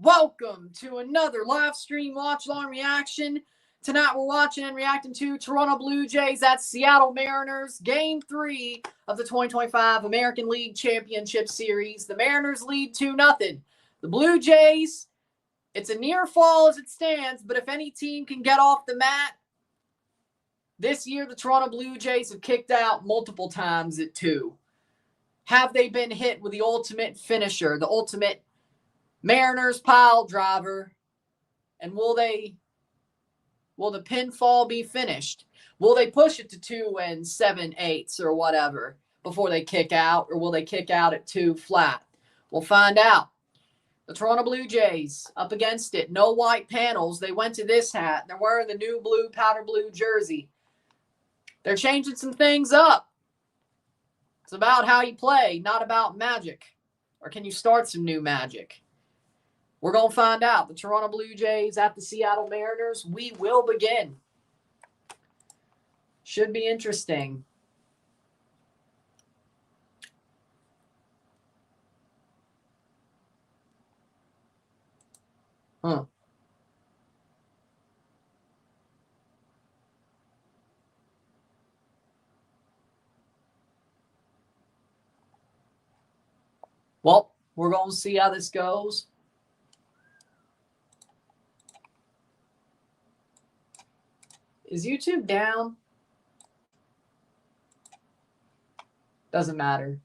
Welcome to another live stream watch-along reaction. Tonight we're watching and reacting to Toronto Blue Jays at Seattle Mariners, Game 3 of the 2025 American League Championship Series. The Mariners lead 2-0. The Blue Jays, it's a near fall as it stands, but if any team can get off the mat, this year the Toronto Blue Jays have kicked out multiple times at 2. Have they been hit with the ultimate finisher, the ultimate Mariners pile driver, and will the pinfall be finished? Will they push it to 2 7/8 or whatever before they kick out, or will they kick out at 2 flat? We'll find out. The Toronto Blue Jays up against it. No white panels. They went to this hat. They're wearing the new blue, powder blue jersey. They're changing some things up. It's about how you play, not about magic. Or can you start some new magic? We're going to find out. The Toronto Blue Jays at the Seattle Mariners. We will begin. Should be interesting. Well, we're going to see how this goes. Is YouTube down? Doesn't matter.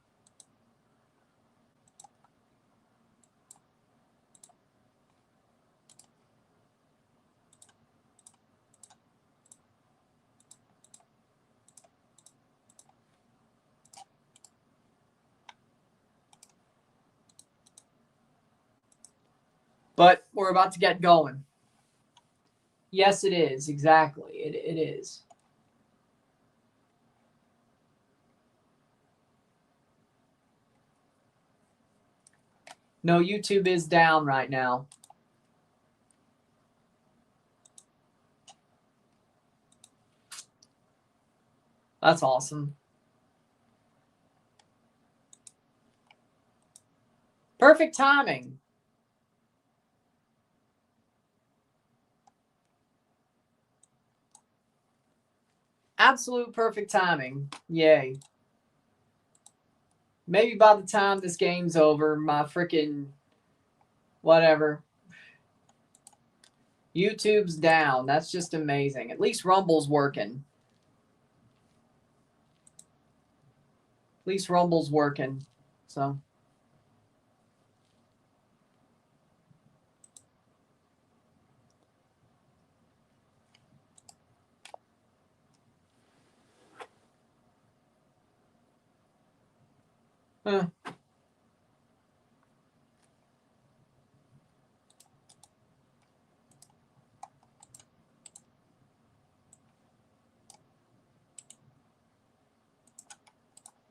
But we're about to get going. Yes, it is. Exactly. It is. No, YouTube is down right now. That's awesome. Perfect timing. Absolute perfect timing. Yay. Maybe by the time this game's over, my freaking whatever. YouTube's down. That's just amazing. At least Rumble's working. At least Rumble's working. So.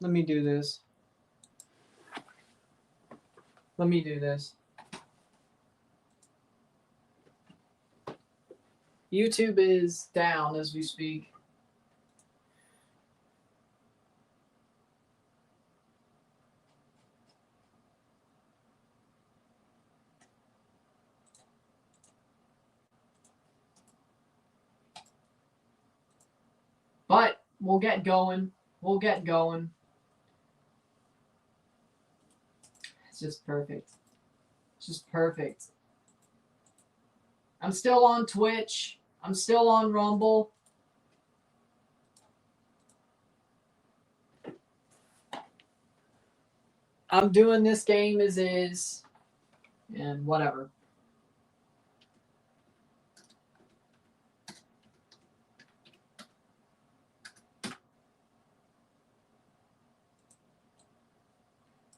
Let me do this. Let me do this. YouTube is down as we speak. But we'll get going. We'll get going. It's just perfect. It's just perfect. I'm still on Twitch. I'm still on Rumble. I'm doing this game as is. And whatever.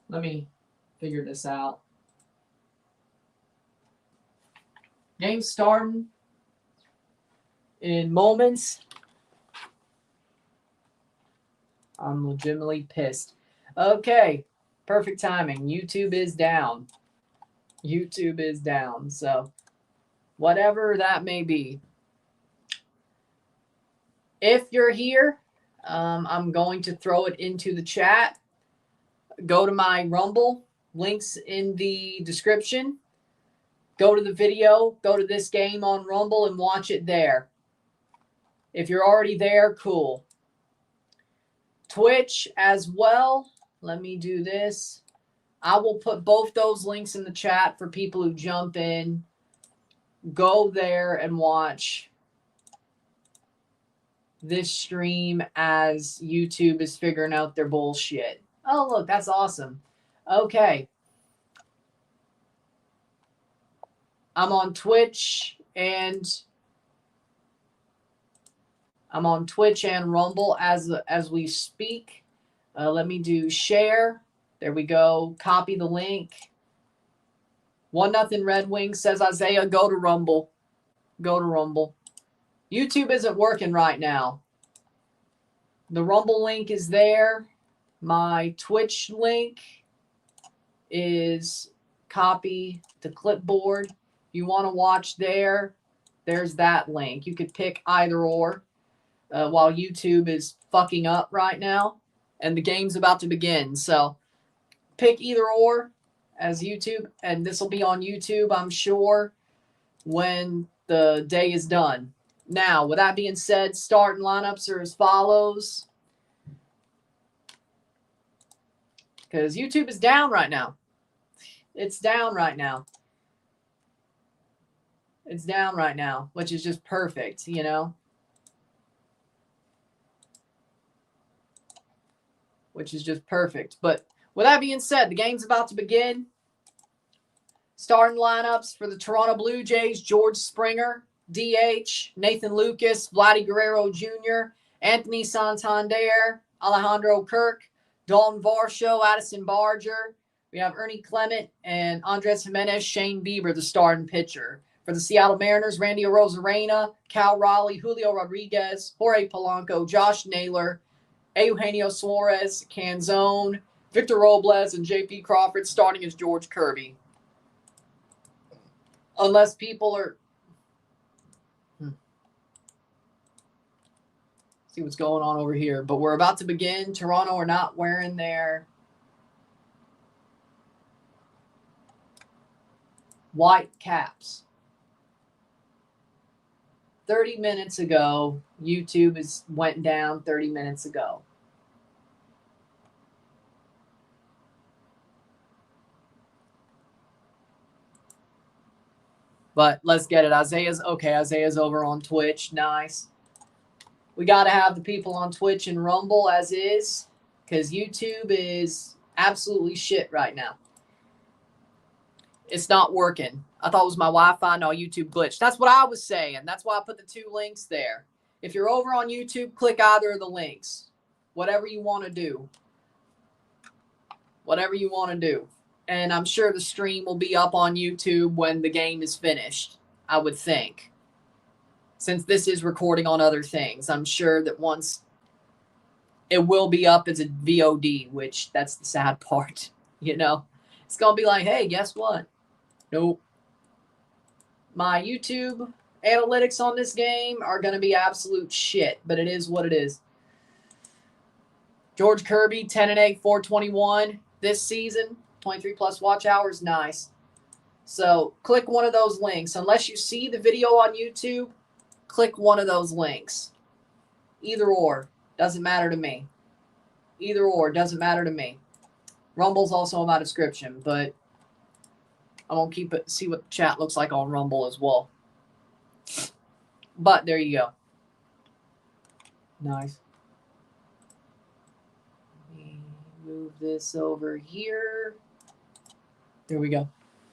Let me figure this out. Game's starting in moments. I'm legitimately pissed. Okay, perfect timing. YouTube is down. YouTube is down. So, whatever that may be. If you're here, I'm going to throw it into the chat. Go to my Rumble, links in the description. go to the video, go to this game on Rumble and watch it there. If you're already there, cool. Twitch as well. Let me do this. I will put both those links in the chat for people who jump in. Go there and watch this stream as YouTube is figuring out their bullshit. Oh, look, that's awesome. Okay. I'm on Twitch and Rumble as we speak. Let me do share. There we go. Copy the link. 1-0 Red Wings, says Isiah. Go to Rumble. Go to Rumble. YouTube isn't working right now. The Rumble link is there. My Twitch link is copy to clipboard. You want to watch there, there's that link. You could pick either or while YouTube is fucking up right now and the game's about to begin. So pick either or as YouTube, and this will be on YouTube, I'm sure, when the day is done. Now, with that being said, starting lineups are as follows. Because YouTube is down right now. It's down right now. It's down right now, which is just perfect, you know? Which is just perfect. But with that being said, the game's about to begin. Starting lineups for the Toronto Blue Jays: George Springer, DH, Nathan Lucas, Vladdy Guerrero Jr., Anthony Santander, Alejandro Kirk, Dalton Varsho, Addison Barger. We have Ernie Clement and Andres Jimenez, Shane Bieber, the starting pitcher. For the Seattle Mariners, Randy Arozarena, Cal Raleigh, Julio Rodriguez, Jorge Polanco, Josh Naylor, Eugenio Suarez, Canzone, Victor Robles, and J.P. Crawford. Starting as George Kirby. Unless people are... See what's going on over here. But we're about to begin. Toronto are not wearing their white caps. 30 minutes ago, YouTube went down 30 minutes ago. But let's get it. Isiah's over on Twitch. Nice. We got to have the people on Twitch and Rumble as is, because YouTube is absolutely shit right now. It's not working. I thought it was my Wi-Fi. No, YouTube glitched. That's what I was saying. That's why I put the 2 links there. If you're over on YouTube, click either of the links. Whatever you want to do. Whatever you want to do. And I'm sure the stream will be up on YouTube when the game is finished, I would think. Since this is recording on other things, I'm sure that once it will be up as a VOD, which that's the sad part, you know. It's going to be like, hey, guess what? Nope. My YouTube analytics on this game are going to be absolute shit, but it is what it is. George Kirby, 10-8, 421 this season. 23+ watch hours, nice. So click one of those links. Unless you see the video on YouTube, click one of those links. Either or, doesn't matter to me. Either or, doesn't matter to me. Rumble's also in my description, but I'm going to keep it, see what the chat looks like on Rumble as well. But there you go. Nice. Let me move this over here. There we go.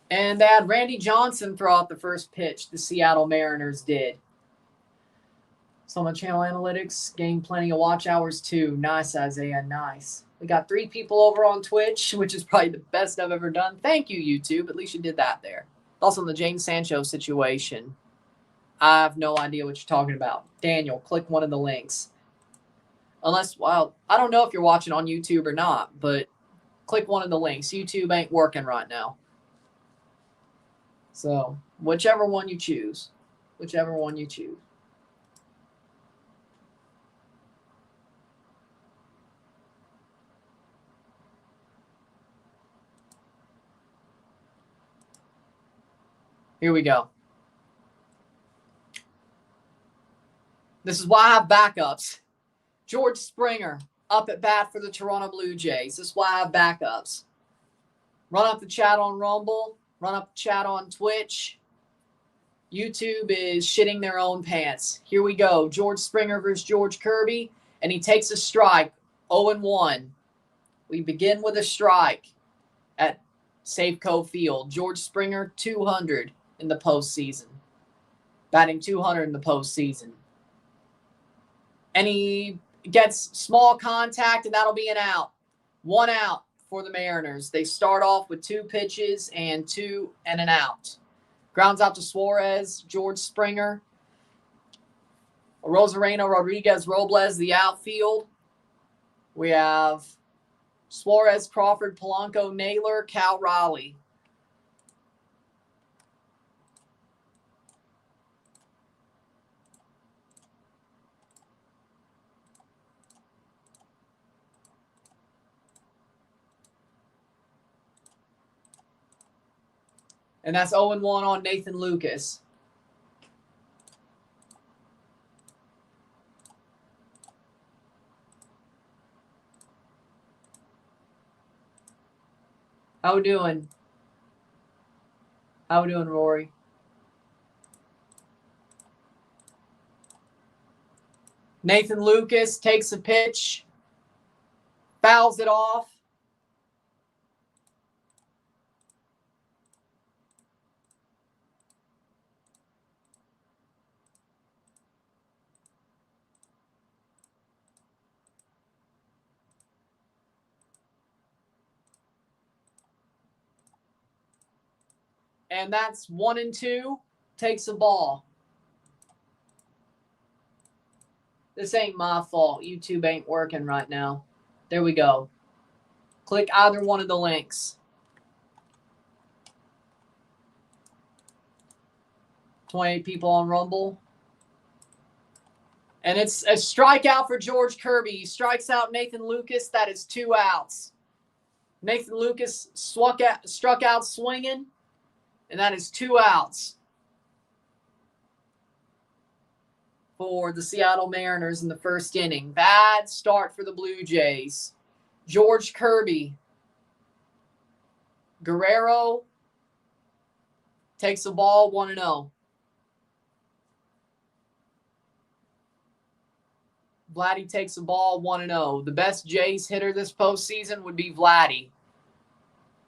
And they had Randy Johnson throw out the first pitch. The Seattle Mariners did. So on the channel analytics, gained plenty of watch hours too. Nice, Isiah, nice. We got 3 people over on Twitch, which is probably the best I've ever done. Thank you, YouTube. At least you did that there. Also, in the James Sancho situation, I have no idea what you're talking about. Daniel, click one of the links. Unless, well, I don't know if you're watching on YouTube or not, but click one of the links. YouTube ain't working right now. So, whichever one you choose. Whichever one you choose. Here we go. This is why I have backups. George Springer up at bat for the Toronto Blue Jays. This is why I have backups. Run up the chat on Rumble. Run up the chat on Twitch. YouTube is shitting their own pants. Here we go. George Springer versus George Kirby. And he takes a strike. 0-1. We begin with a strike at Safeco Field. George Springer, 200 in the postseason. Batting 200 in the postseason. And he gets small contact, and that'll be an out. 1 out for the Mariners. They start off with 2 pitches and 2 and an out. Grounds out to Suarez, George Springer. Rosareno, Rodriguez, Robles, the outfield. We have Suarez, Crawford, Polanco, Naylor, Cal Raleigh. And that's 0-1 on Nathan Lucas. How we doing? How we doing, Rory? Nathan Lucas takes a pitch, fouls it off. And that's 1-2. Takes a ball. This ain't my fault. YouTube ain't working right now. There we go. Click either one of the links. 28 people on Rumble. And it's a strikeout for George Kirby. He strikes out Nathan Lucas. That is 2 outs. Nathan Lucas struck out swinging. And that is 2 outs for the Seattle Mariners in the first inning. Bad start for the Blue Jays. George Kirby. Guerrero takes the ball 1-0. Vladdy takes the ball 1-0. The best Jays hitter this postseason would be Vladdy.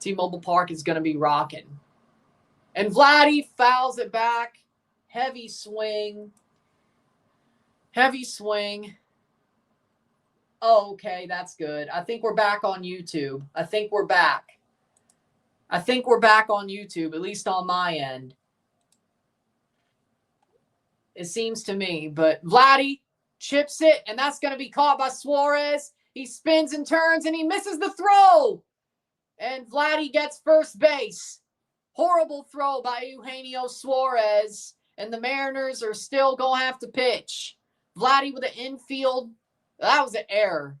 T-Mobile Park is going to be rocking. And Vladdy fouls it back. Heavy swing. Heavy swing. Oh, okay, that's good. I think we're back on YouTube. I think we're back on YouTube, at least on my end. It seems to me. But Vladdy chips it, and that's going to be caught by Suarez. He spins and turns, and he misses the throw. And Vladdy gets first base. Horrible throw by Eugenio Suarez, and the Mariners are still going to have to pitch. Vladdy with an infield. That was an error.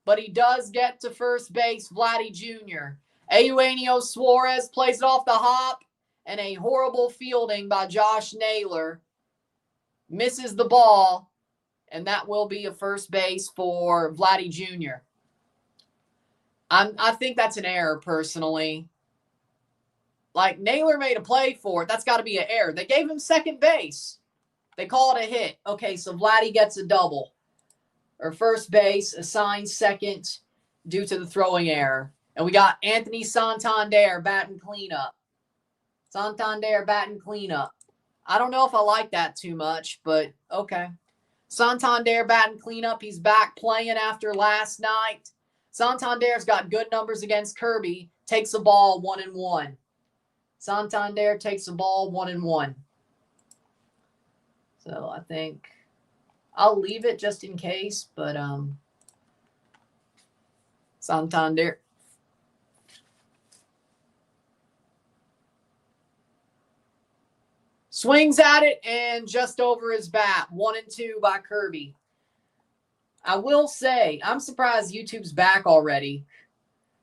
But he does get to first base, Vladdy Jr. Eugenio Suarez plays it off the hop, and a horrible fielding by Josh Naylor. Misses the ball, and that will be a first base for Vladdy Jr. I think that's an error, personally. Like, Naylor made a play for it. That's got to be an error. They gave him second base. They call it a hit. Okay, so Vladdy gets a double. Or first base, assigned second due to the throwing error. And we got Anthony Santander batting cleanup. Santander batting cleanup. I don't know if I like that too much, but okay. Santander batting cleanup. He's back playing after last night. Santander's got good numbers against Kirby. Takes the ball 1-1. Santander takes the ball 1-1. So I think I'll leave it just in case, but Santander. Swings at it and just over his bat. 1-2 by Kirby. I will say, I'm surprised YouTube's back already.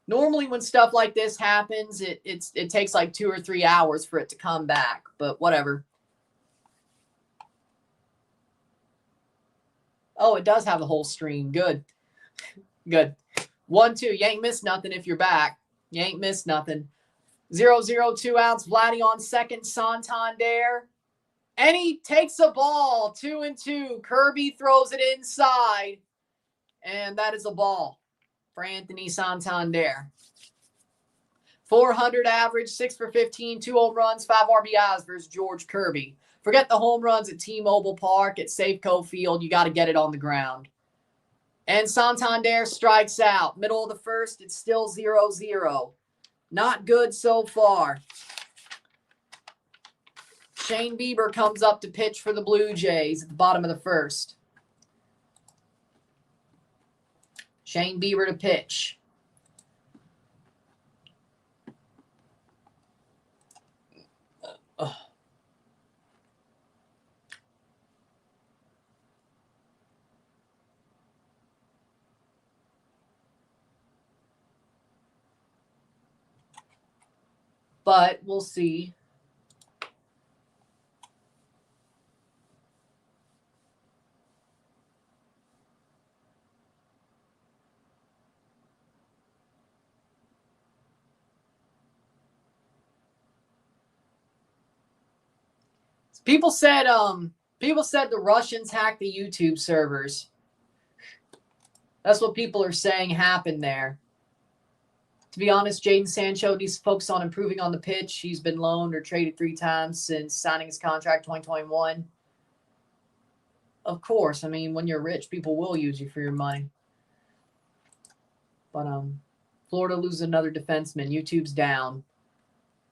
Normally when stuff like this happens, it takes like 2 or 3 hours for it to come back, but whatever. Oh, it does have the whole stream. Good. Good. 1-2. You ain't missed nothing if you're back. You ain't missed nothing. 0-0, 2 outs. Vladdy on second. Santander. And he takes a ball. 2-2. Kirby throws it inside. And that is a ball for Anthony Santander. 400 average, 6 for 15, 2 home runs, 5 RBIs versus George Kirby. Forget the home runs at T-Mobile Park, at Safeco Field. You got to get it on the ground. And Santander strikes out. Middle of the first, it's still 0-0. Not good so far. Shane Bieber comes up to pitch for the Blue Jays at the bottom of the first. Shane Bieber to pitch. But we'll see. People said the Russians hacked the YouTube servers. That's what people are saying happened there. To be honest, Jaden Sancho needs to focus on improving on the pitch. He's been loaned or traded 3 times since signing his contract 2021. Of course, I mean, when you're rich, people will use you for your money. But Florida loses another defenseman. YouTube's down.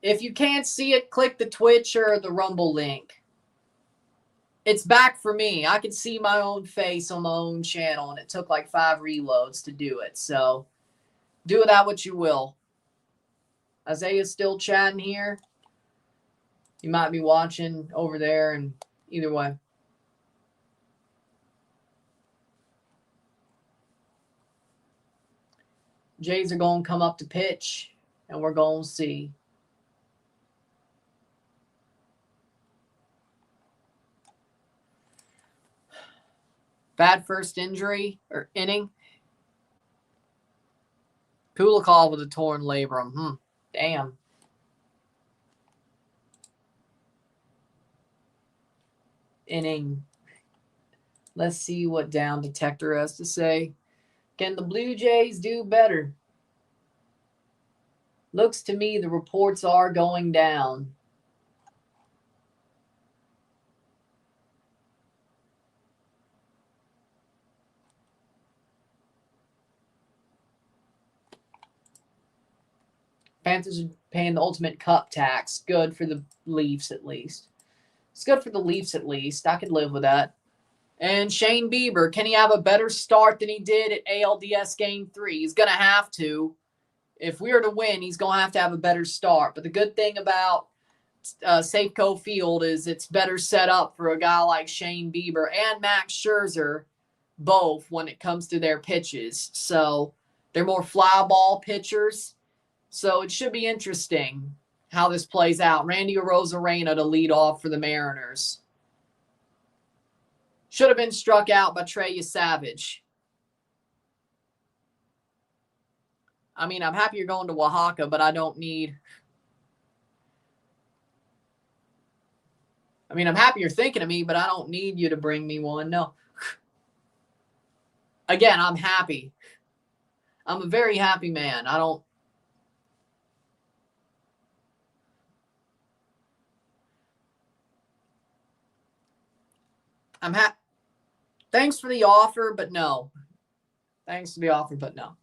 If you can't see it, click the Twitch or the Rumble link. It's back for me. I could see my own face on my own channel, and it took like 5 reloads to do it. So do with that what you will. Isaiah's still chatting here. You might be watching over there, and either way. Jays are going to come up to pitch, and we're going to see. Bad first injury or inning. Kulikov with a torn labrum. Damn. Inning. Let's see what Down Detector has to say. Can the Blue Jays do better? Looks to me the reports are going down. Panthers are paying the ultimate cup tax. Good for the Leafs at least. It's good for the Leafs at least. I could live with that. And Shane Bieber, can he have a better start than he did at ALDS Game 3? He's going to have to. If we are to win, he's going to have a better start. But the good thing about Safeco Field is it's better set up for a guy like Shane Bieber and Max Scherzer, both when it comes to their pitches. So they're more fly ball pitchers. So it should be interesting how this plays out. Randy Arozarena to lead off for the Mariners. Should have been struck out by Trey Savage. I mean, I'm happy you're going to Oaxaca, but I don't need... I mean, I'm happy you're thinking of me, but I don't need you to bring me one. No. Again, I'm happy. I'm a very happy man. I'm happy. Thanks for the offer, but no. Thanks for the offer, but no.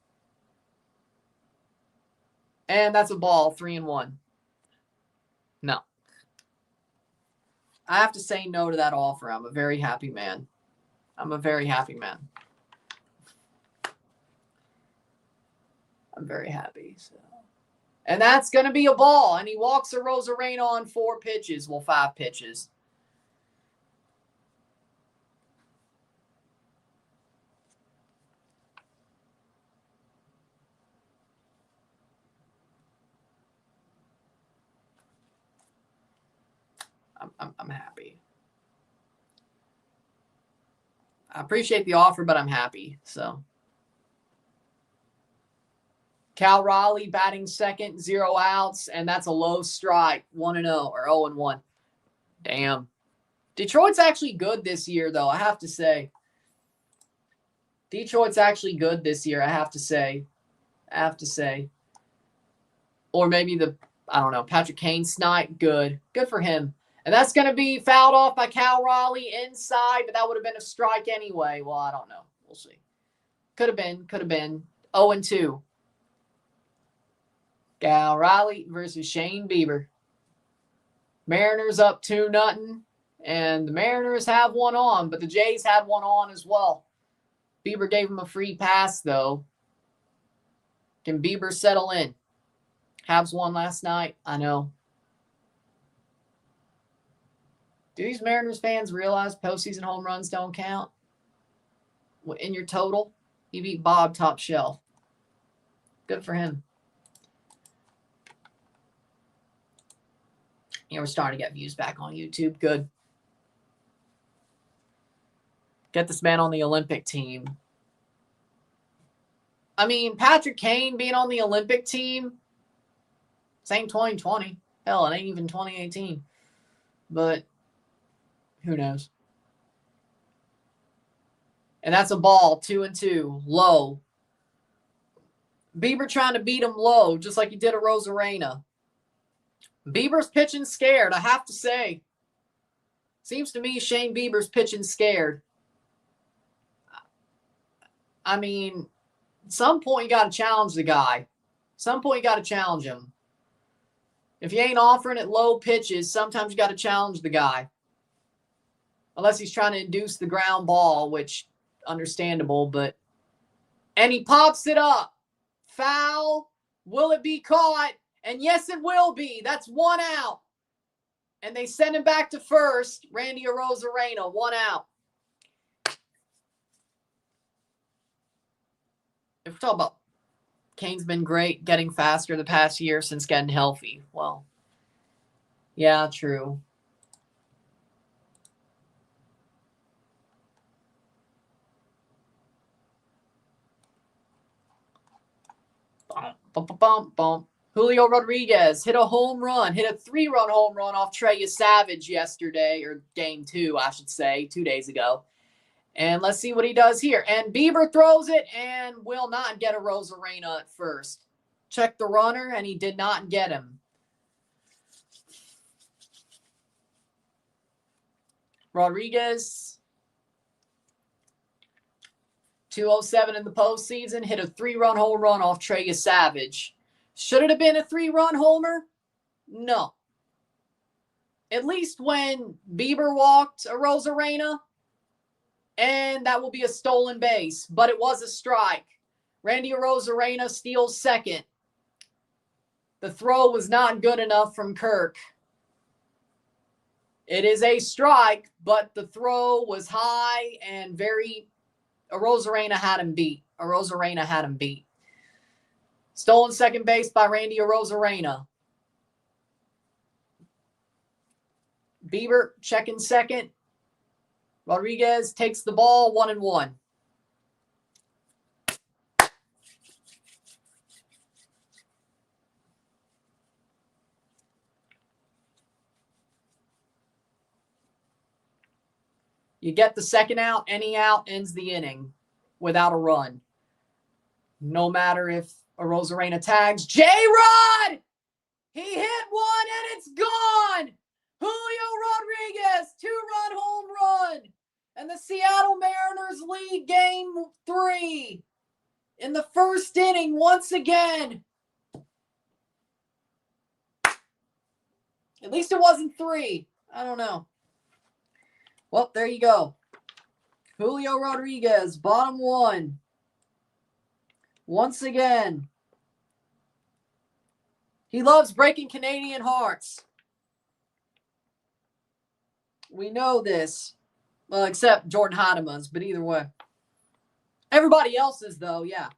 And that's a ball, 3-1. No. I have to say no to that offer. I'm a very happy man. I'm a very happy man. I'm very happy. So. And that's going to be a ball. And he walks Arozarena on 4 pitches. Well, 5 pitches. I'm happy. I appreciate the offer, but I'm happy. So Cal Raleigh batting second, 0 outs, and that's a low strike, 1-0 or 0-1. Damn. Detroit's actually good this year, though, I have to say. Detroit's actually good this year, I have to say. Or maybe I don't know, Patrick Kane snipe, good. Good for him. And that's going to be fouled off by Cal Raleigh inside, but that would have been a strike anyway. Well, I don't know. We'll see. Could have been. 0-2. Cal Raleigh versus Shane Bieber. Mariners up 2-0, and the Mariners have one on, but the Jays had one on as well. Bieber gave him a free pass, though. Can Bieber settle in? Habs won last night. I know. Do these Mariners fans realize postseason home runs don't count? In your total, you beat Bob top shelf. Good for him. Yeah, we're starting to get views back on YouTube. Good. Get this man on the Olympic team. I mean, Patrick Kane being on the Olympic team, same 2020. Hell, it ain't even 2018. But who knows? And that's a ball, 2-2, low. Bieber trying to beat him low, just like he did a Rosarena. Bieber's pitching scared, I have to say. Seems to me Shane Bieber's pitching scared. I mean, at some point you got to challenge the guy. Some point you got to challenge him. If you ain't offering at low pitches, sometimes you got to challenge the guy. Unless he's trying to induce the ground ball, which understandable, but and he pops it up. Foul. Will it be caught? And yes, it will be. That's 1 out. And they send him back to first. Randy Arozarena, 1 out. If we're talking about Kane's been great, getting faster the past year since getting healthy. Well, yeah, true. Julio Rodriguez hit a home run, hit a 3-run home run off Trey Savage yesterday, or game 2, I should say, 2 days ago. And let's see what he does here. And Bieber throws it and will not get a Rosarena at first. Check the runner, and he did not get him. Rodriguez, 207 in the postseason, hit a 3-run home run off Trey Savage. Should it have been a 3-run homer? No. At least when Bieber walked a Rosarena, and that will be a stolen base, but it was a strike. Randy Arozarena steals second. The throw was not good enough from Kirk. It is a strike, but the throw was high and Arozarena had him beat. Stolen second base by Randy Arozarena. Bieber checking second. Rodriguez takes the ball, 1-1. You get the second out, any out ends the inning without a run. No matter if Arozarena tags. J-Rod! He hit one and it's gone! Julio Rodriguez, 2-run home run! And the Seattle Mariners lead game 3 in the first inning once again. At least it wasn't 3. I don't know. Well, there you go. Julio Rodriguez, bottom 1. Once again. He loves breaking Canadian hearts. We know this. Well, except Jordan Heinemann's, but either way. Everybody else's, though, yeah.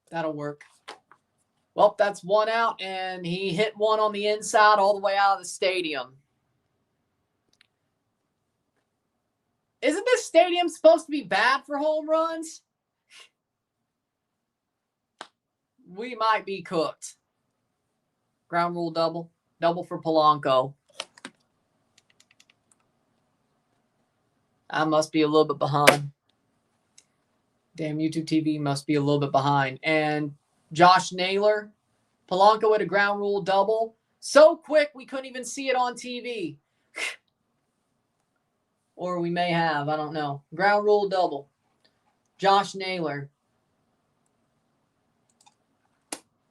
That'll work. Well, that's one out, and he hit one on the inside all the way out of the stadium. Isn't this stadium supposed to be bad for home runs? We might be cooked. Ground rule double. Double for Polanco. I must be a little bit behind. Damn, YouTube TV must be a little bit behind. And Josh Naylor, Polanco with a ground rule double. So quick we couldn't even see it on TV. Or we may have, I don't know. Ground rule double. Josh Naylor.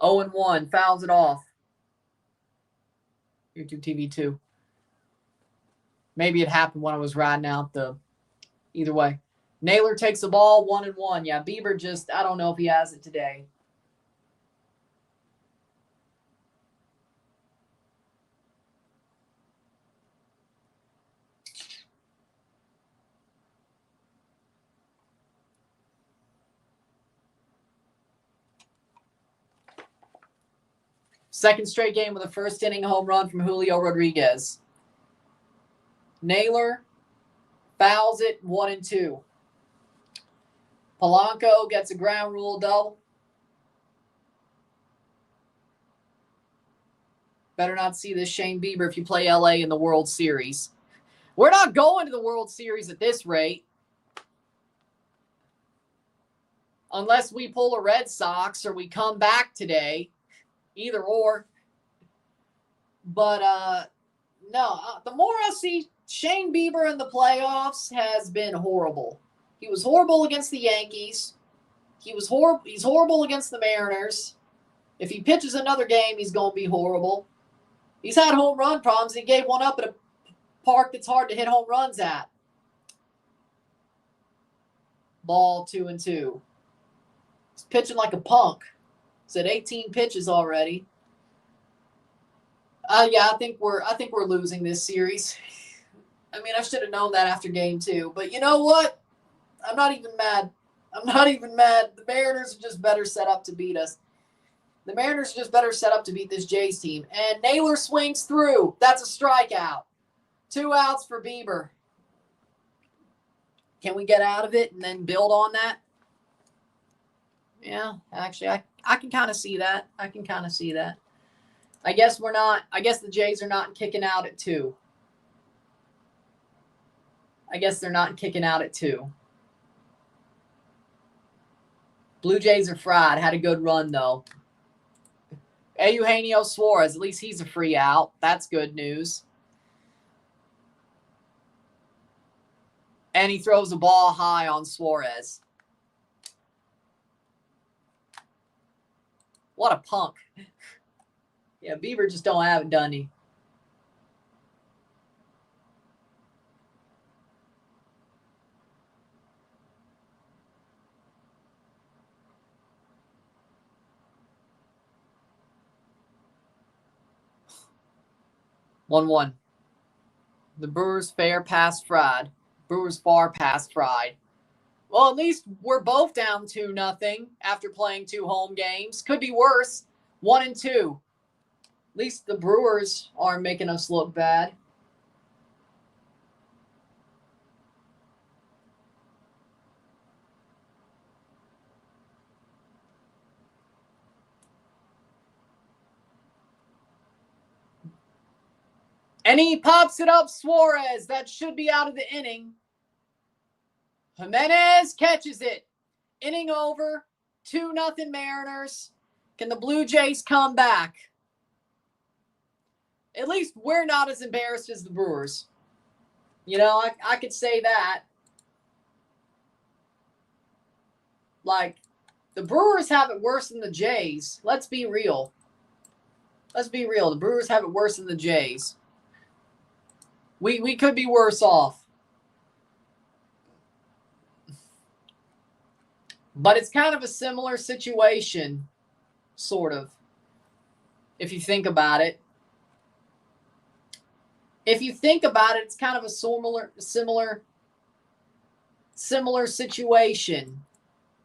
0-1, fouls it off. YouTube TV 2. Maybe it happened when I was riding out the... Either way. Naylor takes the ball, 1-1. Yeah, Bieber just, I don't know if he has it today. Second straight game with a first inning home run from Julio Rodriguez. Naylor fouls it 1-2. Polanco gets a ground rule double. Better not see this Shane Bieber if you play LA in the World Series. We're not going to the World Series at this rate. Unless we pull a Red Sox or we come back today. Either or. But, no. The more I see Shane Bieber in the playoffs has been horrible. He was horrible against the Yankees. He's horrible against the Mariners. If he pitches another game, he's going to be horrible. He's had home run problems. He gave one up at a park that's hard to hit home runs at. Ball 2-2. He's pitching like a punk. He's at 18 pitches already. Yeah, I think we're losing this series. I mean, I should have known that after game 2. But you know what? I'm not even mad. The Mariners are just better set up to beat us. The Mariners are just better set up to beat this Jays team. And Naylor swings through. That's a strikeout. 2 outs for Bieber. Can we get out of it and then build on that? Yeah, actually, I can kind of see that. I guess the Jays are not kicking out at 2. Blue Jays are fried. Had a good run, though. Eugenio Suarez, at least he's a free out. That's good news. And he throws the ball high on Suarez. What a punk. Yeah, Bieber just don't have it, doesn't he? One. The Brewers far past fried. Well, at least we're both down 2-0 after playing 2 home games. Could be worse. 1-2. At least the Brewers aren't making us look bad. And he pops it up, Suarez. That should be out of the inning. Jimenez catches it. Inning over. 2-0 Mariners. Can the Blue Jays come back? At least we're not as embarrassed as the Brewers. You know, I could say that. Like, the Brewers have it worse than the Jays. Let's be real. The Brewers have it worse than the Jays. We could be worse off. But it's kind of a similar situation, sort of, if you think about it. It's kind of a similar situation.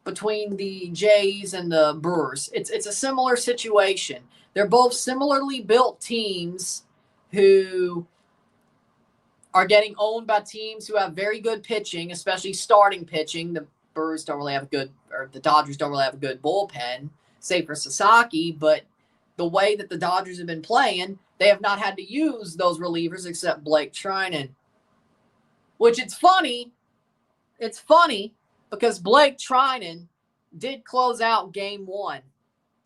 between the Jays and the Brewers. It's a similar situation. They're both similarly built teams who are getting owned by teams who have very good pitching, especially starting pitching. The Brewers don't really have a good, or the Dodgers don't really have a good bullpen, save for Sasaki, but the way that the Dodgers have been playing, they have not had to use those relievers except Blake Trinan. Which it's funny because Blake Trinan did close out game 1.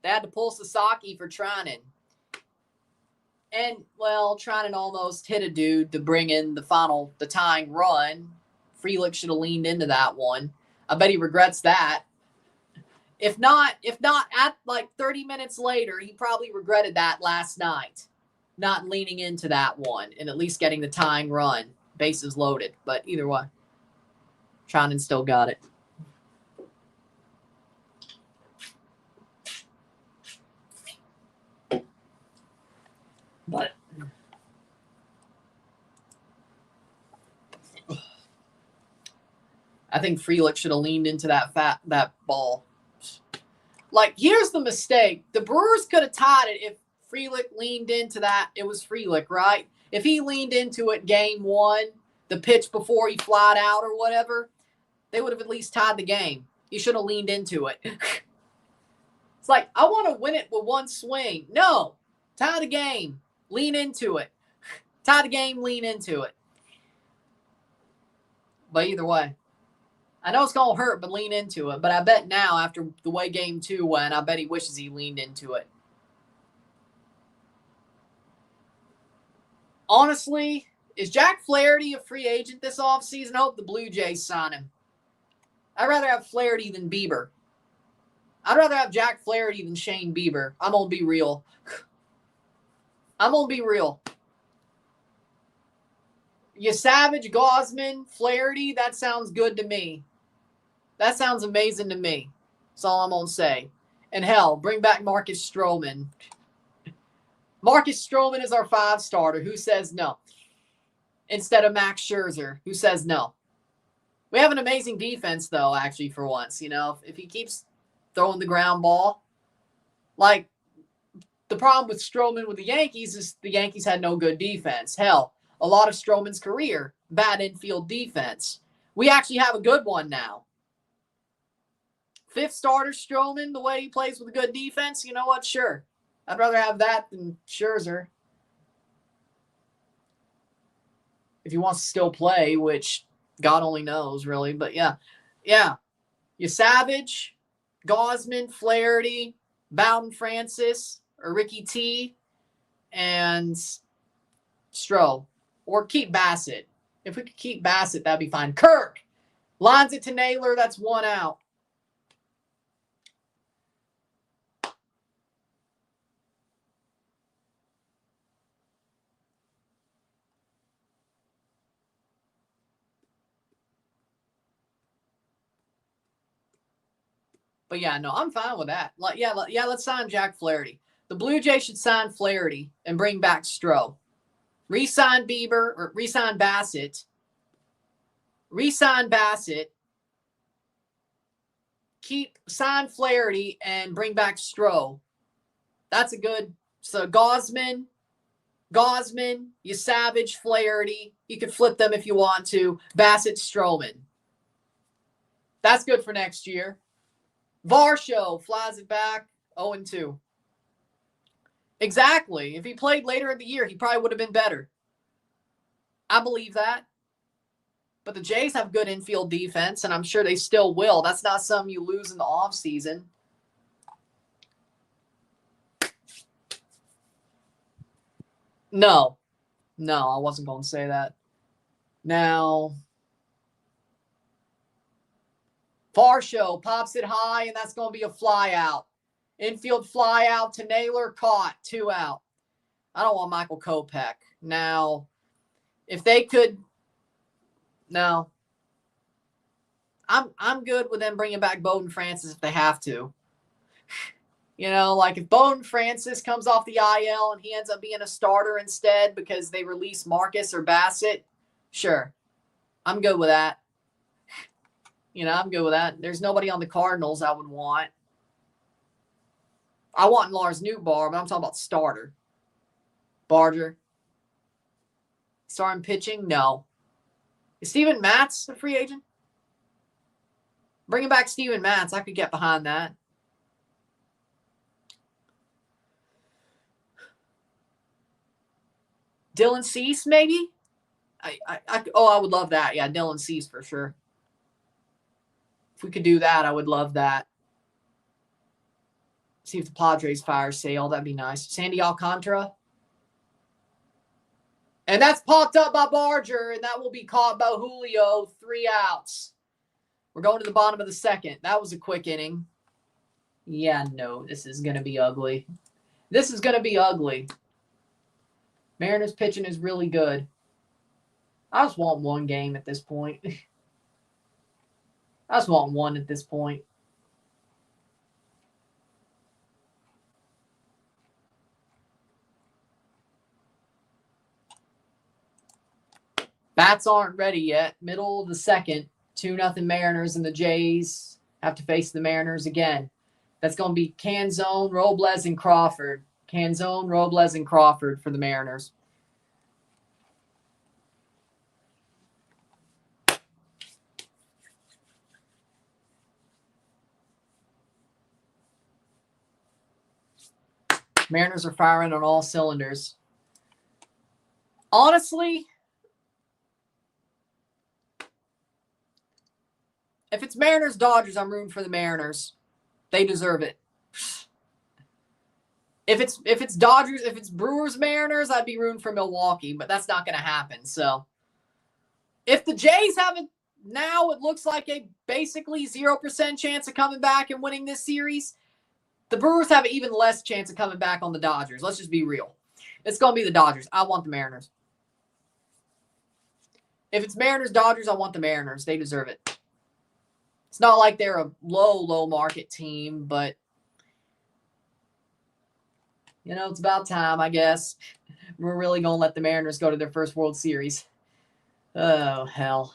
They had to pull Sasaki for Trinan. And, well, Trinan almost hit a dude to bring in the tying run. Frelick should have leaned into that one. I bet he regrets that. If not at like 30 minutes later, he probably regretted that last night. Not leaning into that one and at least getting the tying run. Bases loaded. But either way, Trinan still got it. But I think Frelick should have leaned into that ball. Like, here's the mistake. The Brewers could have tied it if Frelick leaned into that. It was Frelick, right? If he leaned into it game 1, the pitch before he flied out or whatever, they would have at least tied the game. He should have leaned into it. It's like, I want to win it with one swing. No. Tie the game. Lean into it. Tie the game, lean into it. But either way, I know it's going to hurt, but lean into it. But I bet now, after the way game 2 went, I bet he wishes he leaned into it. Honestly, is Jack Flaherty a free agent this offseason? I hope the Blue Jays sign him. I'd rather have Flaherty than Bieber. I'd rather have Jack Flaherty than Shane Bieber. I'm going to be real. You Savage, Gausman, Flaherty, that sounds good to me. That sounds amazing to me. That's all I'm going to say. And hell, bring back Marcus Stroman. Marcus Stroman is our 5 starter. Who says no? Instead of Max Scherzer. Who says no? We have an amazing defense, though, actually, for once. You know, if he keeps throwing the ground ball. Like, the problem with Stroman with the Yankees is the Yankees had no good defense. Hell, a lot of Stroman's career, bad infield defense. We actually have a good one now. 5th starter Stroman, the way he plays with a good defense, you know what? Sure. I'd rather have that than Scherzer. If he wants to still play, which God only knows, really. But yeah. You Savage, Gausman, Flaherty, Bowden Francis, or Ricky T, and Stroh. Or keep Bassett. If we could keep Bassett, that'd be fine. Kirk lines it to Naylor. That's 1 out. But yeah, no, I'm fine with that. Let's sign Jack Flaherty. The Blue Jays should sign Flaherty and bring back Stroh. Re-sign Bieber or re-sign Bassett. Re-sign Bassett. Sign Flaherty and bring back Stroh. That's a good. So Gausman, you Savage, Flaherty. You could flip them if you want to. Bassett, Stroman. That's good for next year. Varsho flies it back 0-2. Exactly. If he played later in the year, he probably would have been better. I believe that. But the Jays have good infield defense, and I'm sure they still will. That's not something you lose in the offseason. No, I wasn't going to say that. Now, Varsho pops it high, and that's going to be a fly out. Infield fly out to Naylor, caught, 2 out. I don't want Michael Kopech. Now, if they could, no. I'm good with them bringing back Bowden Francis if they have to. You know, like if Bowden Francis comes off the IL and he ends up being a starter instead because they release Marcus or Bassett, sure. I'm good with that. I'm good with that. There's nobody on the Cardinals I would want. I want Lars Nootbaar, but I'm talking about starter. Barger. Starting pitching? No. Is Steven Matz a free agent? Bringing back Steven Matz, I could get behind that. Dillon Cease, maybe? I would love that. Yeah, Dillon Cease for sure. If we could do that, I would love that. See if the Padres fire sale. That'd be nice. Sandy Alcantara. And that's popped up by Barger, and that will be caught by Julio. 3 outs. We're going to the bottom of the second. That was a quick inning. Yeah, no, this is going to be ugly. This is going to be ugly. Mariners pitching is really good. I just want one game at this point. I just want one at this point. Bats aren't ready yet. Middle of the second. 2-0 Mariners, and the Jays have to face the Mariners again. That's going to be Canzone, Robles, and Crawford. Canzone, Robles, and Crawford for the Mariners. Mariners are firing on all cylinders. Honestly, if it's Mariners-Dodgers, I'm rooting for the Mariners. They deserve it. If it's Dodgers, if it's Brewers-Mariners, I'd be rooting for Milwaukee, but that's not going to happen. So if the Jays have it now, it looks like a basically 0% chance of coming back and winning this series. The Brewers have an even less chance of coming back on the Dodgers. Let's just be real. It's going to be the Dodgers. I want the Mariners. If it's Mariners-Dodgers, I want the Mariners. They deserve it. It's not like they're a low market team, but, it's about time, I guess. We're really going to let the Mariners go to their first World Series. Oh, hell.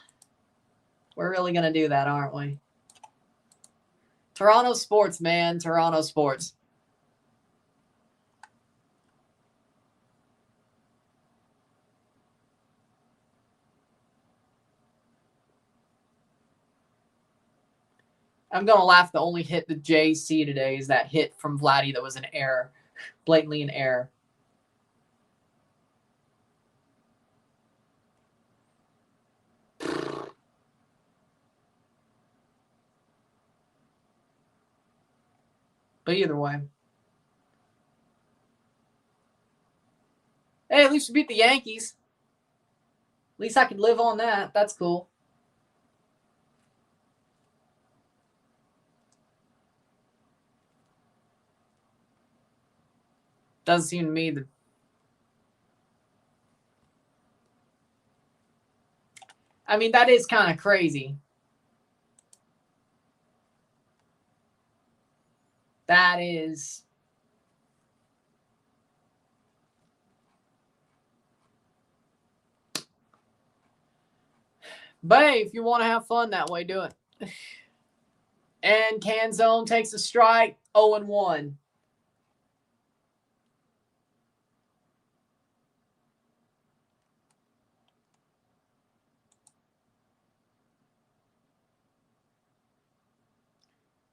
We're really going to do that, aren't we? Toronto sports, man. Toronto sports. I'm going to laugh. The only hit the Jays see today is that hit from Vladdy that was an error. Blatantly an error. But either way. Hey, at least we beat the Yankees. At least I could live on that. That's cool. Doesn't seem to me that. I mean, that is kind of crazy. That is. But hey, if you want to have fun that way, do it. And Canzone takes a strike, 0-1.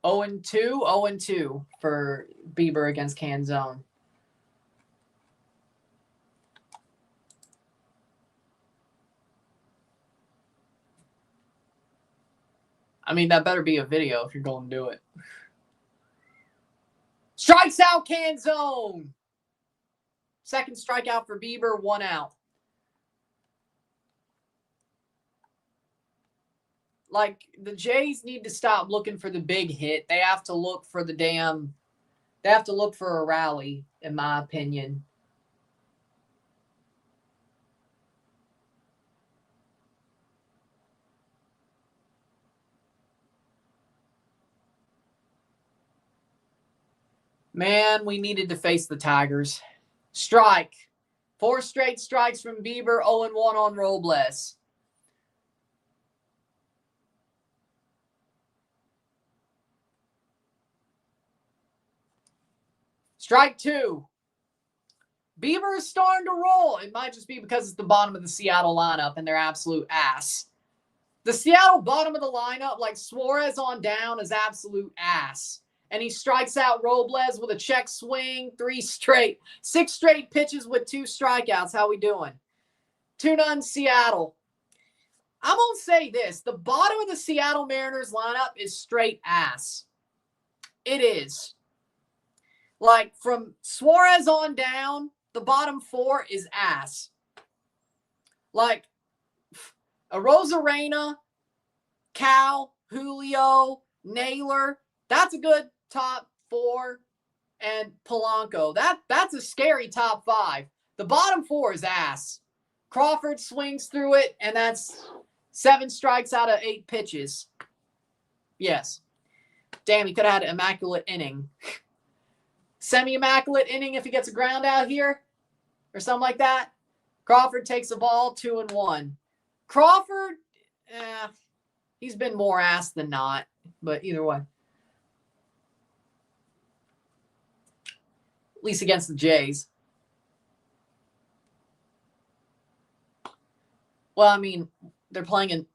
Oh and 2 for Bieber against Canzone. I mean, that better be a video if you're going to do it. Strikes out Canzone. Second strikeout for Bieber, 1 out. Like, the Jays need to stop looking for the big hit. They have to look for they have to look for a rally, in my opinion. Man, we needed to face the Tigers. Strike. 4 straight strikes from Bieber, 0-1 on Robles. Strike two. Bieber is starting to roll. It might just be because it's the bottom of the Seattle lineup and they're absolute ass. The Seattle bottom of the lineup, like Suarez on down, is absolute ass. And he strikes out Robles with a check swing, 6 straight pitches with 2 strikeouts. How we doing? 2-0 Seattle. I'm going to say this. The bottom of the Seattle Mariners lineup is straight ass. It is. Like, from Suarez on down, the bottom 4 is ass. Like, Arozarena, Cal, Julio, Naylor, that's a good top 4. And Polanco, that's a scary top 5. The bottom 4 is ass. Crawford swings through it, and that's 7 strikes out of 8 pitches. Yes. Damn, he could have had an immaculate inning. Semi-immaculate inning if he gets a ground out here or something like that. Crawford takes the ball, 2-1. Crawford, he's been more ass than not, but either way. At least against the Jays. Well, I mean, they're playing in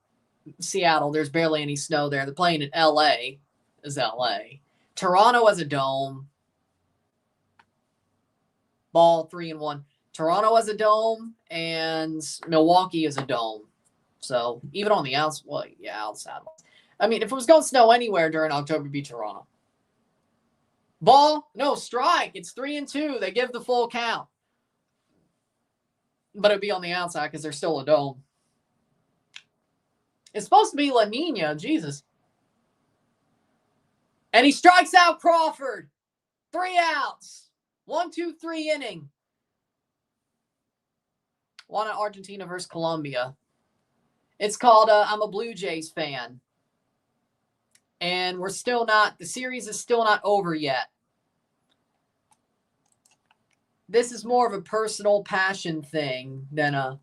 Seattle. There's barely any snow there. They're playing in L.A. is L.A. Toronto has a dome. Ball 3-1. Toronto has a dome, and Milwaukee is a dome. So even on the outside, well, yeah, outside. I mean, if it was going to snow anywhere during October, it'd be Toronto. Ball, no, strike. It's 3-2. They give the full count. But it'd be on the outside because there's still a dome. It's supposed to be La Nina. Jesus. And he strikes out Crawford. 3 outs. 1-2-3 inning. Won at Argentina versus Colombia. It's called I'm a Blue Jays fan. And we're still not, the series is still not over yet. This is more of a personal passion thing than a,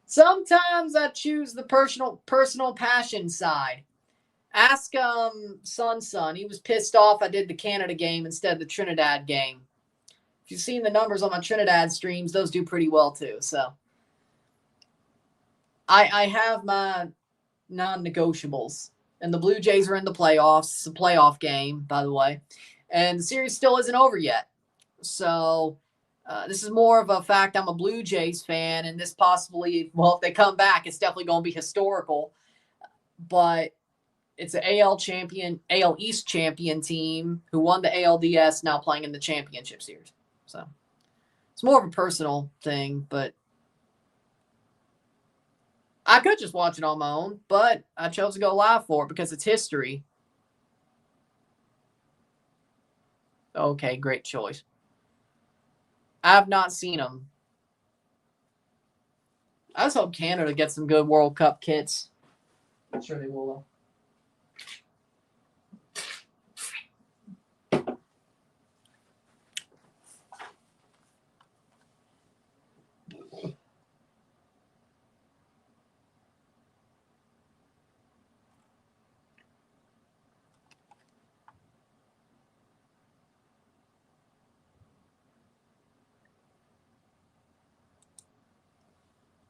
sometimes I choose the personal passion side. Ask Son. He was pissed off I did the Canada game instead of the Trinidad game. If you've seen the numbers on my Trinidad streams, those do pretty well too. So I have my non-negotiables. And the Blue Jays are in the playoffs. It's a playoff game, by the way. And the series still isn't over yet. So this is more of a fact I'm a Blue Jays fan. And this possibly, well, if they come back, it's definitely going to be historical. But it's an AL East champion team who won the ALDS, now playing in the championship series. So it's more of a personal thing, but I could just watch it on my own, but I chose to go live for it because it's history. Okay, great choice. I have not seen them. I just hope Canada gets some good World Cup kits. I'm sure they will, though.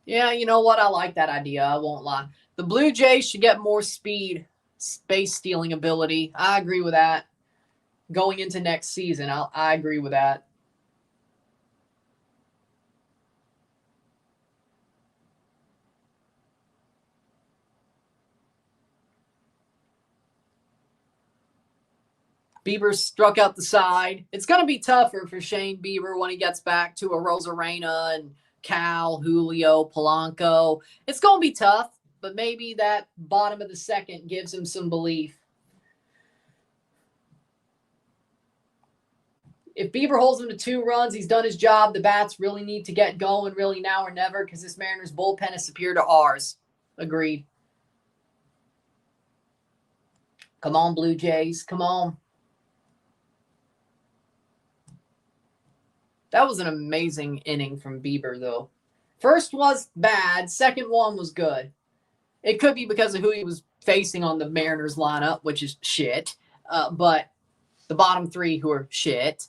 Yeah, you know what? I like that idea. I won't lie. The Blue Jays should get more speed, space stealing ability. I agree with that. Going into next season, I agree with that. Bieber struck out the side. It's going to be tougher for Shane Bieber when he gets back to a Arozarena and Cal, Julio, Polanco. It's going to be tough, but maybe that bottom of the second gives him some belief. If Bieber holds him to 2 runs, he's done his job. The bats really need to get going really now or never because this Mariners bullpen is superior to ours. Agreed. Come on, Blue Jays. Come on. That was an amazing inning from Bieber, though. First was bad. Second one was good. It could be because of who he was facing on the Mariners lineup, which is shit. But the bottom 3 who are shit.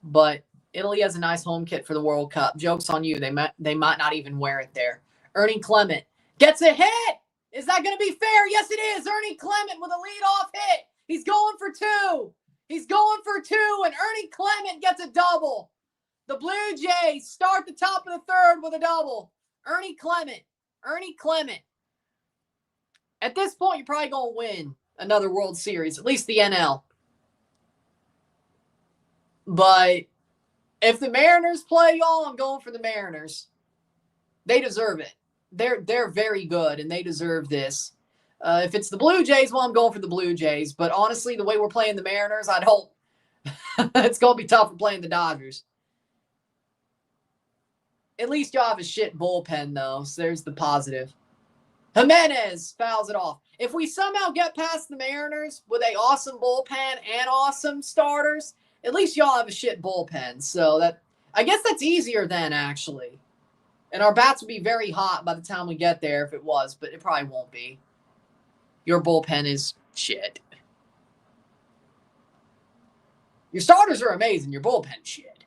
But Italy has a nice home kit for the World Cup. Joke's on you. They might not even wear it there. Ernie Clement gets a hit. Is that going to be fair? Yes, it is. Ernie Clement with a leadoff hit. He's going for 2. He's going for 2, and Ernie Clement gets a double. The Blue Jays start the top of the third with a double. Ernie Clement. At this point, you're probably going to win another World Series, at least the NL. But if the Mariners play y'all, I'm going for the Mariners. They deserve it. They're very good, and they deserve this. If it's the Blue Jays, well, I'm going for the Blue Jays. But honestly, the way we're playing the Mariners, I'd hope it's going to be tough for playing the Dodgers. At least y'all have a shit bullpen, though, so there's the positive. Jimenez fouls it off. If we somehow get past the Mariners with an awesome bullpen and awesome starters, at least y'all have a shit bullpen. So that, I guess that's easier then, actually. And our bats would be very hot by the time we get there if it was, but it probably won't be. Your bullpen is shit. Your starters are amazing. Your bullpen shit.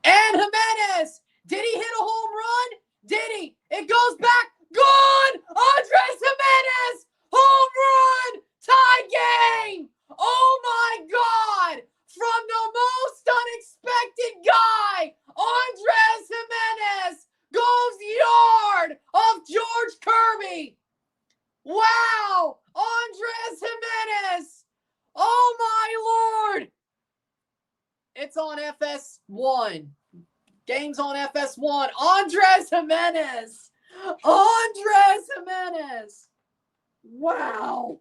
And Jimenez! Did he hit a home run? Did he? It goes back. Good! Andres Jimenez! Home run! Tie game! Oh my God! From the most unexpected guy, Andres Jimenez goes yard of George Kirby. Wow! Andres Jimenez! Oh my Lord! It's on FS1. Game's on FS1. Andres Jimenez! Andres Jimenez! Wow!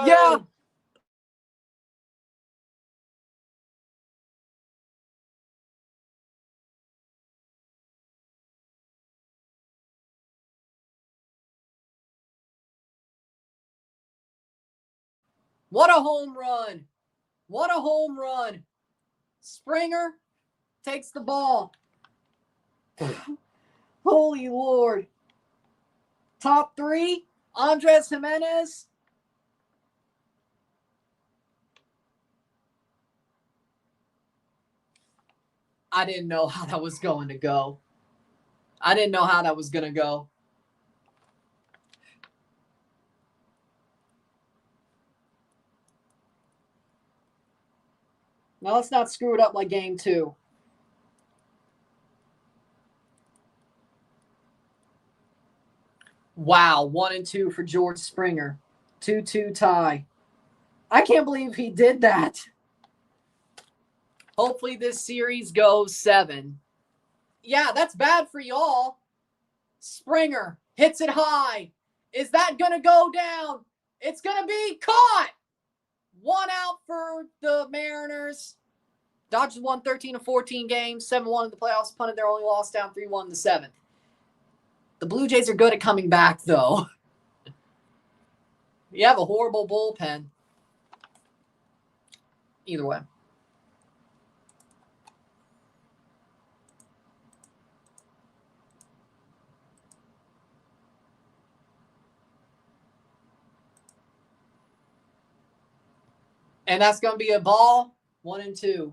Yeah. What a home run. What a home run. Springer takes the ball. Holy Lord. Top 3, Andres Jimenez. I didn't know how that was going to go. Now let's not screw it up like game 2. Wow, 1-2 for George Springer. 2-2 tie. I can't believe he did that. Hopefully this series goes 7. Yeah, that's bad for y'all. Springer hits it high. Is that going to go down? It's going to be caught. 1 out for the Mariners. Dodgers won 13 of 14 games, 7-1 in the playoffs, punted their only loss down 3-1 in the 7th. The Blue Jays are good at coming back, though. You have a horrible bullpen. Either way. And that's going to be a ball. 1-2.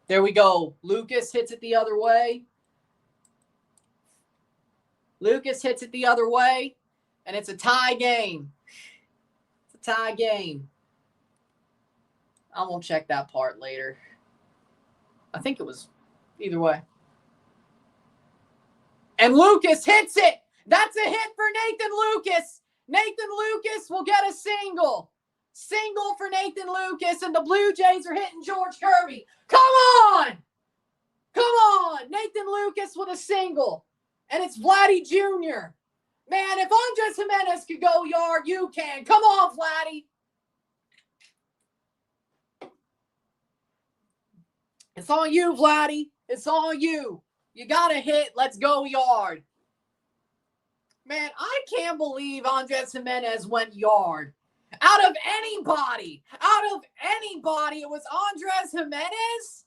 There we go. Lucas hits it the other way. And it's a tie game. I won't check that part later. I think it was either way. And Lucas hits it. That's a hit for Nathan Lucas. Nathan Lucas will get a single. Single for Nathan Lucas, and the Blue Jays are hitting George Kirby. Come on! Nathan Lucas with a single. And it's Vladdy Jr. Man, if Andres Jimenez could go yard, you can. Come on, Vladdy. It's on you, Vladdy. It's on you. You got to hit. Let's go yard. Man, I can't believe Andres Jimenez went yard. Out of anybody, it was Andres Jimenez?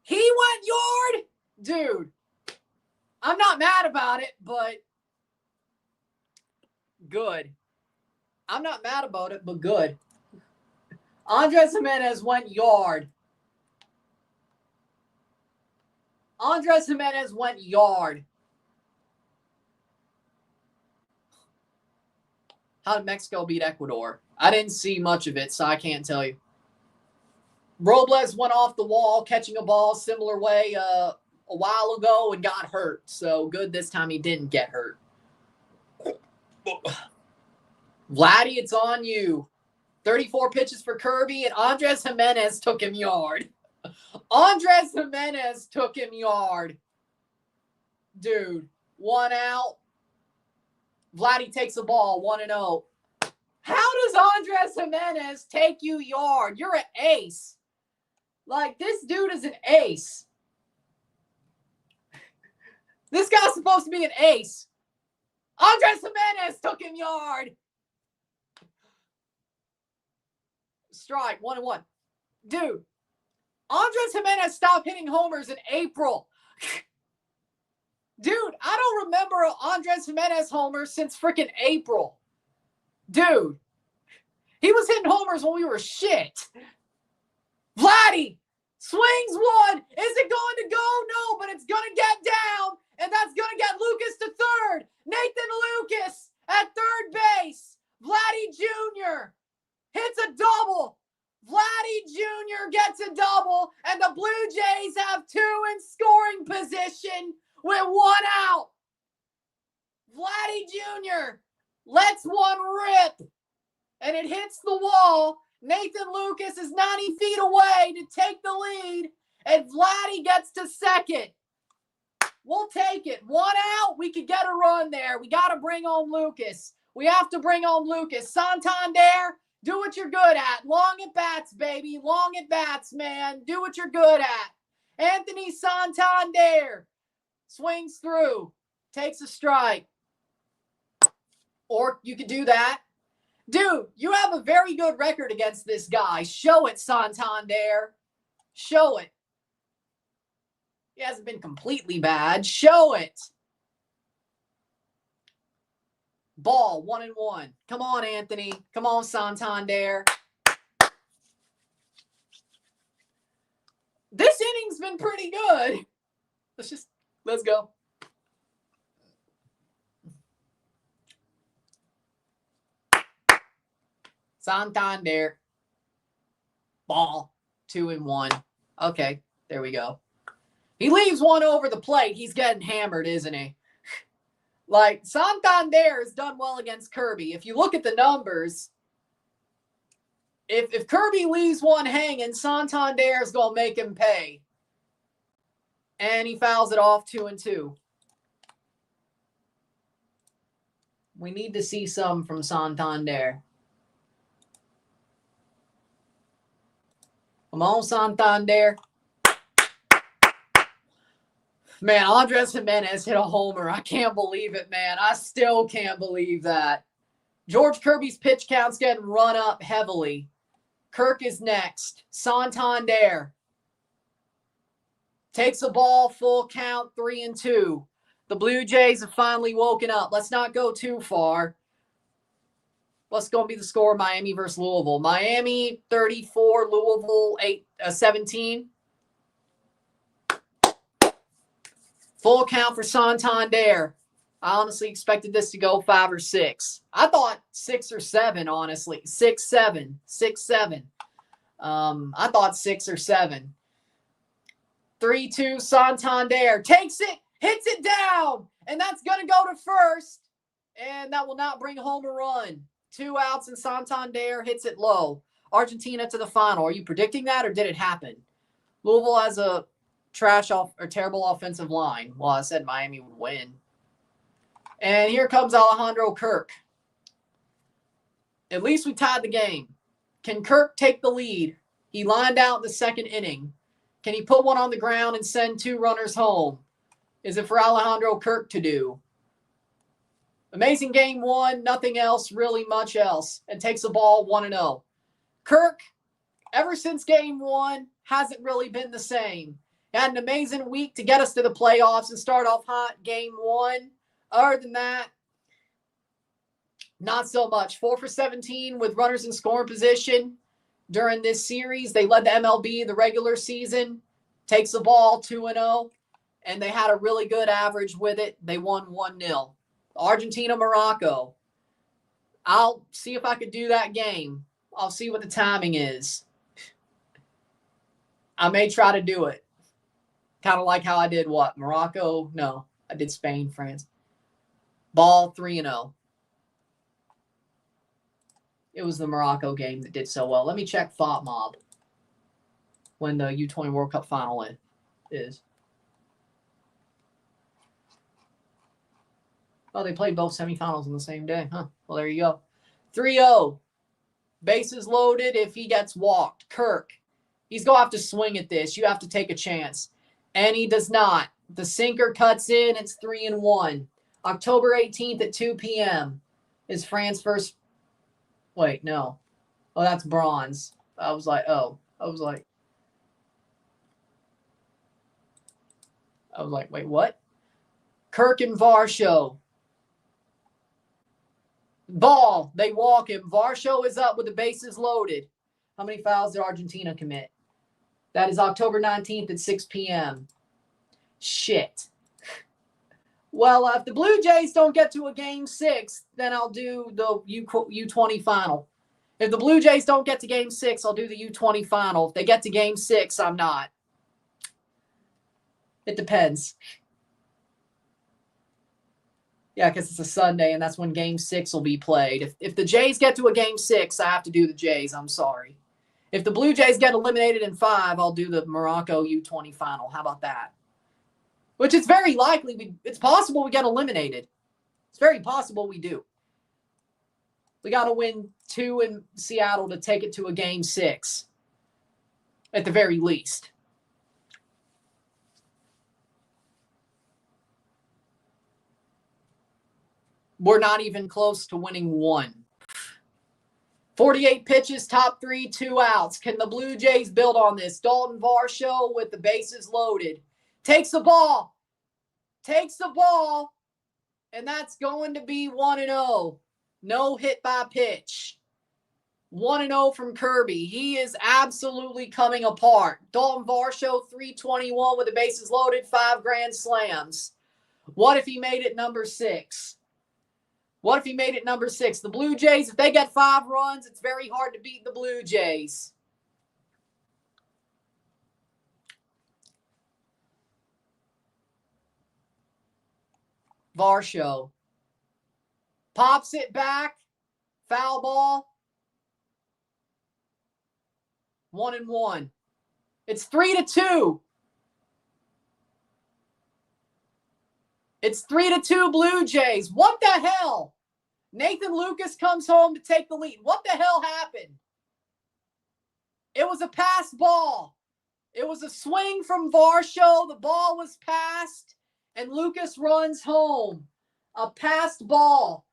He went yard? Dude, I'm not mad about it, but good. I'm not mad about it, but good. Andres Gimenez went yard. Andres Gimenez went yard. How did Mexico beat Ecuador? I didn't see much of it, so I can't tell you. Robles went off the wall catching a ball similar way a while ago and got hurt. So good this time he didn't get hurt. Vladdy, it's on you. 34 pitches for Kirby, and Andres Gimenez took him yard. Andres Gimenez took him yard. Dude, 1 out. Vladdy takes the ball, 1-0. How does Andres Gimenez take you yard? You're an ace. Like, this dude is an ace. This guy's supposed to be an ace. Andres Gimenez took him yard. Strike, 1-1. Dude, Andres Gimenez stopped hitting homers in April. Dude, I don't remember an Andres Gimenez homer since freaking April. Dude, he was hitting homers when we were shit. Vladdy swings one. Is it going to go? No, but it's going to get down, and that's going to get Lucas to third. Nathan Lucas at third base. Vladdy Jr. hits a double. Vladdy Jr. gets a double, and the Blue Jays have 2 in scoring position with 1 out. Vladdy Jr. lets one rip, and it hits the wall. Nathan Lucas is 90 feet away to take the lead, and Vladdy gets to second. We'll take it. 1 out, we could get a run there. We got to bring home Lucas. We have to bring home Lucas. Santander, do what you're good at. Long at bats, baby. Long at bats, man. Do what you're good at. Anthony Santander swings through, takes a strike. Or you could do that. Dude, you have a very good record against this guy. Show it, Santander. Show it. He hasn't been completely bad. Show it. Ball, 1-1. Come on, Anthony. Come on, Santander. This inning's been pretty good. Let's go. Santander. Ball, 2-1. Okay, there we go. He leaves one over the plate. He's getting hammered, isn't he? Like, Santander has done well against Kirby. If you look at the numbers, if Kirby leaves one hanging, Santander is going to make him pay. And he fouls it off 2-2. We need to see some from Santander. Come on, Santander. Man, Andres Gimenez hit a homer. I can't believe it, man. I still can't believe that. George Kirby's pitch count's getting run up heavily. Kirk is next. Santander takes a ball, full count, 3-2. The Blue Jays have finally woken up. Let's not go too far. What's going to be the score? Miami versus Louisville. Miami 34, Louisville 17. Full count for Santander. I honestly expected this to go 5 or 6. I thought 6 or 7, honestly. 6-7. 6-7. I thought 6 or 7. 3-2, Santander takes it, hits it down, and that's going to go to first, and that will not bring home a run. 2 outs, and Santander hits it low. Argentina to the final. Are you predicting that, or did it happen? Louisville has a terrible offensive line. Well, I said Miami would win. And here comes Alejandro Kirk. At least we tied the game. Can Kirk take the lead? He lined out in the second inning. Can he put one on the ground and send 2 runners home? Is it for Alejandro Kirk to do? Amazing game 1, nothing else, really much else. And takes the ball 1-0. Kirk, ever since game 1, hasn't really been the same. Had an amazing week to get us to the playoffs and start off hot game 1. Other than that, not so much. 4 for 17 with runners in scoring position during this series. They led the MLB the regular season. Takes the ball 2-0, and they had a really good average with it. They won 1-0. Argentina, Morocco. I'll see if I could do that game. I'll see what the timing is. I may try to do it. Kind of like how I did what? Morocco? No, I did Spain, France. Ball 3-0. It was the Morocco game that did so well. Let me check Thought Mob when the U20 World Cup final is. Oh, they played both semifinals on the same day. Huh. Well, there you go. 3-0. Bases loaded if he gets walked. Kirk. He's going to have to swing at this. You have to take a chance. And he does not. The sinker cuts in. It's 3-1. October 18th at 2 p.m. is France first. Wait, no. Oh, that's bronze. I was like, wait, what? Kirk and Varsho. Ball. They walk him. Varsho is up with the bases loaded. How many fouls did Argentina commit? That is October 19th at 6 p.m. Shit. Well, if the Blue Jays don't get to a game 6, then I'll do the U20 final. If the Blue Jays don't get to game 6, I'll do the U20 final. If they get to game 6, I'm not. It depends. Yeah, because it's a Sunday, and that's when game 6 will be played. If the Jays get to a game 6, I have to do the Jays. I'm sorry. If the Blue Jays get eliminated in 5, I'll do the Morocco U20 final. How about that? Which is very likely. It's possible we get eliminated. It's very possible we do. We got to win 2 in Seattle to take it to a game 6, at the very least. We're not even close to winning 1. 48 pitches, top 3, 2 outs. Can the Blue Jays build on this? Dalton Varsho with the bases loaded. Takes the ball. And that's going to be 1-0. No hit by pitch. 1-0 from Kirby. He is absolutely coming apart. Dalton Varsho, 321 with the bases loaded, 5 grand slams. What if he made it number 6? The Blue Jays, if they get 5 runs, it's very hard to beat the Blue Jays. Varsho pops it back. Foul ball. 1-1. It's 3-2. It's 3-2 Blue Jays. What the hell? Nathan Lucas comes home to take the lead. What the hell happened? It was a pass ball. It was a swing from Varsho. The ball was passed, and Lucas runs home. A passed ball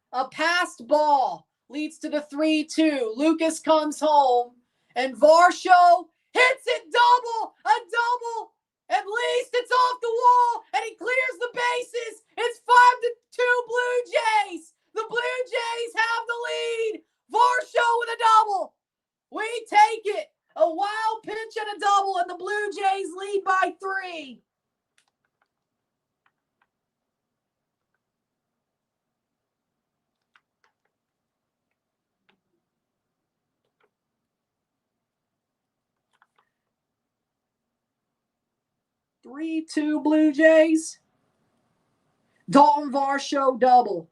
leads to the 3-2. Lucas comes home, and Varsho hits it double. A double. At least it's off the wall, and he clears the bases. It's 5-2 Blue Jays. The Blue Jays have the lead. Varsho with a double. We take it. A wild pitch and a double, and the Blue Jays lead by 3. (3-2) Blue Jays. Dalton Varsho double.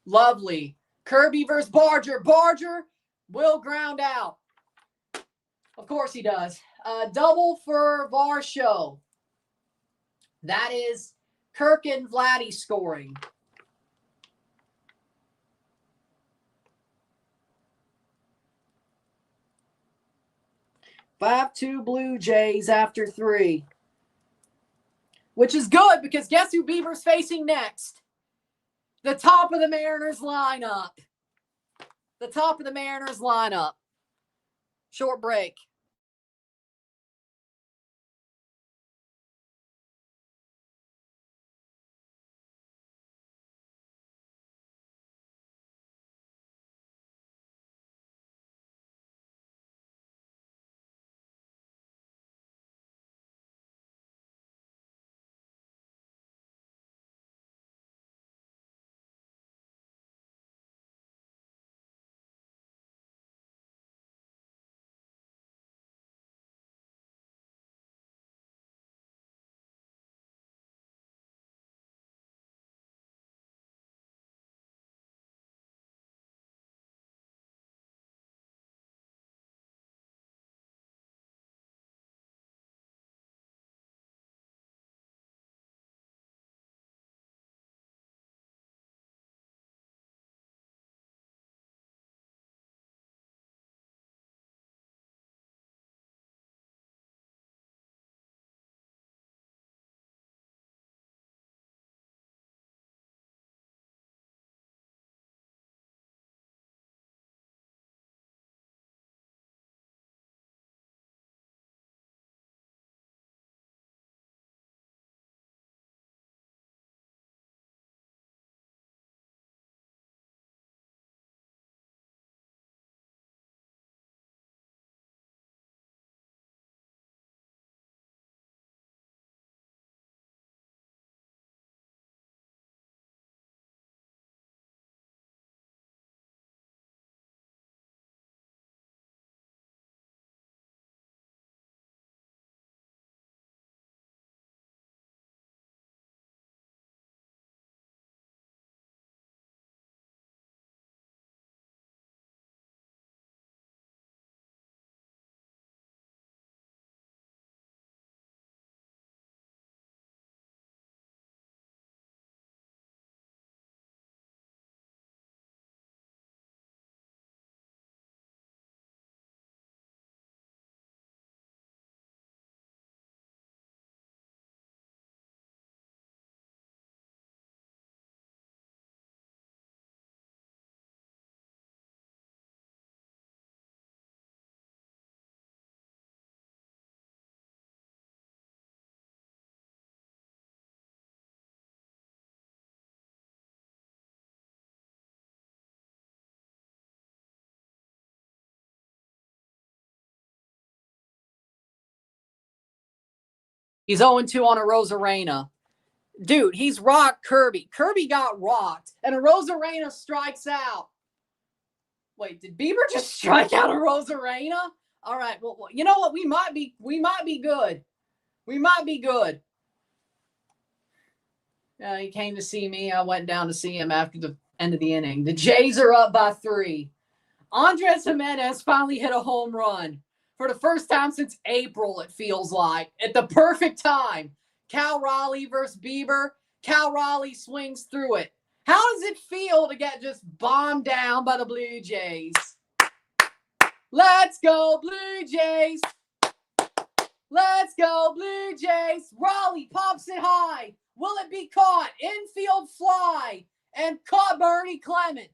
Lovely. Kirby versus Barger. Barger will ground out. Of course he does. Double for Varsho. That is Kirk and Vladdy scoring. (5-2) Blue Jays after 3. Which is good because guess who Beaver's facing next? The top of the Mariners lineup. the top of the Mariners lineup. Short break. He's 0-2 on a Rosarena. Dude, he's rocked Kirby. Kirby got rocked, and a Rosarena strikes out. Wait, did Bieber just strike out a Rosarena? All right, well, you know what? We might be good. We might be good. He came to see me. I went down to see him after the end of the inning. The Jays are up by 3. Andres Jimenez finally hit a home run for the first time since April, it feels like, at the perfect time. Cal Raleigh versus Bieber. Cal Raleigh swings through it. How does it feel to get just bombed down by the Blue Jays? Let's go, Blue Jays. Let's go, Blue Jays. Raleigh pops it high. Will it be caught? Infield fly. And caught by Ernie Clement.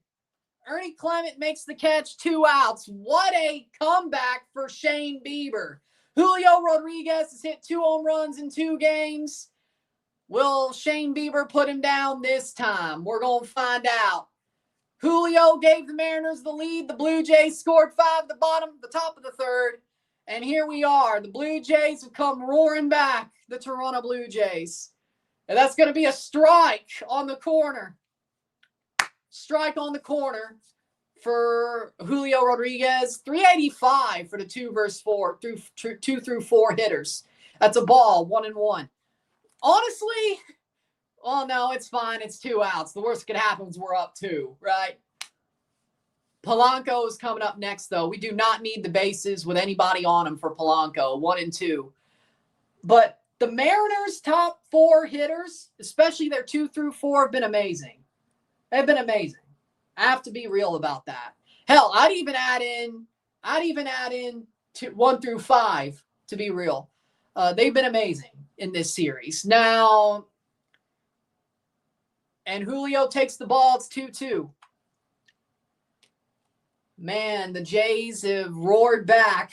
Ernie Clement makes the catch, 2 outs. What a comeback for Shane Bieber. Julio Rodriguez has hit 2 home runs in 2 games. Will Shane Bieber put him down this time? We're going to find out. Julio gave the Mariners the lead. The Blue Jays scored 5 at the top of the 3rd. And here we are. The Blue Jays have come roaring back, the Toronto Blue Jays. And that's going to be a strike on the corner. Strike on the corner for Julio Rodriguez. 385 for the 2 through 4 hitters. That's a ball, 1-1. Honestly, oh no, it's fine. It's 2 outs. The worst that could happen is we're up 2, right? Polanco is coming up next, though. We do not need the bases with anybody on them for Polanco, 1-2. But the Mariners' top 4 hitters, especially their 2 through 4, have been amazing. They've been amazing. I have to be real about that. Hell, I'd even add in 1 through 5 to be real. They've been amazing in this series. Now, and Julio takes the ball. It's 2-2. Man, the Jays have roared back.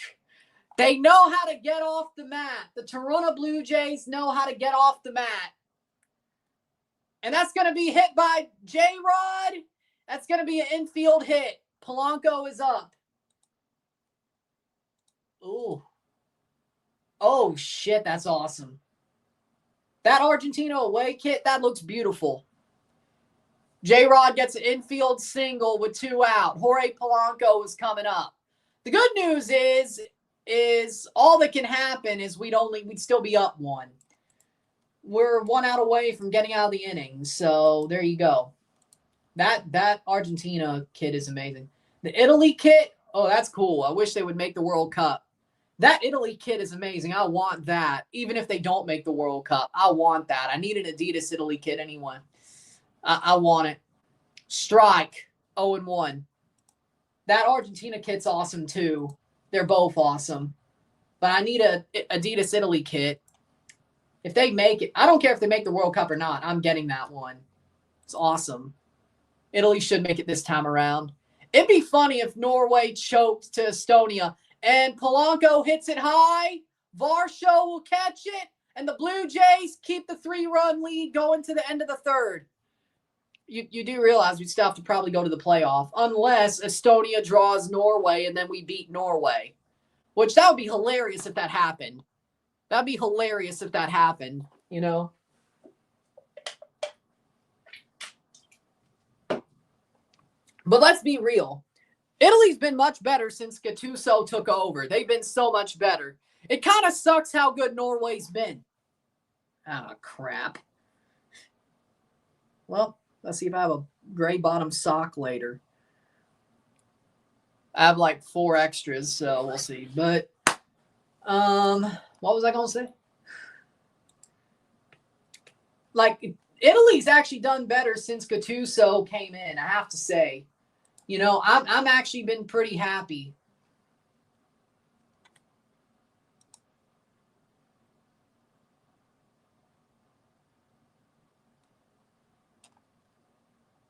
They know how to get off the mat. The Toronto Blue Jays know how to get off the mat. And that's going to be hit by J-Rod. That's going to be an infield hit. Polanco is up. Ooh. Oh, shit, that's awesome. That Argentina away kit, that looks beautiful. J-Rod gets an infield single with 2 out. Jorge Polanco is coming up. The good news is all that can happen is we'd still be up 1. We're 1 out away from getting out of the inning. So there you go. That Argentina kit is amazing. The Italy kit, oh, that's cool. I wish they would make the World Cup. That Italy kit is amazing. I want that. Even if they don't make the World Cup, I want that. I need an Adidas Italy kit anyway. I want it. Strike, 0-1. That Argentina kit's awesome too. They're both awesome. But I need a Adidas Italy kit. If they make it, I don't care if they make the World Cup or not. I'm getting that one. It's awesome. Italy should make it this time around. It'd be funny if Norway choked to Estonia and Polanco hits it high. Varsho will catch it, and the Blue Jays keep the 3-run lead going to the end of the 3rd. You do realize we'd still have to probably go to the playoff unless Estonia draws Norway and then we beat Norway, which that would be hilarious if that happened. That'd be hilarious if that happened, you know. But let's be real. Italy's been much better since Gattuso took over. They've been so much better. It kind of sucks how good Norway's been. Ah, crap. Well, let's see if I have a gray bottom sock later. I have like 4 extras, so we'll see. But, what was I going to say? Like, Italy's actually done better since Gattuso came in, I have to say. You know, I'm actually been pretty happy.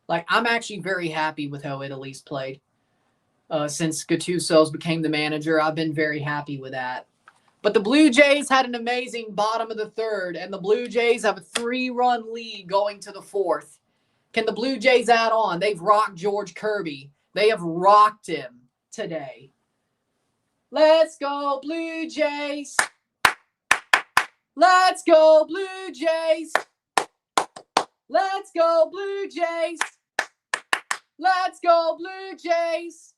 Like, I'm actually very happy with how Italy's played. Since Gattuso's became the manager, I've been very happy with that. But the Blue Jays had an amazing bottom of the 3rd, and the Blue Jays have a 3-run lead going to the 4th. Can the Blue Jays add on? They've rocked George Kirby. They have rocked him today. Let's go, Blue Jays. Let's go, Blue Jays. Let's go, Blue Jays. Let's go, Blue Jays.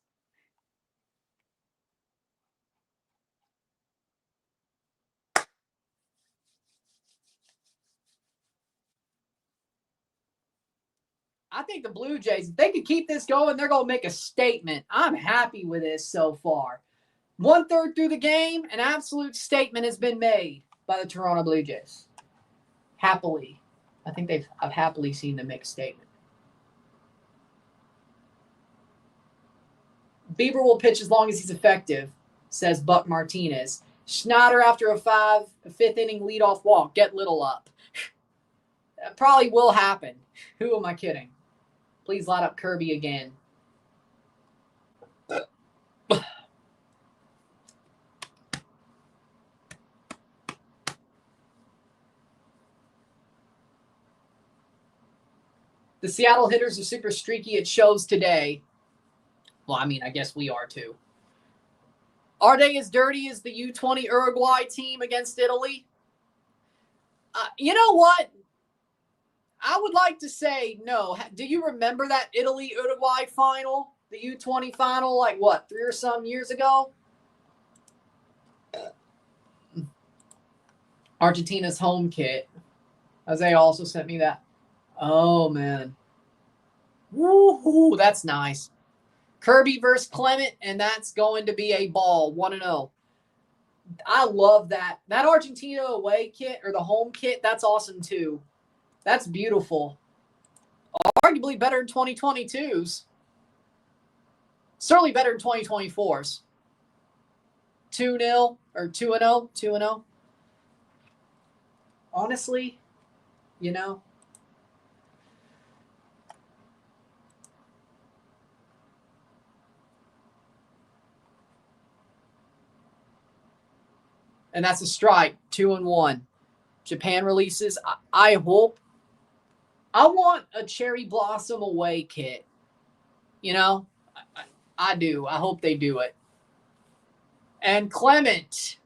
I think the Blue Jays, if they could keep this going, they're going to make a statement. I'm happy with this so far. 1/3 through the game, an absolute statement has been made by the Toronto Blue Jays. Happily. I think I've happily seen them make a statement. Bieber will pitch as long as he's effective, says Buck Martinez. Schneider after a 5th inning leadoff walk. Get Little up. That probably will happen. Who am I kidding? Please light up Kirby again. The Seattle hitters are super streaky. It shows today. Well, I mean, I guess we are too. Are they as dirty as the U20 Uruguay team against Italy? You know what? I would like to say no. Do you remember that Italy-Uruguay final? The U20 final, like what, 3 or some years ago? Argentina's home kit. Isaiah also sent me that. Oh, man. Woo-hoo, that's nice. Kirby versus Clement, and that's going to be a ball, 1-0. I love that. That Argentina away kit, or the home kit, that's awesome too. That's beautiful. Arguably better than 2022's. Certainly better than 2024's. 2-0 or 2-0, 2-0. Honestly, you know. And that's a strike. 2-1. Japan releases. I hope. I want a cherry blossom away kit. You know, I do. I hope they do it. And Clement,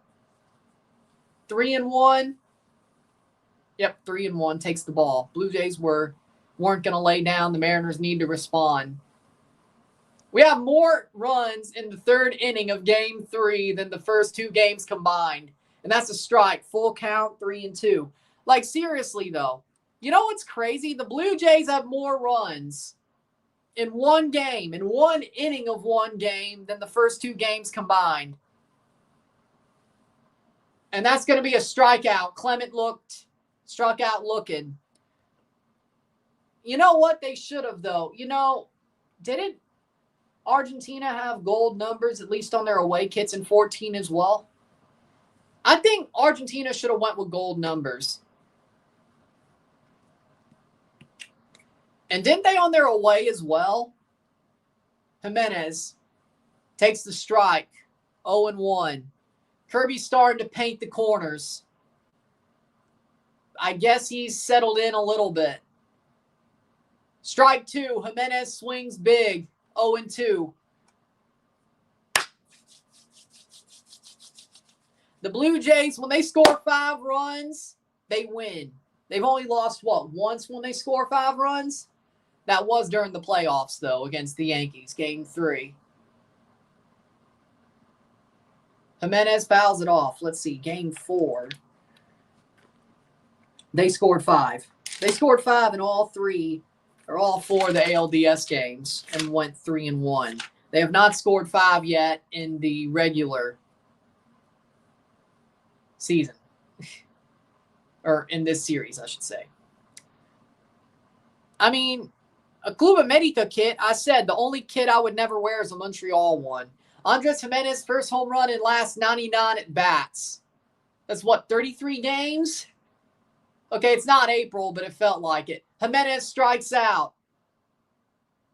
3-1. Yep, 3-1 takes the ball. Blue Jays weren't going to lay down. The Mariners need to respond. We have more runs in the third inning of Game 3 than the first 2 games combined. And that's a strike. Full count, 3-2. Like, seriously, though. You know what's crazy? The Blue Jays have more runs in one game, in one inning of one game, than the first 2 games combined. And that's going to be a strikeout. Clement struck out looking. You know what they should have, though? You know, didn't Argentina have gold numbers, at least on their away kits in 14 as well? I think Argentina should have went with gold numbers. And didn't they on their away as well? Jimenez takes the strike. 0-1. Kirby's starting to paint the corners. I guess he's settled in a little bit. Strike 2. Jimenez swings big. 0-2. The Blue Jays, when they score 5 runs, they win. They've only lost, once when they score 5 runs? That was during the playoffs, though, against the Yankees, Game 3. Jimenez fouls it off. Let's see, Game 4. They scored 5. They scored 5 in all 4 of the ALDS games and went 3-1. They have not scored 5 yet in the regular season. Or in this series, I should say. I mean, a Club America kit, I said the only kit I would never wear is a Montreal one. Andres Jimenez, first home run in last 99 at bats. That's 33 games? Okay, it's not April, but it felt like it. Jimenez strikes out.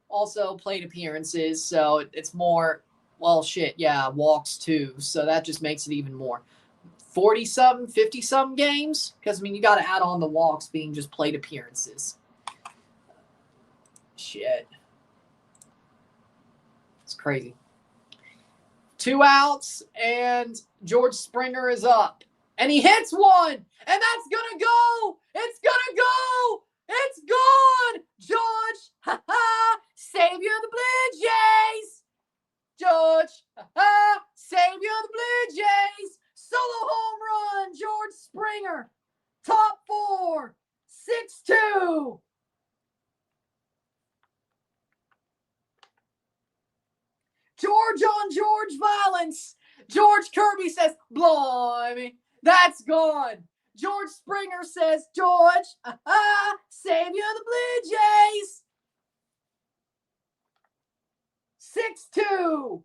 Also plate appearances, so it's more, walks too. So that just makes it even more. 40-something, 50-something games? Because, you got to add on the walks being just plate appearances. Shit. It's crazy. 2 outs, and George Springer is up. And he hits one, and that's going to go. It's going to go. It's gone. George, savior of the Blue Jays. George, savior of the Blue Jays. Solo home run, George Springer. Top 4, 6-2. George on George violence. George Kirby says, blimey, that's gone. George Springer says, George, savior of the Blue Jays. 6-2.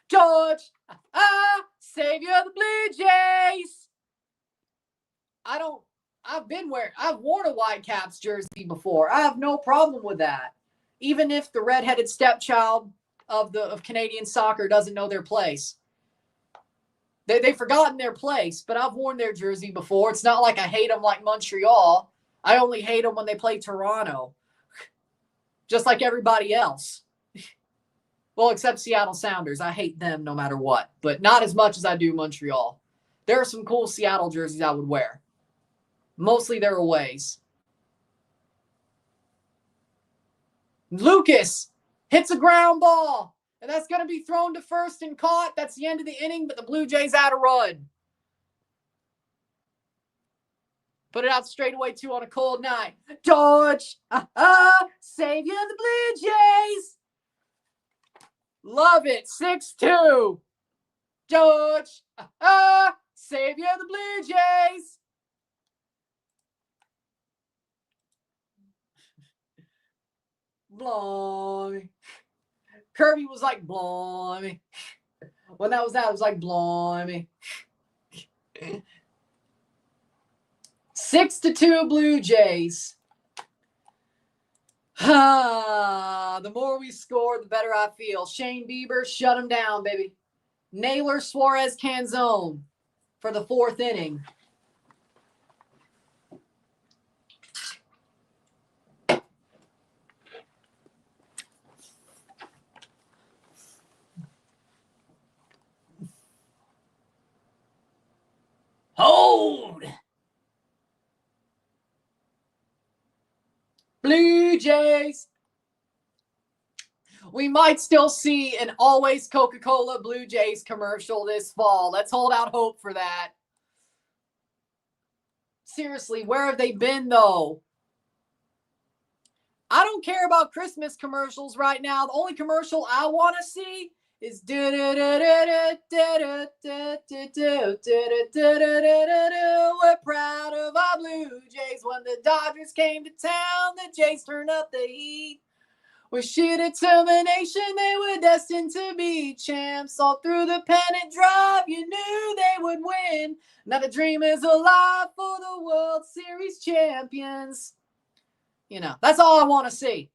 George, savior of the Blue Jays. I've worn a Whitecaps jersey before. I have no problem with that. Even if the redheaded stepchild of Canadian soccer doesn't know their place. They've forgotten their place, but I've worn their jersey before. It's not like I hate them like Montreal. I only hate them when they play Toronto. Just like everybody else. Well, except Seattle Sounders. I hate them no matter what, but not as much as I do Montreal. There are some cool Seattle jerseys I would wear. Mostly their aways. Lucas hits a ground ball, and that's going to be thrown to first and caught. That's the end of the inning, but the Blue Jays add a run. Put it out straight away, 2 on a cold night. George, savior of the Blue Jays. Love it. 6-2. George, savior of the Blue Jays. Blimey. Kirby was like, blimey. When that was out, it was like, blimey. 6-2 Blue Jays. The more we score, the better I feel. Shane Bieber, shut him down, baby. Naylor, Suarez, Canzone for the 4th inning. Hold! Blue Jays. We might still see an Always Coca-Cola Blue Jays commercial this fall. Let's hold out hope for that. Seriously, where have they been, though? I don't care about Christmas commercials right now. The only commercial I want to see is we're proud of our Blue Jays. When the Dodgers came to town, the Jays turned up the heat. With sheer determination, they were destined to be champs. All through the pennant drive, you knew they would win. Now the dream is alive for the World Series champions. You know, that's all I want to see.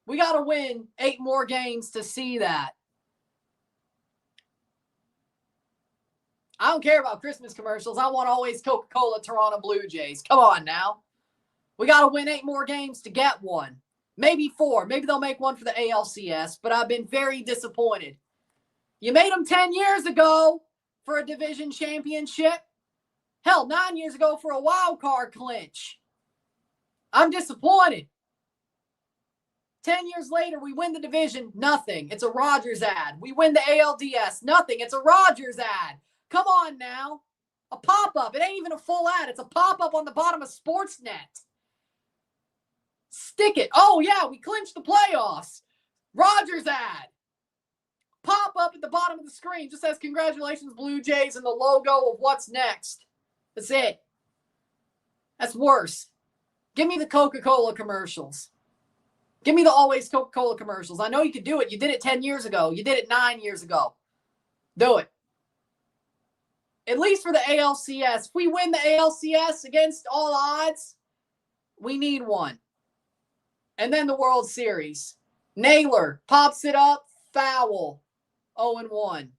We got to win 8 more games to see that. I don't care about Christmas commercials. I want Always Coca-Cola Toronto Blue Jays. Come on now. We got to win 8 more games to get one. Maybe 4. Maybe they'll make one for the ALCS, but I've been very disappointed. You made them 10 years ago for a division championship. Hell, 9 years ago for a wild card clinch. I'm disappointed. 10 years later, we win the division. Nothing. It's a Rogers ad. We win the ALDS. Nothing. It's a Rogers ad. Come on now. A pop-up. It ain't even a full ad. It's a pop-up on the bottom of Sportsnet. Stick it. Oh, yeah, we clinched the playoffs. Rogers ad. Pop up at the bottom of the screen. Just says, congratulations, Blue Jays, and the logo of what's next. That's it. That's worse. Give me the Coca-Cola commercials. Give me the Always Coca-Cola commercials. I know you could do it. You did it 10 years ago. You did it 9 years ago. Do it. At least for the ALCS. If we win the ALCS against all odds, we need one. And then the World Series. Naylor pops it up, foul, 0-1.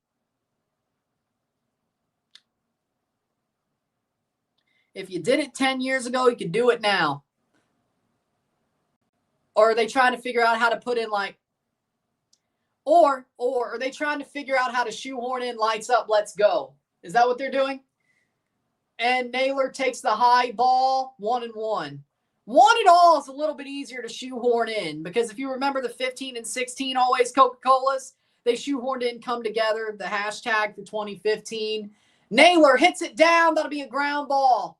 If you did it 10 years ago, you could do it now. Or are they trying to figure out how to put in or are they trying to figure out how to shoehorn in lights up, let's go? Is that what they're doing? And Naylor takes the high ball, 1-1. 1-all is a little bit easier to shoehorn in because if you remember the 15 and 16 Always Coca-Colas, they shoehorned in Come Together, the hashtag for 2015. Naylor hits it down. That'll be a ground ball.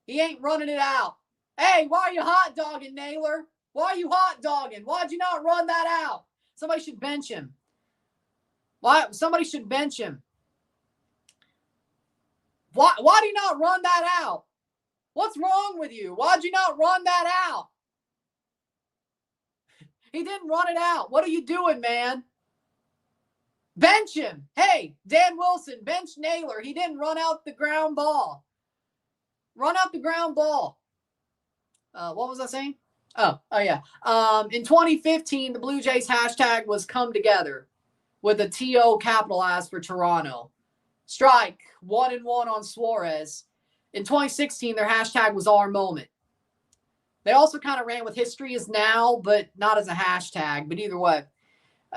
He ain't running it out. Hey, why are you hot dogging, Naylor? Why are you hot dogging? Why'd you not run that out? Somebody should bench him. Why? Somebody should bench him. Why do you not run that out? What's wrong with you? Why'd you not run that out? He didn't run it out. What are you doing, man? Bench him. Hey, Dan Wilson, bench Naylor. He didn't run out the ground ball. Run out the ground ball. What was I saying? Oh yeah. In 2015, the Blue Jays hashtag was Come Together with a TO capitalized for Toronto. Strike, 1-1 on Suarez. In 2016, their hashtag was Our Moment. They also kind of ran with History Is Now, but not as a hashtag. But either way,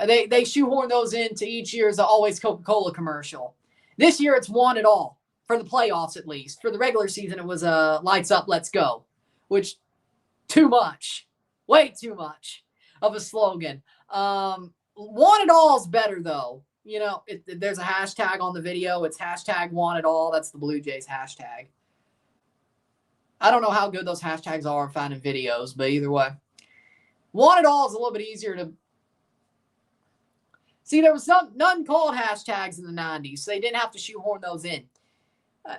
they shoehorn those into each year's Always Coca-Cola commercial. This year, it's 1-all for the playoffs, at least. For the regular season, it was Lights Up, Let's Go, which too much, way too much of a slogan. 1-all is better, though. You know, there's a hashtag on the video. It's hashtag 1-all. That's the Blue Jays hashtag. I don't know how good those hashtags are in finding videos, but either way. 1-all is a little bit easier to... See, there was none called hashtags in the 90s, so they didn't have to shoehorn those in.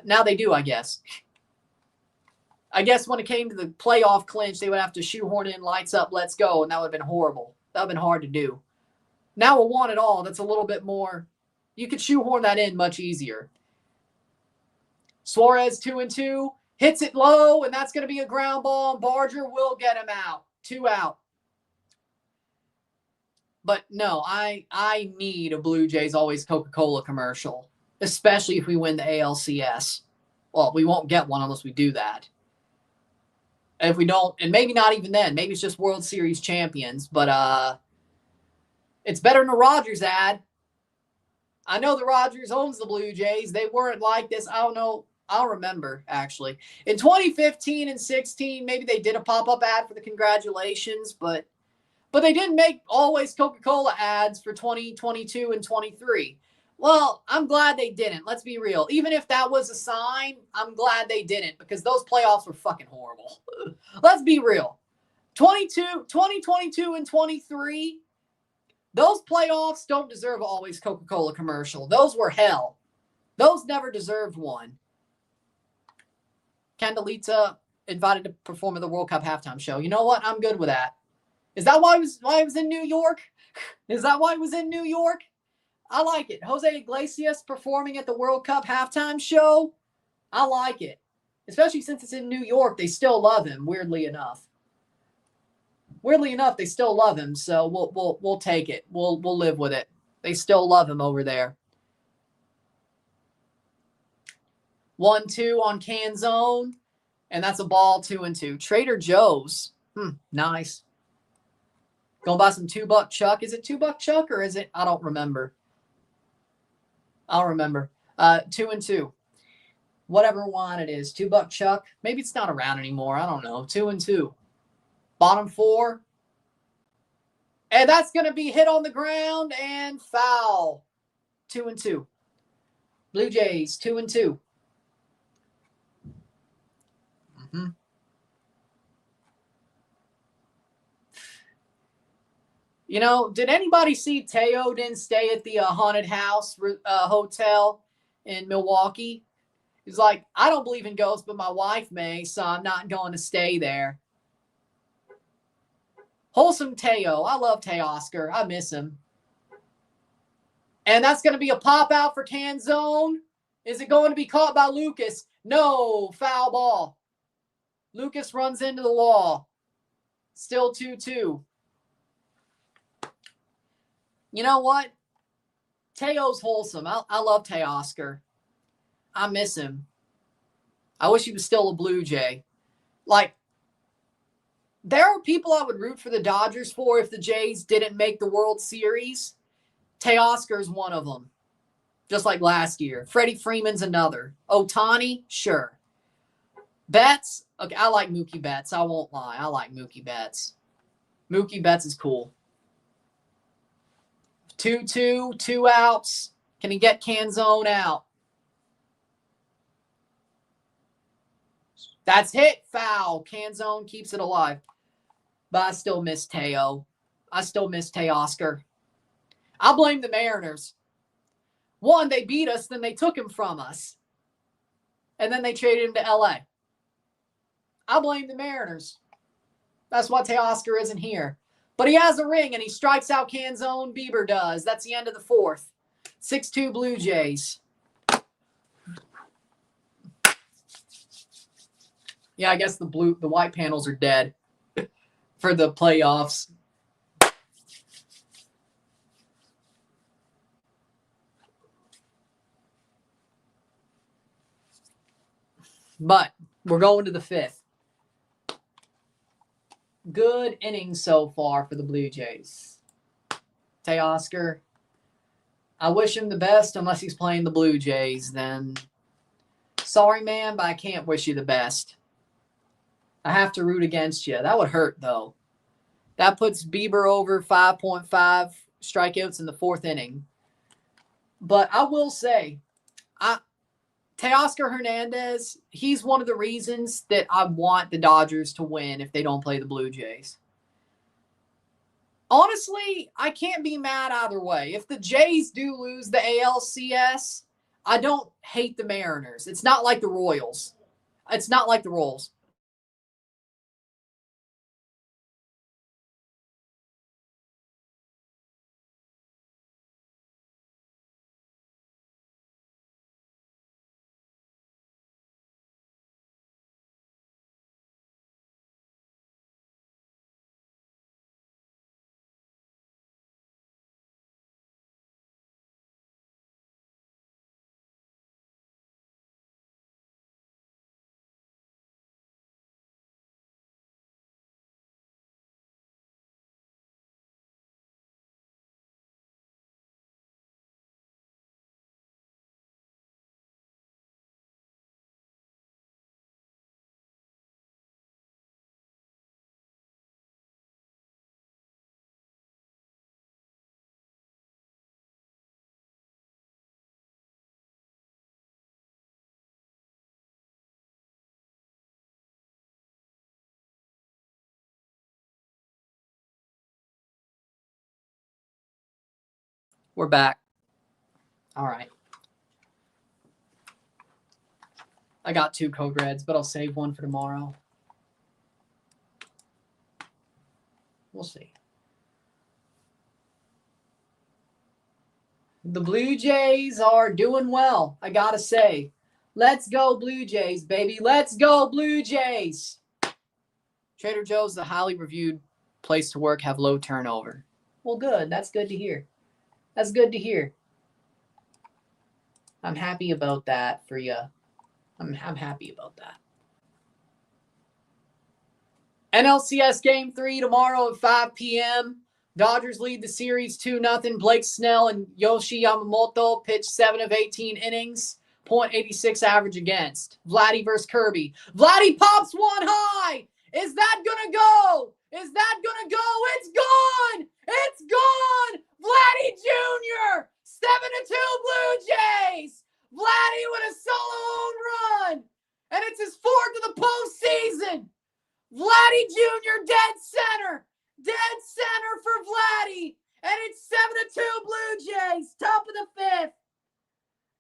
Now they do, I guess. I guess when it came to the playoff clinch, they would have to shoehorn in Lights Up, Let's Go, and that would have been horrible. That would have been hard to do. Now a 1-all, that's a little bit more... You could shoehorn that in much easier. Suarez 2-2. Hits it low, and that's going to be a ground ball, and Barger will get him out. 2 out. But no, I need a Blue Jays Always Coca-Cola commercial, especially if we win the ALCS. Well, we won't get one unless we do that. If we don't, and maybe not even then, maybe it's just World Series champions, but it's better than a Rogers ad. I know the Rogers owns the Blue Jays. They weren't like this. I don't know. I'll remember, actually. In 2015 and 16, maybe they did a pop-up ad for the congratulations, but they didn't make Always Coca-Cola ads for 2022 and 23. Well, I'm glad they didn't. Let's be real. Even if that was a sign, I'm glad they didn't because those playoffs were fucking horrible. Let's be real. 2022 and 23, those playoffs don't deserve Always Coca-Cola commercial. Those were hell. Those never deserved one. Candelita invited to perform at the World Cup halftime show. You know what? I'm good with that. Is that why I was in New York? Is that why I was in New York? I like it. Jose Iglesias performing at the World Cup halftime show. I like it. Especially since it's in New York. They still love him, weirdly enough. Weirdly enough, they still love him, so we'll take it. We'll live with it. They still love him over there. 1-2 on Can Zone. And that's a ball, 2-2. Trader Joe's. Nice. Going buy some $2 Chuck. Is it $2 Chuck or is it? I don't remember. I'll remember. 2-2. Whatever wine it is. $2 Chuck. Maybe it's not around anymore. I don't know. 2-2. Bottom 4. And that's going to be hit on the ground and foul. 2-2. Blue Jays, 2-2. You know, did anybody see Teo didn't stay at the haunted house hotel in Milwaukee? He's like, I don't believe in ghosts, but my wife may, so I'm not going to stay there. Wholesome Teo. I love Teoscar. I miss him. And that's going to be a pop out for Can Zone. Is it going to be caught by Lucas? No, foul ball. Lucas runs into the wall. Still 2-2. You know what? Teo's wholesome. I love Teoscar. I miss him. I wish he was still a Blue Jay. Like, there are people I would root for the Dodgers for if the Jays didn't make the World Series. Teoscar's one of them. Just like last year. Freddie Freeman's another. Ohtani, sure. Betts, okay, I like Mookie Betts. I won't lie. I like Mookie Betts. Mookie Betts is cool. 2-2, 2 outs. Can he get Can Zone out? That's hit. Foul. Can Zone keeps it alive. But I still miss Teo. I still miss Teoscar. I blame the Mariners. One, they beat us, then they took him from us. And then they traded him to LA. I blame the Mariners. That's why Teoscar isn't here. But he has a ring, and he strikes out Can Zone. Bieber does. That's the end of the 4th. 6-2 Blue Jays. Yeah, I guess the white panels are dead for the playoffs. But we're going to the 5th. Good innings so far for the Blue Jays. Teoscar, I wish him the best unless he's playing the Blue Jays. Then, sorry, man, but I can't wish you the best. I have to root against you. That would hurt, though. That puts Bieber over 5.5 strikeouts in the 4th inning. But I will say, Teoscar Hernandez, he's one of the reasons that I want the Dodgers to win if they don't play the Blue Jays. Honestly, I can't be mad either way. If the Jays do lose the ALCS, I don't hate the Mariners. It's not like the Royals. It's not like the Royals. We're back. All right. I got 2 code reds, but I'll save one for tomorrow. We'll see. The Blue Jays are doing well, I gotta say. Let's go Blue Jays, baby. Let's go Blue Jays. Trader Joe's, the highly reviewed place to work, have low turnover. Well, good. That's good to hear. That's good to hear. I'm happy about that for you. I'm happy about that. NLCS Game 3 tomorrow at 5 p.m. Dodgers lead the series 2-0. Blake Snell and Yoshi Yamamoto pitched 7 of 18 innings. .86 average against. Vladdy versus Kirby. Vladdy pops one high. Is that going to go? Is that going to go? It's gone. It's gone. Vladdy Jr. 7-2 Blue Jays. Vladdy with a solo home run. And it's his 4th of the postseason. Vladdy Jr. dead center. Dead center for Vladdy. And it's 7-2 Blue Jays. Top of the 5th.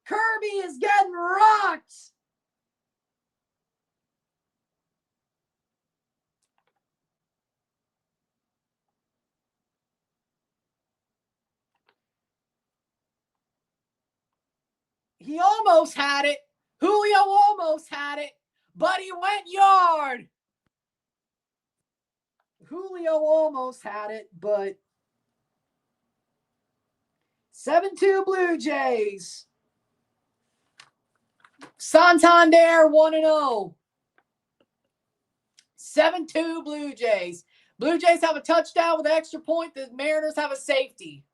Kirby is getting rocked. He almost had it. Julio almost had it, but he went yard. Julio almost had it, but 7-2 Blue Jays. Santander 1-0. 7-2 Blue Jays. Blue Jays have a touchdown with an extra point. The Mariners have a safety.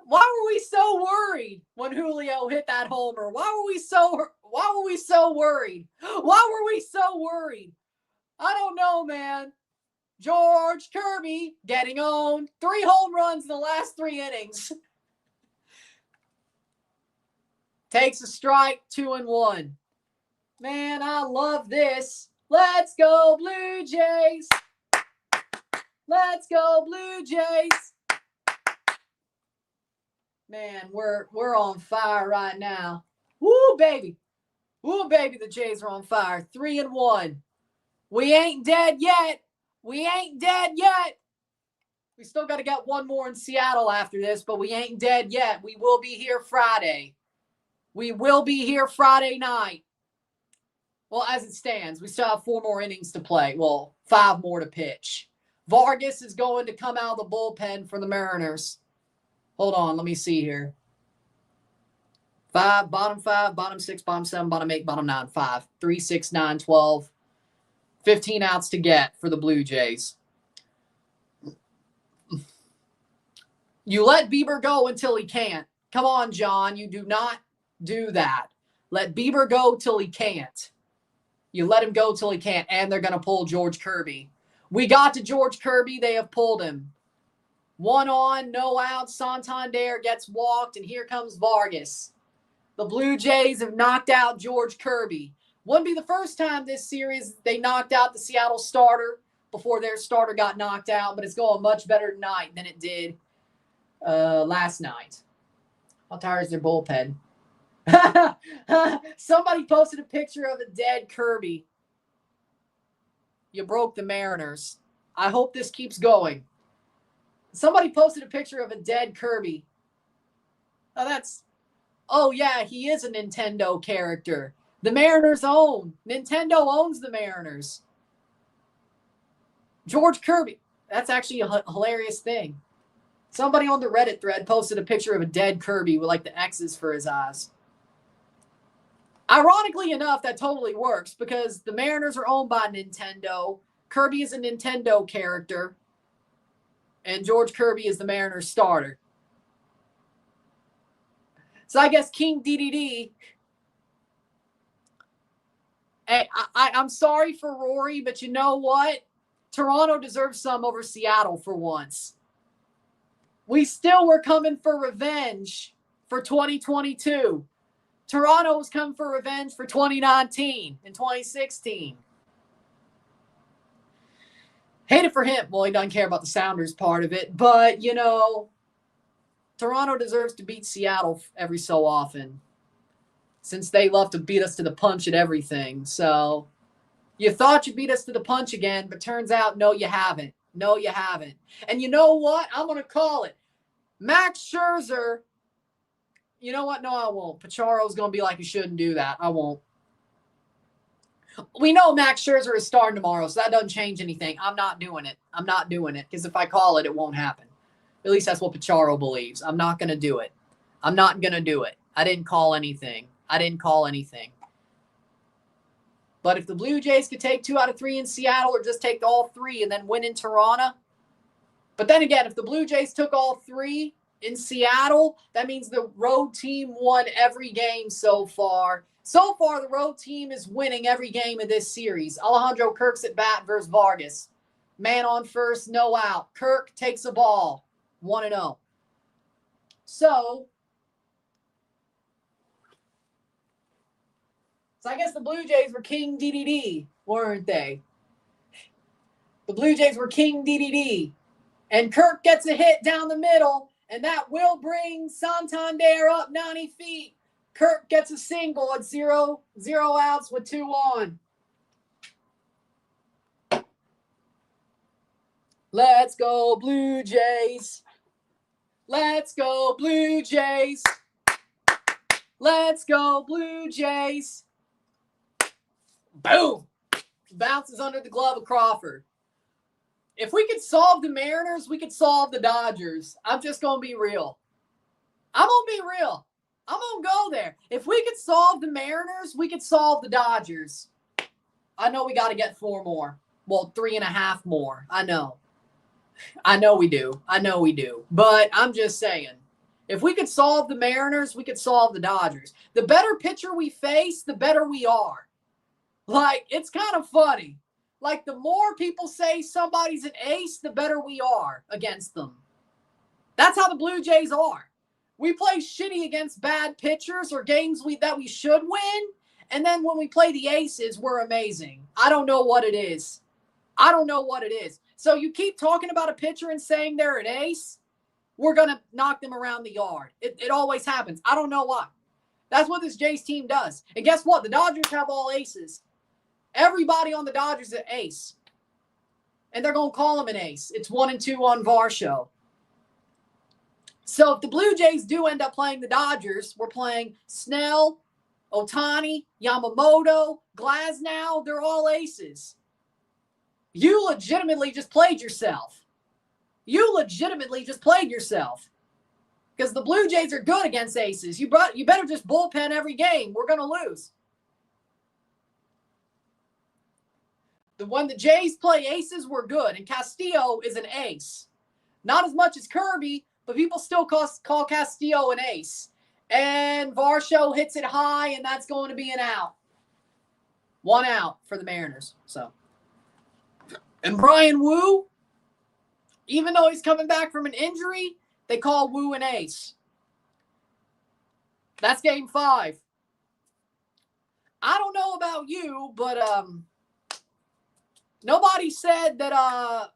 Why were we so worried when Julio hit that homer? Why were we so worried? Why were we so worried? I don't know, man. George Kirby getting owned. 3 home runs in the last 3 innings. Takes a strike, 2-1. Man, I love this. Let's go Blue Jays. Let's go Blue Jays. Man, we're on fire right now. Woo, baby. Woo, baby, the Jays are on fire. 3-1. We ain't dead yet. We ain't dead yet. We still got to get one more in Seattle after this, but we ain't dead yet. We will be here Friday. We will be here Friday night. Well, as it stands, we still have 4 more innings to play. Well, 5 more to pitch. Vargas is going to come out of the bullpen for the Mariners. Hold on, let me see here. 5, bottom 5, bottom 6, bottom 7, bottom 8, bottom 9, 5. 3, 6, 9, 12. 15 outs to get for the Blue Jays. You let Bieber go until he can't. Come on, John. You do not do that. Let Bieber go till he can't. You let him go till he can't, and they're going to pull George Kirby. We got to George Kirby. They have pulled him. 1 on, no out. Santander gets walked, and here comes Vargas. The Blue Jays have knocked out George Kirby. Wouldn't be the first time this series they knocked out the Seattle starter before their starter got knocked out, but it's going much better tonight than it did last night. How tired is their bullpen? Somebody posted a picture of a dead Kirby. You broke the Mariners. I hope this keeps going. Somebody posted a picture of a dead Kirby. Oh yeah, he is a Nintendo character. The Mariners own. Nintendo owns the Mariners. George Kirby. That's actually a hilarious thing. Somebody on the Reddit thread posted a picture of a dead Kirby with like the X's for his eyes. Ironically enough, that totally works because the Mariners are owned by Nintendo. Kirby is a Nintendo character. And George Kirby is the Mariners starter. So I guess King DDD. Hey, I'm sorry for Rory, but you know what? Toronto deserves some over Seattle for once. We still were coming for revenge for 2022. Toronto was coming for revenge for 2019 and 2016. Hate it for him. Well, he doesn't care about the Sounders part of it, but, you know, Toronto deserves to beat Seattle every so often, since they love to beat us to the punch at everything. So you thought you beat us to the punch again, but turns out, no, you haven't. No, you haven't. And you know what? I'm going to call it. Max Scherzer, you know what? No, I won't. Pacharo's going to be like, you shouldn't do that. I won't. We know Max Scherzer is starting tomorrow, so that doesn't change anything. I'm not doing it. I'm not doing it, because if I call it, it won't happen. At least that's what Pacharo believes. I'm not going to do it. I'm not going to do it. I didn't call anything. I didn't call anything. But if the Blue Jays could take 2 out of 3 in Seattle, or just take all 3 and then win in Toronto. But then again, if the Blue Jays took all 3 in Seattle, that means the road team won every game so far. So far, the road team is winning every game of this series. Alejandro Kirk's at bat versus Vargas. Man on first, no out. Kirk takes a ball, 1-0. So I guess the Blue Jays were King DDD, weren't they? The Blue Jays were King DDD. And Kirk gets a hit down the middle, and that will bring Santander up 90 feet. Kirk gets a single at 0 outs with 2 on. Let's go, Blue Jays. Let's go, Blue Jays. Let's go, Blue Jays. Boom. Bounces under the glove of Crawford. If we could solve the Mariners, we could solve the Dodgers. I'm just going to be real. I'm going to be real. I'm going to go there. If we could solve the Mariners, we could solve the Dodgers. I know we got to get 4 more. Well, 3.5 more. I know. I know we do. I know we do. But I'm just saying, if we could solve the Mariners, we could solve the Dodgers. The better pitcher we face, the better we are. Like, it's kind of funny. Like, the more people say somebody's an ace, the better we are against them. That's how the Blue Jays are. We play shitty against bad pitchers or games that we should win, and then when we play the aces, we're amazing. I don't know what it is. I don't know what it is. So you keep talking about a pitcher and saying they're an ace, we're going to knock them around the yard. It always happens. I don't know why. That's what this Jays team does. And guess what? The Dodgers have all aces. Everybody on the Dodgers is an ace. And they're going to call him an ace. It's 1-2 on Varsho. So if the Blue Jays do end up playing the Dodgers, we're playing Snell, Ohtani, Yamamoto, Glasnow. They're all aces. You legitimately just played yourself. You legitimately just played yourself. Because the Blue Jays are good against aces. You better just bullpen every game. We're going to lose. When the Jays play aces, we're good. And Castillo is an ace. Not as much as Kirby, but people still call Castillo an ace. And Varsho hits it high, and that's going to be an out. 1 out for the Mariners. And Brian Wu, even though he's coming back from an injury, they call Wu an ace. That's game 5. I don't know about you, but nobody said that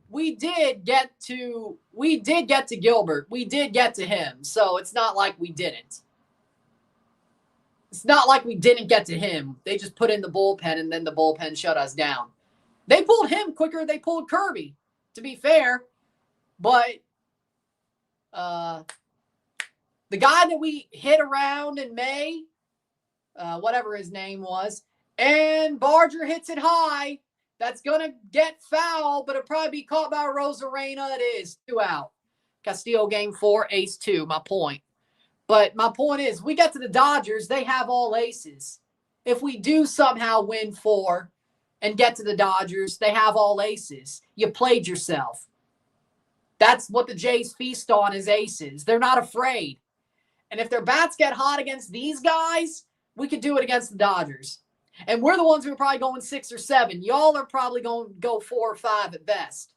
we did get to Gilbert. We did get to him. So it's not like we didn't. It's not like we didn't get to him. They just put in the bullpen, and then the bullpen shut us down. They pulled him quicker than they pulled Kirby, to be fair. But the guy that we hit around in May, whatever his name was, and Barger hits it high, that's going to get foul, but it'll probably be caught by Rosarena. It is 2 out. Castillo game 4, ace 2, my point. But my point is, we get to the Dodgers, they have all aces. If we do somehow win 4 and get to the Dodgers, they have all aces. You played yourself. That's what the Jays feast on, is aces. They're not afraid. And if their bats get hot against these guys, we could do it against the Dodgers. And we're the ones who are probably going 6 or 7. Y'all are probably going to go 4 or 5 at best.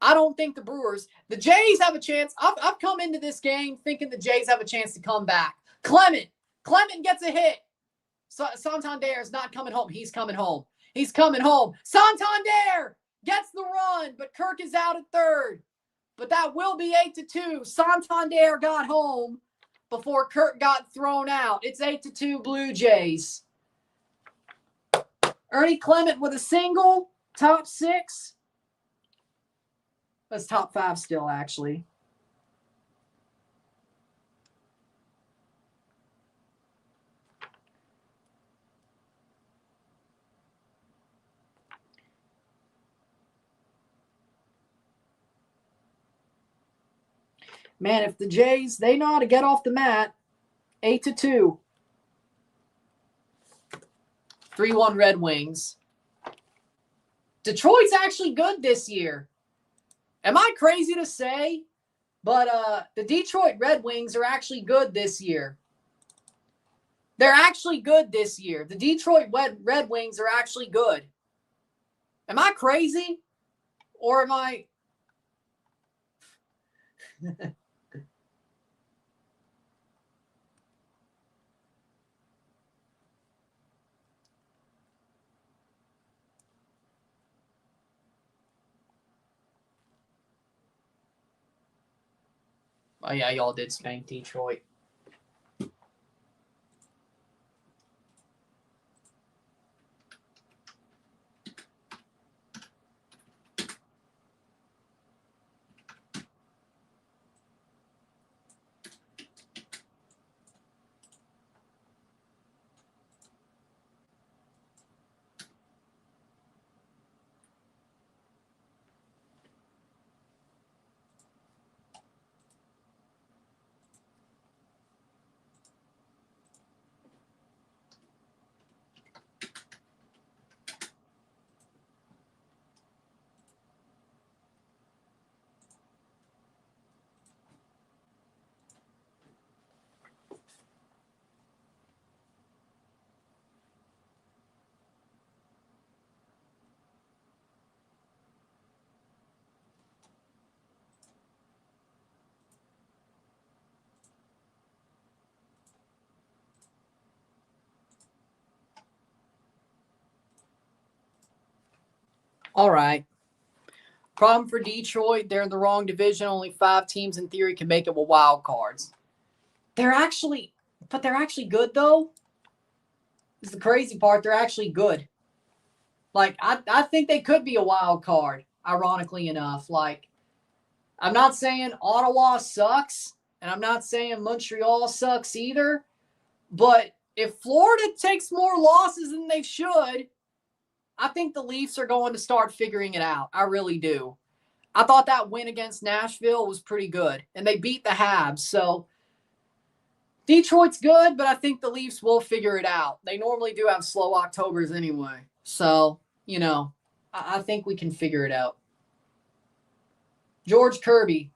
I don't think the Jays have a chance. I've come into this game thinking the Jays have a chance to come back. Clement gets a hit. Santander is not coming home. He's coming home. Santander gets the run, but Kirk is out at third. but that will be 8-2. Santander got home before Kurt got thrown out. It's 8-2 Blue Jays. Ernie Clement with a single, top 6. That's top 5 still, actually. Man, if the Jays, they know how to get off the mat. 8-2. 3-1 Red Wings. Detroit's actually good this year. Am I crazy to say? But the Detroit Red Wings are actually good this year. They're actually good this year. The Detroit Red Wings are actually good. Am I crazy? Or am I... Oh, yeah, y'all did spank Detroit. All right. Problem for Detroit, they're in the wrong division. Only 5 teams in theory can make it with wild cards. They're actually good, though. This is the crazy part. They're actually good. Like, I think they could be a wild card, ironically enough. Like, I'm not saying Ottawa sucks, and I'm not saying Montreal sucks either. But if Florida takes more losses than they should, I think the Leafs are going to start figuring it out. I really do. I thought that win against Nashville was pretty good, and they beat the Habs. So Detroit's good, but I think the Leafs will figure it out. They normally do have slow Octobers anyway. So, I think we can figure it out. George Kirby,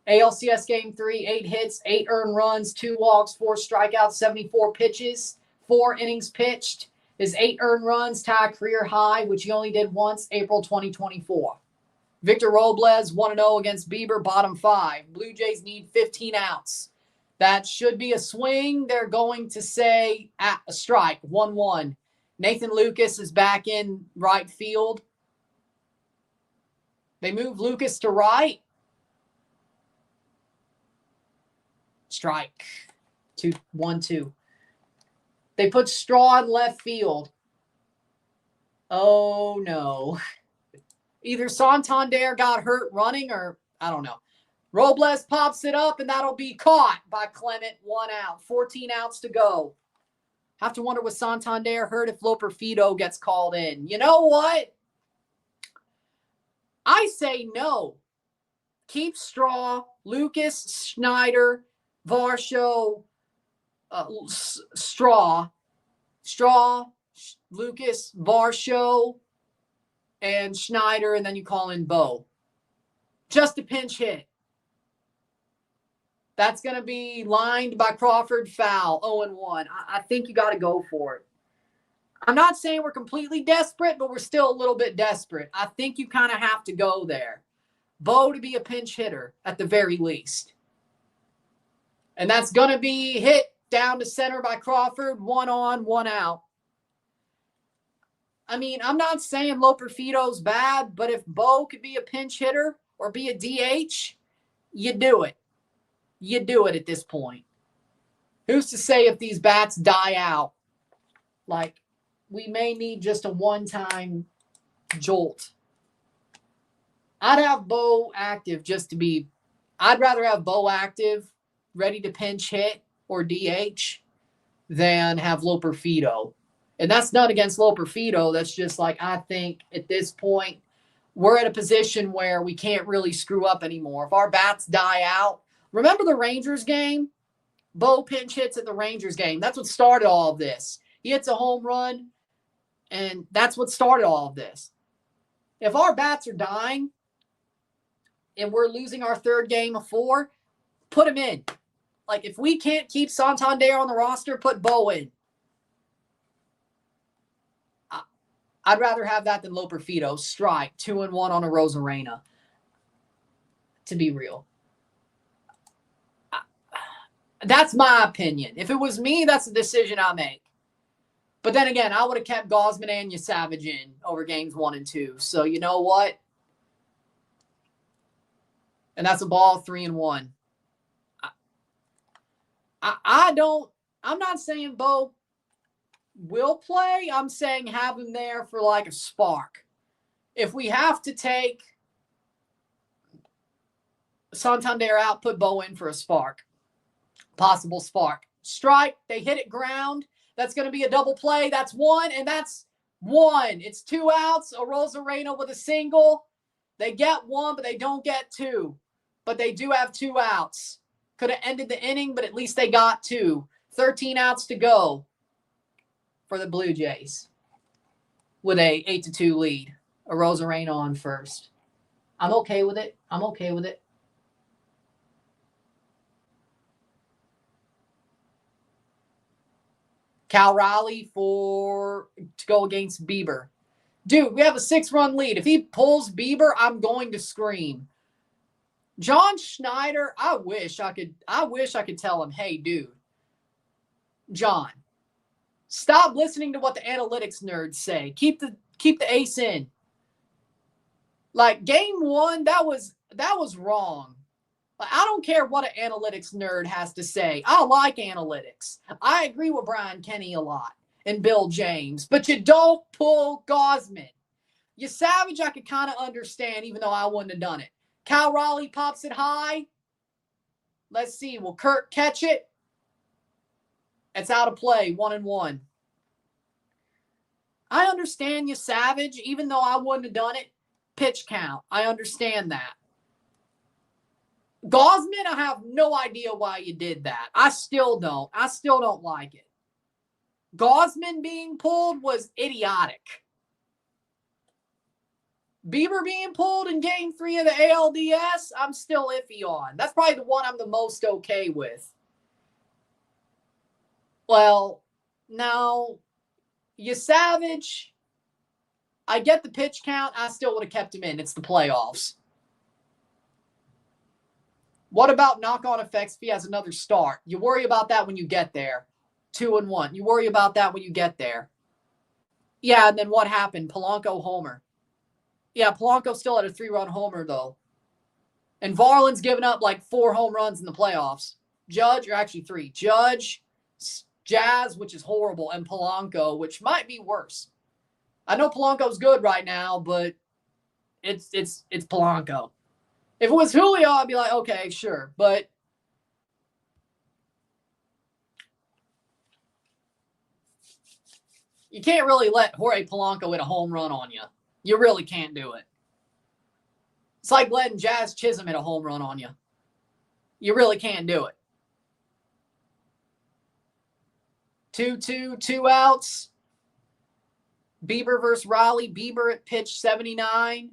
ALCS Game 3, 8 hits, 8 earned runs, 2 walks, 4 strikeouts, 74 pitches, 4 innings pitched. His 8 earned runs tie career high, which he only did once, April 2024. Victor Robles, 1-0 against Bieber, bottom 5. Blue Jays need 15 outs. That should be a swing. They're going to say a strike, 1-1. Nathan Lucas is back in right field. They move Lucas to right. Strike. 1-2. They put Straw in left field. Oh, no. Either Santander got hurt running or I don't know. Robles pops it up, and that'll be caught by Clement. 1 out. 14 outs to go. Have to wonder was Santander hurt if Loper Fido gets called in. You know what? I say no. Keep Straw, Lucas, Schneider, Varsho, Straw, Lucas, Varsho, and Schneider, and then you call in Bo. Just a pinch hit. That's going to be lined by Crawford, foul, 0-1. I think you got to go for it. I'm not saying we're completely desperate, but we're still a little bit desperate. I think you kind of have to go there. Bo to be a pinch hitter at the very least. And that's going to be hit down to center by Crawford, 1 on, 1 out. I mean, I'm not saying Loper Fido's bad, but if Bo could be a pinch hitter or be a DH, you do it. You do it at this point. Who's to say if these bats die out? Like, we may need just a one-time jolt. I'd have Bo active just to be... I'd rather have Bo active, ready to pinch hit or DH, than have Loperfido. And that's not against Loperfido. That's just like, I think at this point, we're at a position where we can't really screw up anymore. If our bats die out, remember the Rangers game? Bo pinch hits at the Rangers game. That's what started all of this. He hits a home run, and that's what started all of this. If our bats are dying and we're losing our third game of 4, put him in. Like, if we can't keep Santander on the roster, put Bo in. I'd rather have that than Loperfido. Strike, 2-1 on a Rosarena. To be real. That's my opinion. If it was me, that's the decision I make. But then again, I would have kept Gausman and Savage in over games 1 and 2. So you know what? And that's a ball 3-1. I'm not saying Bo will play. I'm saying have him there for like a spark. If we have to take Santander out, put Bo in for a spark. Possible spark. Strike. They hit it ground. That's going to be a double play. That's 1, and that's 1. It's 2 outs. A Rosarena with a single. They get 1, but they don't get 2. But they do have 2 outs. Could have ended the inning, but at least they got 2. 13 outs to go for the Blue Jays with a 8-2 lead. A Rosarena on first. I'm okay with it. I'm okay with it. Cal Raleigh to go against Bieber. Dude, we have a 6-run lead. If he pulls Bieber, I'm going to scream. John Schneider, I wish I could tell him, hey, dude, John, stop listening to what the analytics nerds say. Keep the ace in. Like, game 1, that was wrong. I don't care what an analytics nerd has to say. I like analytics. I agree with Brian Kenny a lot and Bill James, but you don't pull Gausman. You Savage, I could kind of understand, even though I wouldn't have done it. Cal Raleigh pops it high. Let's see. Will Kirk catch it? It's out of play. 1-1. I understand you Savage, even though I wouldn't have done it. Pitch count. I understand that. Gausman, I have no idea why you did that. I still don't. I still don't like it. Gausman being pulled was idiotic. Bieber being pulled in game 3 of the ALDS, I'm still iffy on. That's probably the one I'm the most okay with. Well, now, you Savage, I get the pitch count. I still would have kept him in. It's the playoffs. What about knock-on effects if he has another start? You worry about that when you get there. 2-1. You worry about that when you get there. Yeah, and then what happened? Polanco homer. Yeah, Polanco still had a 3-run homer, though. And Varland's given up like 4 home runs in the playoffs. Judge, or actually 3. Judge, Jazz, which is horrible, and Polanco, which might be worse. I know Polanco's good right now, but it's Polanco. If it was Julio, I'd be like, okay, sure. But you can't really let Jorge Polanco hit a home run on you. You really can't do it. It's like letting Jazz Chisholm hit a home run on you. You really can't do it. 2-2, 2 outs. Bieber versus Raleigh. Bieber at pitch 79.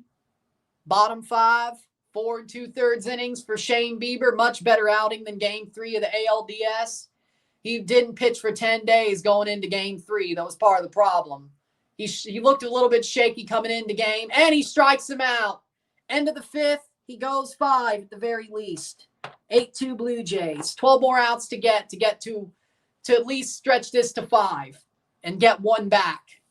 Bottom 5. 4 2/3 innings for Shane Bieber. Much better outing than game 3 of the ALDS. He didn't pitch for 10 days going into game 3. That was part of the problem. He looked a little bit shaky coming into game, and he strikes him out. End of the 5th, he goes 5 at the very least. 8-2 Blue Jays. 12 more outs to get to at least stretch this to 5 and get 1 back.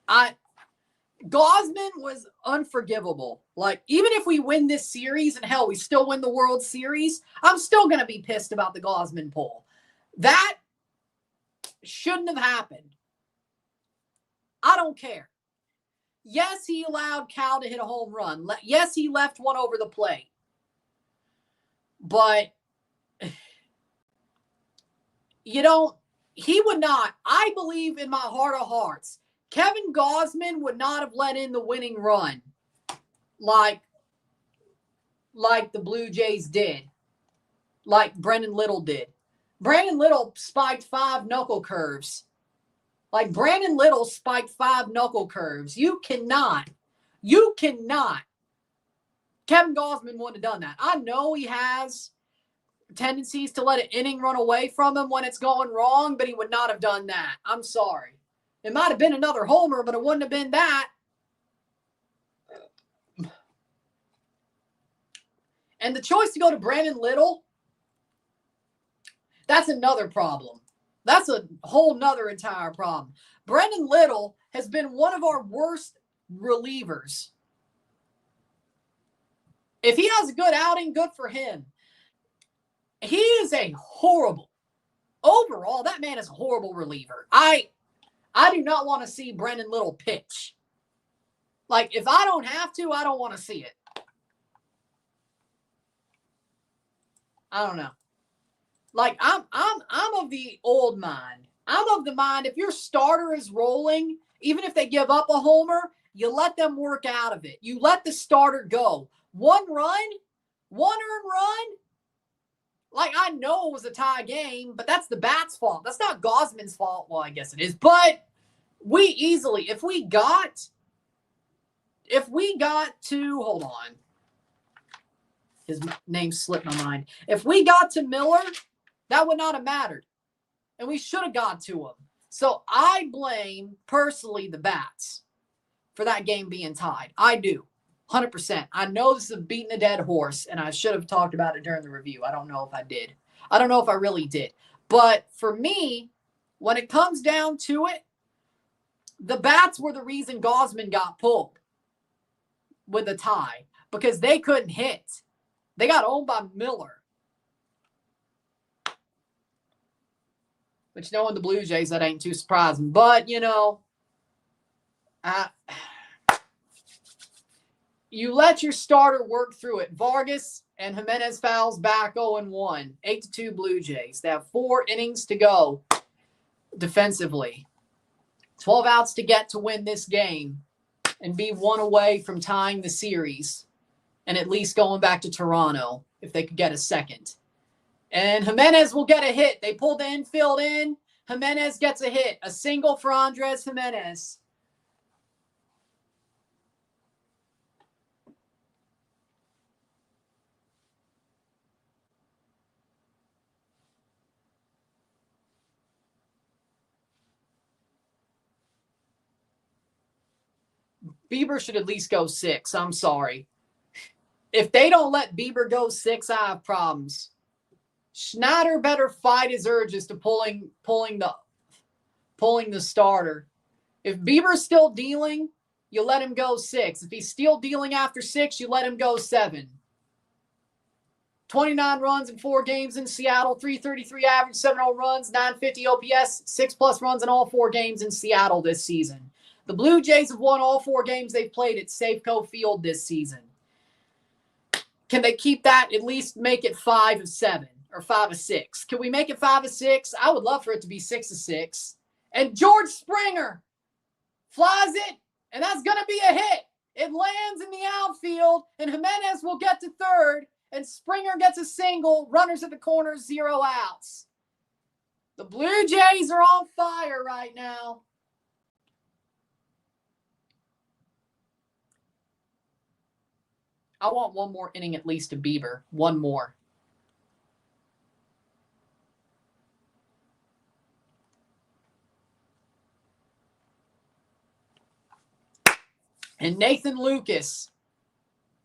Gausman was unforgivable. Like, even if we win this series, and hell, we still win the World Series, I'm still going to be pissed about the Gausman pull. That shouldn't have happened. I don't care. Yes, he allowed Cal to hit a home run. Yes, he left one over the plate. But, he would not. I believe in my heart of hearts, Kevin Gausman would not have let in the winning run like the Blue Jays did, like Brendan Little did. Brandon Little spiked 5 knuckle curves. Like, Brandon Little spiked 5 knuckle curves. You cannot. Kevin Gausman wouldn't have done that. I know he has tendencies to let an inning run away from him when it's going wrong, but he would not have done that. I'm sorry. It might have been another homer, but it wouldn't have been that. And the choice to go to Brandon Little, that's another problem. That's a whole nother entire problem. Brandon Little has been one of our worst relievers. If he has a good outing, good for him. He is a horrible, overall, that man is a horrible reliever. I do not want to see Brandon Little pitch. Like, if I don't have to, I don't want to see it. I don't know. Like, I'm of the old mind. I'm of the mind, if your starter is rolling, even if they give up a homer, you let them work out of it. You let the starter go. One earned run. Like, I know it was a tie game, but that's the bat's fault. That's not Gausman's fault. Well, I guess it is. But we easily, if we got to, hold on. His name slipped my mind. If we got to Miller, that would not have mattered. And we should have got to him. So I blame, personally, the bats for that game being tied. I do. 100%. I know this is beating a dead horse, and I should have talked about it during the review. I don't know if I did. I don't know if I really did. But for me, when it comes down to it, the bats were the reason Gausman got pulled with a tie because they couldn't hit. They got owned by Miller. Which, knowing the Blue Jays, that ain't too surprising. But, you let your starter work through it. Vargas and Jimenez fouls back 0-1. 8-2 Blue Jays. They have 4 innings to go defensively. 12 outs to get to win this game and be 1 away from tying the series and at least going back to Toronto if they could get a second. And Jimenez will get a hit. They pull the infield in. Jimenez gets a hit. A single for Andres Jimenez. Bieber should at least go 6. I'm sorry. If they don't let Bieber go 6, I have problems. Schneider better fight his urges to pulling the starter. If Bieber's still dealing, you let him go 6. If he's still dealing after 6, you let him go 7. 29 runs in 4 games in Seattle, 333 average, 70 runs, 950 OPS, 6+ runs in all 4 games in Seattle this season. The Blue Jays have won all 4 games they've played at Safeco Field this season. Can they keep that, at least make it 5 of 7 or 5 of 6? Can we make it 5 of 6? I would love for it to be 6 of 6. And George Springer flies it, and that's going to be a hit. It lands in the outfield, and Jimenez will get to third, and Springer gets a single. Runners at the corner, 0 outs. The Blue Jays are on fire right now. I want one more inning at least to Bieber. One more. And Nathan Lucas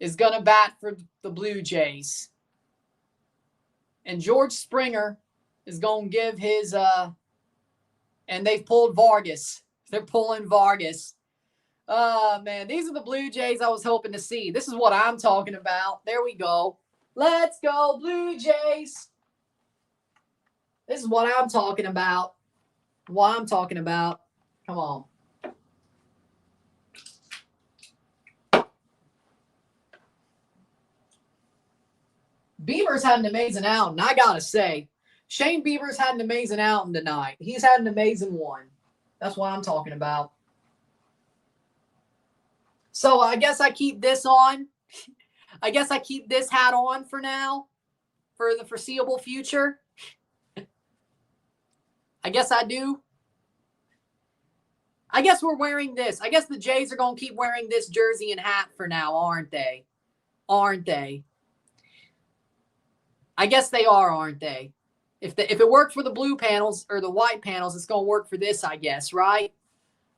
is going to bat for the Blue Jays. And George Springer is going to give his, and they've pulled Vargas. They're pulling Vargas. Oh, man. These are the Blue Jays I was hoping to see. This is what I'm talking about. There we go. Let's go, Blue Jays. This is what I'm talking about. What I'm talking about. Come on. Bieber's had an amazing outing. I got to say, Shane Bieber's had an amazing outing tonight. He's had an amazing one. That's what I'm talking about. So I guess I keep this on. I guess I keep this hat on for now, for the foreseeable future. I guess I do. I guess we're wearing this. I guess the Jays are going to keep wearing this jersey and hat for now, aren't they? Aren't they? I guess they aren't they? If it worked for the blue panels or the white panels, it's going to work for this, I guess, right?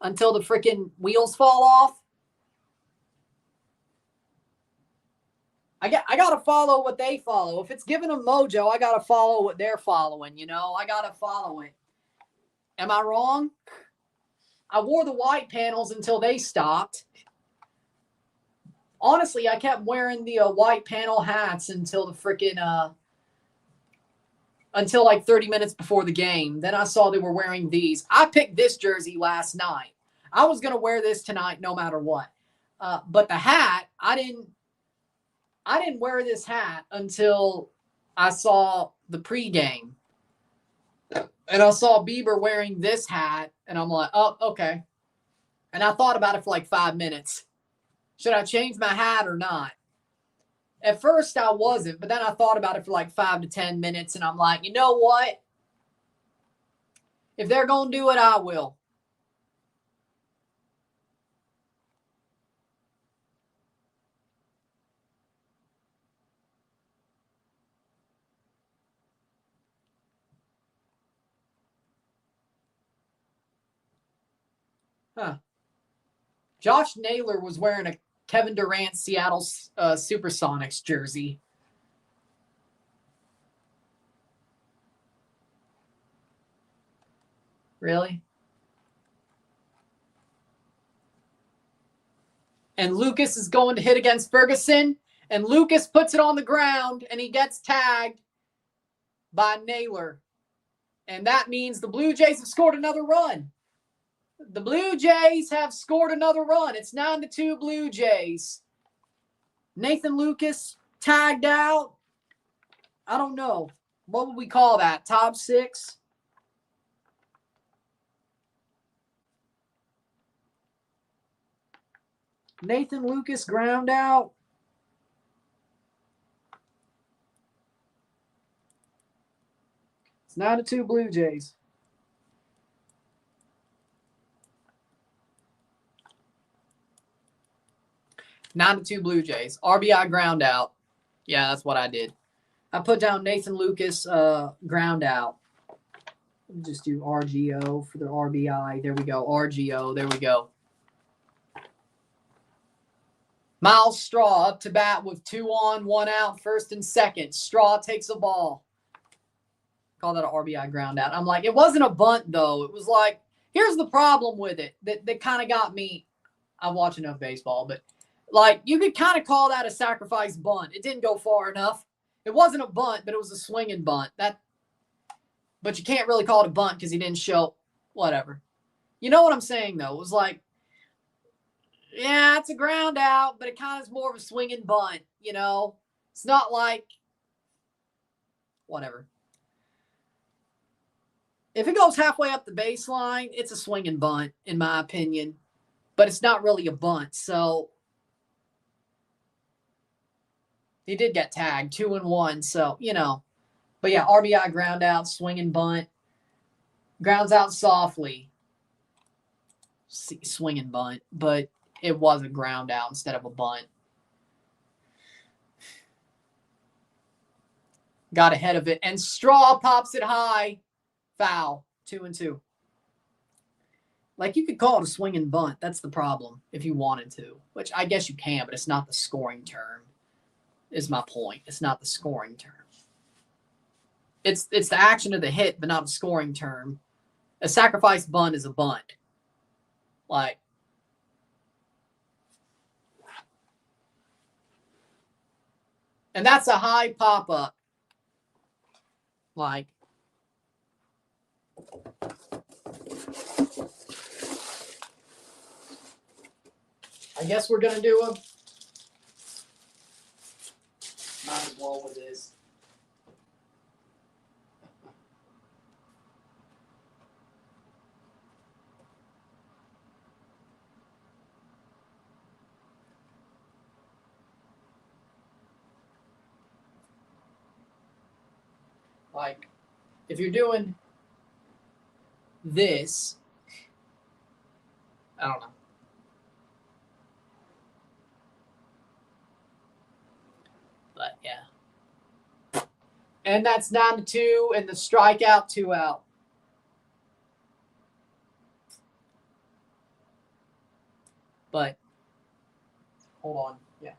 Until the freaking wheels fall off. I got to follow what they follow. If it's giving them mojo, I got to follow what they're following, you know? I got to follow it. Am I wrong? I wore the white panels until they stopped. Honestly, I kept wearing the white panel hats until the freaking until like 30 minutes before the game. Then I saw they were wearing these. I picked this jersey last night. I was going to wear this tonight no matter what. But the hat, I didn't wear this hat until I saw the pregame. And I saw Bieber wearing this hat, and I'm like, oh, okay. And I thought about it for like 5 minutes. Should I change my hat or not? At first, I wasn't, but then I thought about it for like 5 to 10 minutes, and I'm like, you know what? If they're going to do it, I will. Huh. Josh Naylor was wearing a Kevin Durant Seattle Supersonics jersey. Really? And Lucas is going to hit against Ferguson, and Lucas puts it on the ground, and he gets tagged by Naylor. And that means the Blue Jays have scored another run. The Blue Jays have scored another run. It's 9-2 Blue Jays. Nathan Lucas tagged out. I don't know. What would we call that? Top 6? Nathan Lucas ground out. It's 9-2 Blue Jays. 9-2 Blue Jays. RBI ground out. Yeah, that's what I did. I put down Nathan Lucas ground out. Let me just do RGO for the RBI. There we go. RGO. There we go. Miles Straw up to bat with 2 on, 1 out, first and second. Straw takes a ball. Call that an RBI ground out. I'm like, it wasn't a bunt, though. It was like, here's the problem with it that kind of got me. I watch enough baseball, but like, you could kind of call that a sacrifice bunt. It didn't go far enough. It wasn't a bunt, but it was a swinging bunt. But you can't really call it a bunt because he didn't show whatever. You know what I'm saying, though? It was like, yeah, it's a ground out, but it kind of is more of a swinging bunt, you know? It's not like whatever. If it goes halfway up the baseline, it's a swinging bunt, in my opinion. But it's not really a bunt, so he did get tagged 2-1, so, you know. But yeah, RBI ground out, swinging bunt. Grounds out softly. Swinging bunt, but it was a ground out instead of a bunt. Got ahead of it, and Straw pops it high. Foul. 2-2. Like, you could call it a swinging bunt. That's the problem, if you wanted to. Which I guess you can, but it's not the scoring term, is my point. It's not the scoring term. It's the action of the hit, but not a scoring term. A sacrifice bunt is a bunt. Like, And that's a high pop-up. Like, I guess we're going to do a, might as well with this. Like, if you're doing this, I don't know. But, yeah. And that's 9-2, and the strikeout, 2 out. But, hold on. Yeah.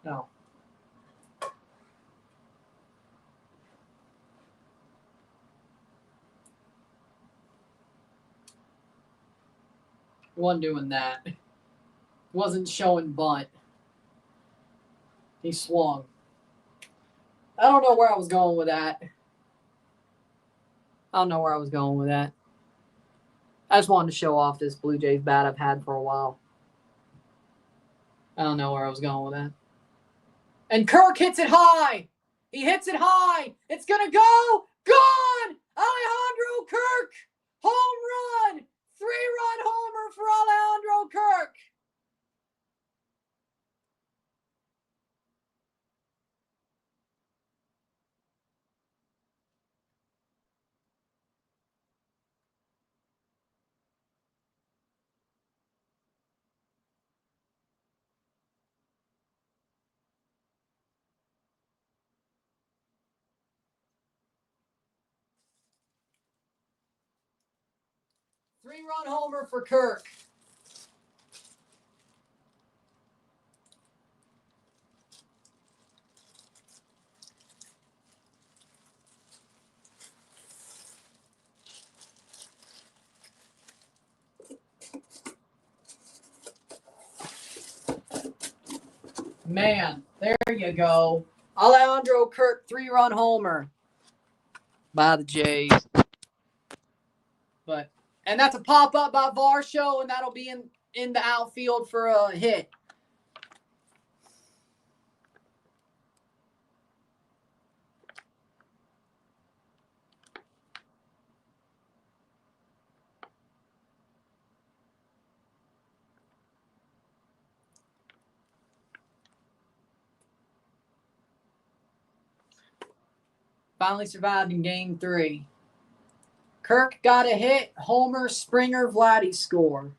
No. He wasn't doing that. He wasn't showing bunt. He swung. I don't know where I was going with that. I don't know where I was going with that. I just wanted to show off this Blue Jays bat I've had for a while. I don't know where I was going with that. And Kirk hits it high. He hits it high. It's going to go. Gone! Alejandro Kirk! Home run! 3-run homer for Alejandro Kirk. Three-run homer for Kirk. Man, there you go. Alejandro Kirk, 3-run homer by the Jays. And that's a pop-up by Varsho, and that'll be in the outfield for a hit. Finally survived in Game 3. Kirk got a hit. Homer, Springer, Vladdy score.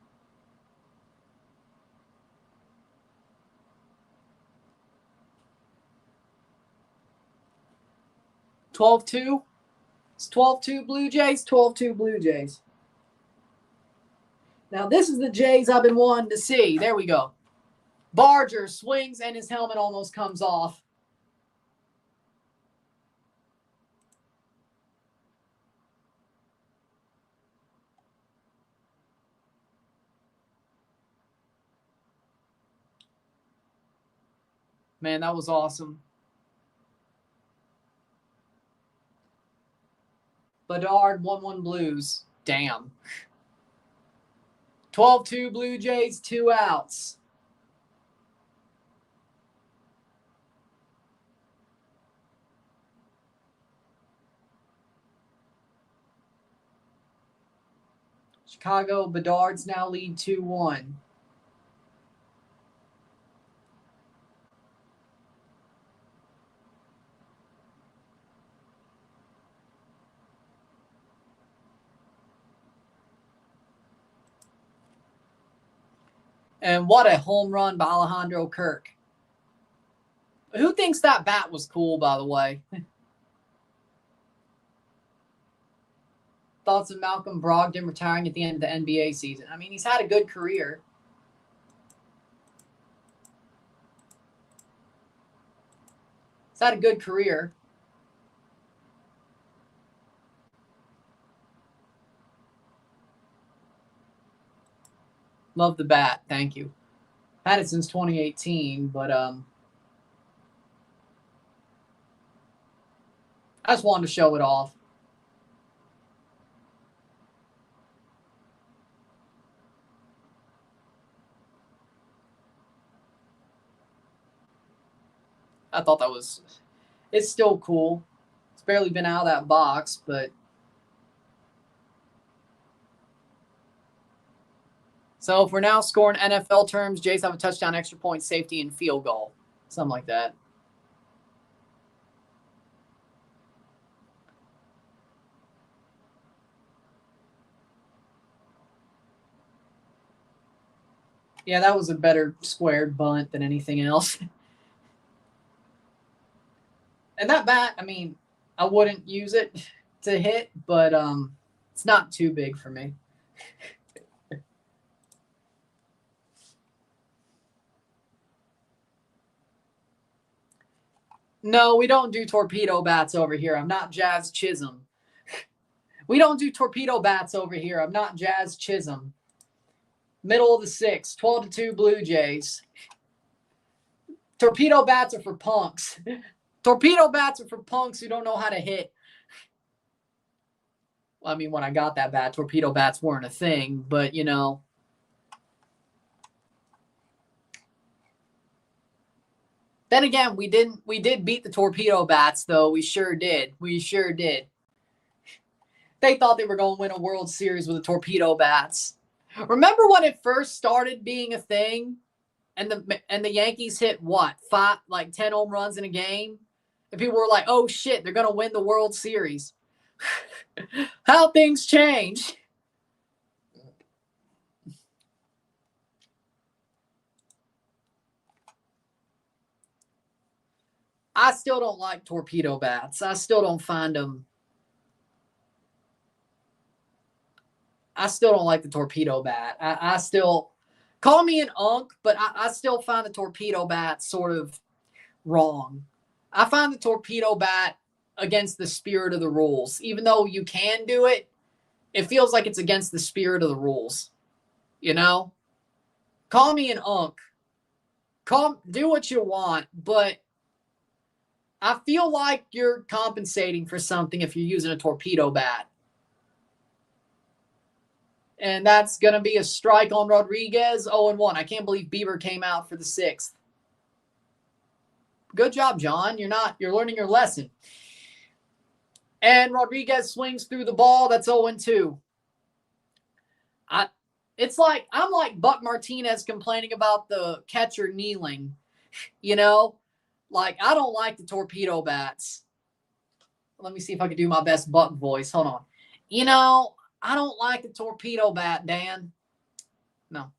(12-2). It's 12-2 Blue Jays, 12-2 Blue Jays. Now, this is the Jays I've been wanting to see. There we go. Barger swings, and his helmet almost comes off. Man, that was awesome. Bedard, 1-1 Blues. Damn. 12-2 Blue Jays, 2 outs. Chicago, Bedard's now lead 2-1. And what a home run by Alejandro Kirk. Who thinks that bat was cool, by the way? Thoughts of Malcolm Brogdon retiring at the end of the NBA season. I mean, he's had a good career. He's had a good career. Love the bat. Thank you. Had it since 2018, but I just wanted to show it off. I thought that was, it's still cool. It's barely been out of that box, but. So if we're now scoring NFL terms, Jays have a touchdown, extra point, safety, and field goal. Something like that. Yeah, that was a better squared bunt than anything else. And that bat, I mean, I wouldn't use it to hit, but it's not too big for me. No, we don't do torpedo bats over here. I'm not Jazz Chisholm. We don't do torpedo bats over here. I'm not Jazz Chisholm. Middle of the sixth, 12-2 Blue Jays. Torpedo bats are for punks. Torpedo bats are for punks who don't know how to hit. Well, I mean, when I got that bat, torpedo bats weren't a thing, but, you know. Then again, we did beat the torpedo bats, though. We sure did. We sure did. They thought they were going to win a World Series with the torpedo bats. Remember when it first started being a thing, and the Yankees hit what, 10 home runs in a game, and people were like, "Oh shit, they're going to win the World Series." How things change. I still don't like torpedo bats. I still don't find them. I still don't like the torpedo bat. I still, call me an unk, but I still find the torpedo bat sort of wrong. I find the torpedo bat against the spirit of the rules. Even though you can do it, it feels like it's against the spirit of the rules. You know? Call me an unk. Do what you want, but I feel like you're compensating for something if you're using a torpedo bat. And that's going to be a strike on Rodriguez, 0-1. I can't believe Bieber came out for the sixth. Good job, John. You're learning your lesson. And Rodriguez swings through the ball. That's 0-2. It's like, I'm like Buck Martinez complaining about the catcher kneeling. You know? Like, I don't like the torpedo bats. Let me see if I can do my best Buck voice. Hold on. You know, I don't like the torpedo bat, Dan. No.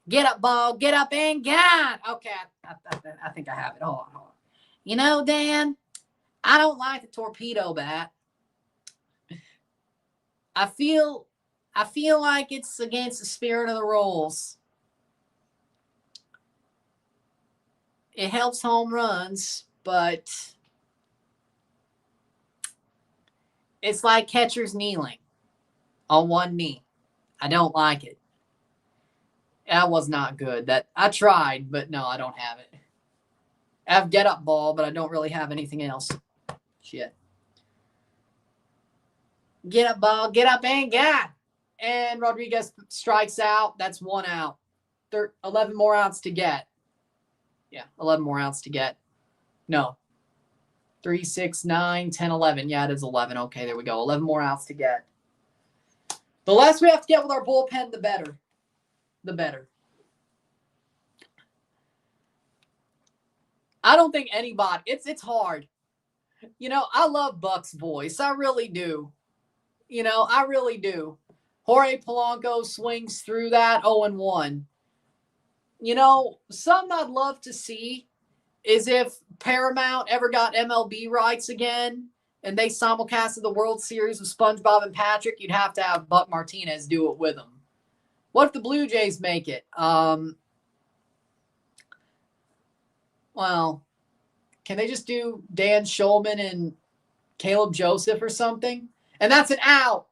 Get up, ball. Get up and get. Okay, I think I have it. Hold on. You know, Dan, I don't like the torpedo bat. I feel like it's against the spirit of the rules. It helps home runs, but it's like catchers kneeling on one knee. I don't like it. That was not good. That I tried, but no, I don't have it. I have get up ball, but I don't really have anything else. Shit. Get up ball, get up and get. And Rodriguez strikes out. That's 1 out. 11 more outs to get. Yeah, 11 more outs to get. No. 3, 6, 9, 10, 11. Yeah, it is 11. Okay, there we go. 11 more outs to get. The less we have to get with our bullpen, the better. The better. I don't think anybody, it's hard. You know, I love Buck's voice. I really do. You know, I really do. Jorge Polanco swings through that 0-1. You know, something I'd love to see is if Paramount ever got MLB rights again and they simulcasted the World Series with SpongeBob and Patrick, you'd have to have Buck Martinez do it with them. What if the Blue Jays make it? Well, can they just do Dan Shulman and Caleb Joseph or something? And that's an out.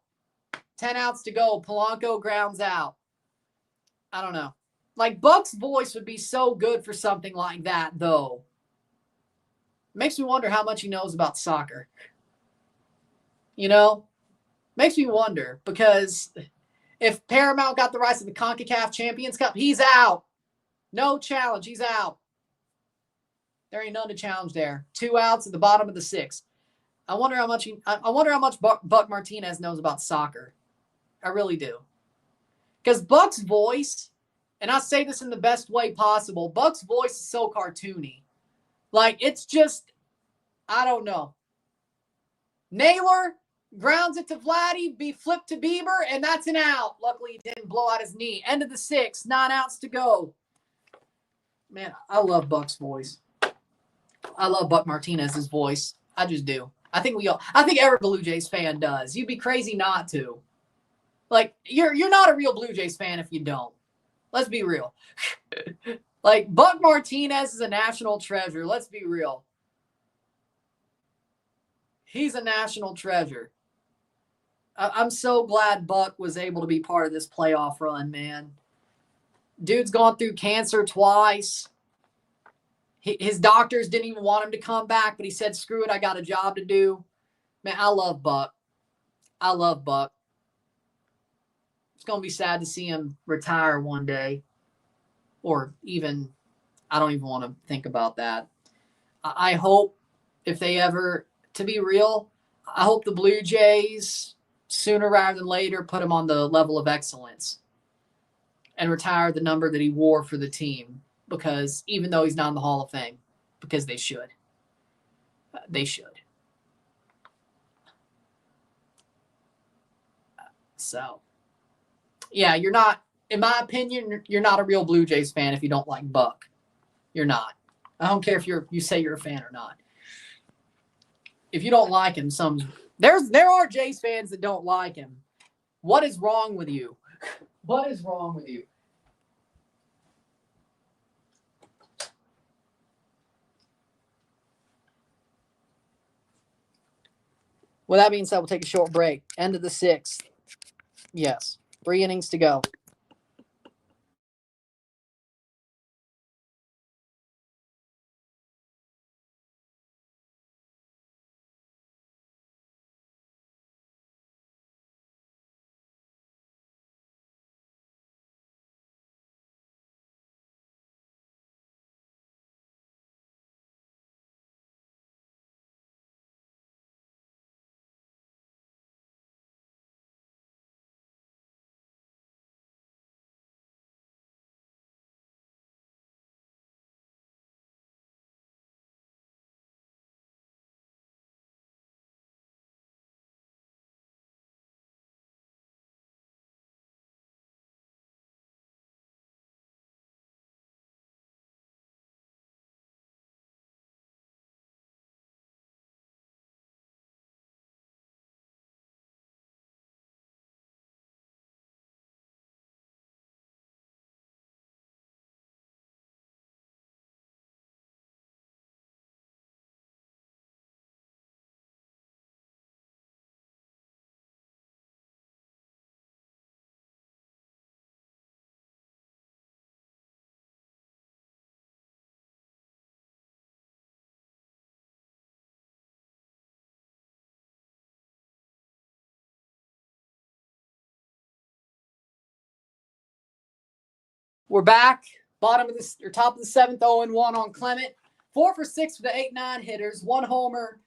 10 outs to go. Polanco grounds out. I don't know. Like, Buck's voice would be so good for something like that, though. Makes me wonder how much he knows about soccer. You know? Makes me wonder, because if Paramount got the rights to the CONCACAF Champions Cup, he's out. No challenge. He's out. There ain't none to challenge there. 2 outs at the bottom of the 6th. I wonder how much Buck Martinez knows about soccer. I really do. Because Buck's voice, and I say this in the best way possible, Buck's voice is so cartoony. Like, it's just, I don't know. Naylor grounds it to Vladdy, be flipped to Bieber, and that's an out. Luckily, he didn't blow out his knee. End of the 6th, 9 outs to go. Man, I love Buck's voice. I love Buck Martinez's voice. I just do. I think every Blue Jays fan does. You'd be crazy not to. Like, you're not a real Blue Jays fan if you don't. Let's be real. Like, Buck Martinez is a national treasure. Let's be real. He's a national treasure. I'm so glad Buck was able to be part of this playoff run, man. Dude's gone through cancer twice. His doctors didn't even want him to come back, but he said, screw it, I got a job to do. Man, I love Buck. I love Buck. It's going to be sad to see him retire one day. Or even, I don't even want to think about that. I hope, if they ever, to be real, I hope the Blue Jays, sooner rather than later, put him on the level of excellence and retire the number that he wore for the team. Because even though he's not in the Hall of Fame, because they should. They should. So, yeah, you're not, in my opinion, you're not a real Blue Jays fan if you don't like Buck. You're not. I don't care if you say you're a fan or not. If you don't like him, there are Jays fans that don't like him. What is wrong with you? What is wrong with you? With that being said, we'll take a short break. End of the 6th. Yes. 3 innings to go. We're back. Top of the 7th, 0-1 on Clement. 4 for 6 for the 8-9 hitters. 1 homer,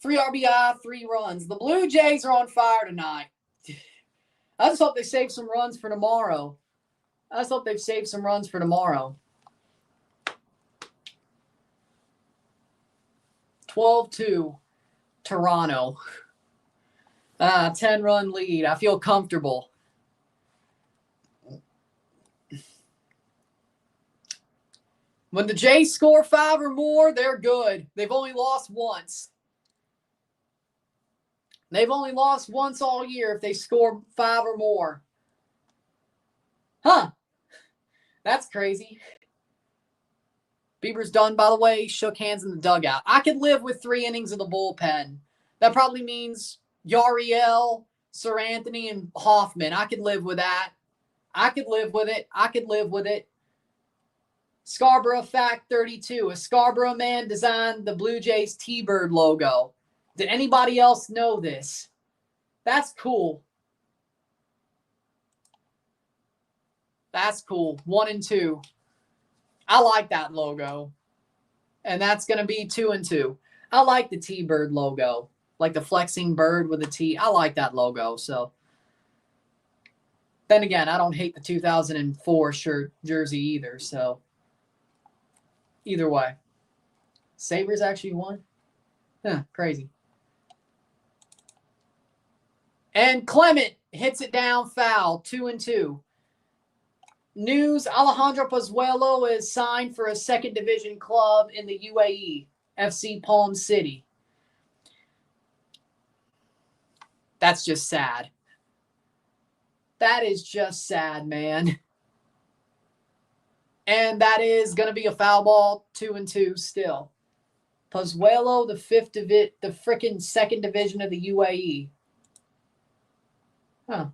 3 RBI, 3 runs. The Blue Jays are on fire tonight. I just hope they save some runs for tomorrow. 12-2, Toronto. 10-run lead. I feel comfortable. When the Jays score 5 or more, they're good. They've only lost once. They've only lost once all year if they score 5 or more. Huh. That's crazy. Bieber's done, by the way. Shook hands in the dugout. I could live with 3 innings of the bullpen. That probably means Yariel, Sir Anthony, and Hoffman. I could live with that. I could live with it. I could live with it. Scarborough Fact 32. A Scarborough man designed the Blue Jays T-Bird logo. Did anybody else know this? That's cool. That's cool. 1 and 2. I like that logo. And that's going to be 2 and 2. I like the T-Bird logo. Like the flexing bird with a T. I like that logo. So then again, I don't hate the 2004 shirt jersey either. So either way. Sabres actually won? Huh, crazy. And Clement hits it down foul. 2 and 2. News, Alejandro Pozuelo is signed for a second division club in the UAE, FC Palm City. That's just sad. That is just sad, man. And that is going to be a foul ball, 2 and 2 still. Pozuelo, the freaking second division of the UAE. Huh.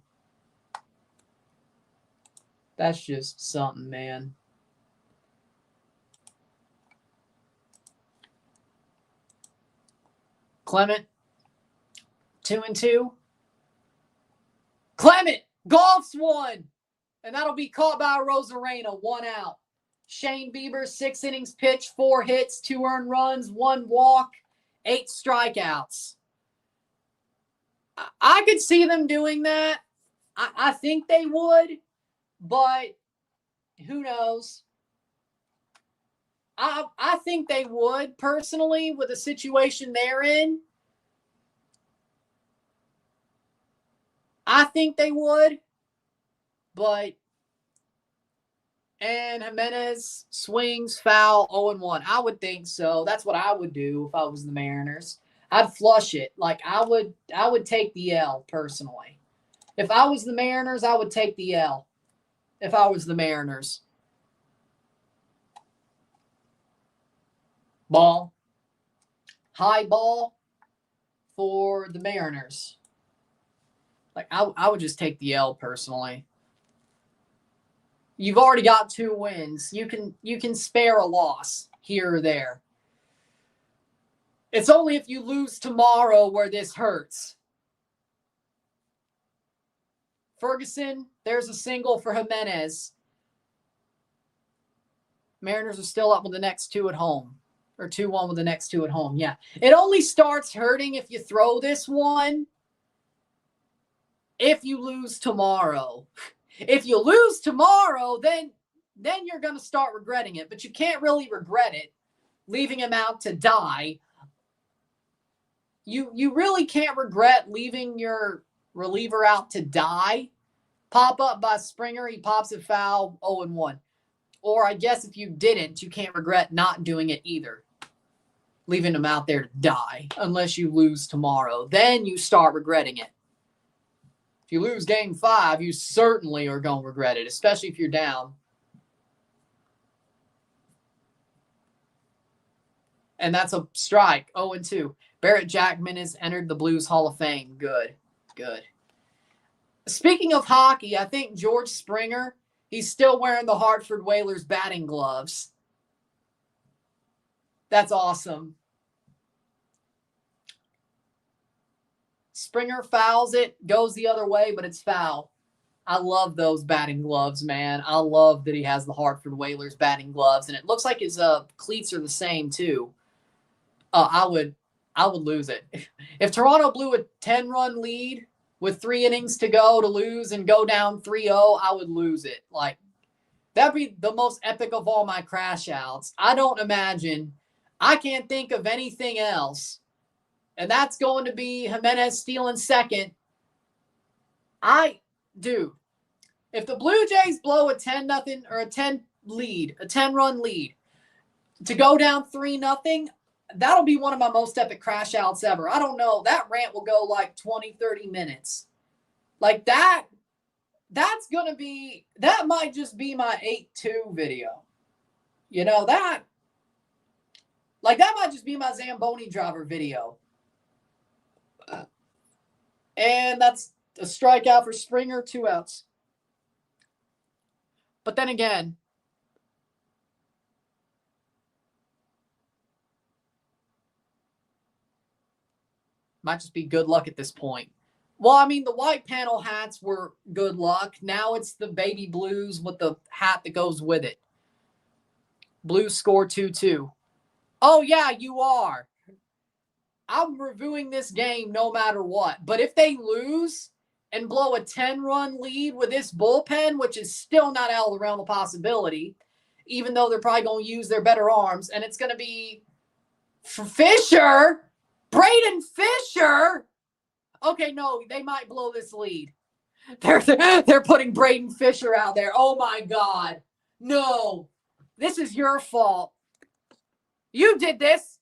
That's just something, man. Clement, 2 and 2. Clement, golf's one. And that'll be caught by Rosarena, 1 out. Shane Bieber, 6 innings pitched, 4 hits, 2 earned runs, 1 walk, 8 strikeouts. I could see them doing that. I think they would, but who knows? I think they would, personally, with the situation they're in. I think they would, but and Jimenez swings foul 0-1. I would think so. That's what I would do if I was the Mariners. I'd flush it. Like I would take the L personally. If I was the Mariners, I would take the L. If I was the Mariners. Ball. High ball for the Mariners. Like I would just take the L personally. You've already got 2 wins. You can spare a loss here or there. It's only if you lose tomorrow where this hurts. Ferguson, there's a single for Jimenez. Mariners are still up with the next 2 at home. Or 2-1 with the next 2 at home. Yeah. It only starts hurting if you throw this one. If you lose tomorrow. If you lose tomorrow, then you're going to start regretting it. But you can't really regret it, leaving him out to die. You really can't regret leaving your reliever out to die. Pop up by Springer, he pops a foul, 0-1. Or I guess if you didn't, you can't regret not doing it either. Leaving him out there to die, unless you lose tomorrow. Then you start regretting it. If you lose game 5, you certainly are going to regret it, especially if you're down. And that's a strike, 0-2. Barrett Jackman has entered the Blues Hall of Fame. Good, good. Speaking of hockey, I think George Springer, he's still wearing the Hartford Whalers batting gloves. That's awesome. Springer fouls it, goes the other way, but it's foul. I love those batting gloves, man. I love that he has the Hartford Whalers batting gloves, and it looks like his cleats are the same too. I would lose it. If Toronto blew a 10-run lead with 3 innings to go to lose and go down 3-0, I would lose it. Like, that'd be the most epic of all my crash outs. I can't think of anything else. And that's going to be Jimenez stealing second. Dude, if the Blue Jays blow a 10-0 or a 10-run lead to go down 3-0, that'll be one of my most epic crash outs ever. I don't know. That rant will go like 20, 30 minutes. Like that might just be my 8-2 video. You know, that might just be my Zamboni driver video. And that's a strikeout for Springer, 2 outs. But then again, might just be good luck at this point. Well, I mean, the white panel hats were good luck. Now it's the baby blues with the hat that goes with it. Blues score 2-2. Oh, yeah, you are. I'm reviewing this game no matter what. But if they lose and blow a 10-run lead with this bullpen, which is still not out of the realm of possibility, even though they're probably going to use their better arms, and it's going to be Fisher, Braden Fisher. Okay, no, they might blow this lead. They're putting Braden Fisher out there. Oh, my God. No. This is your fault. You did this.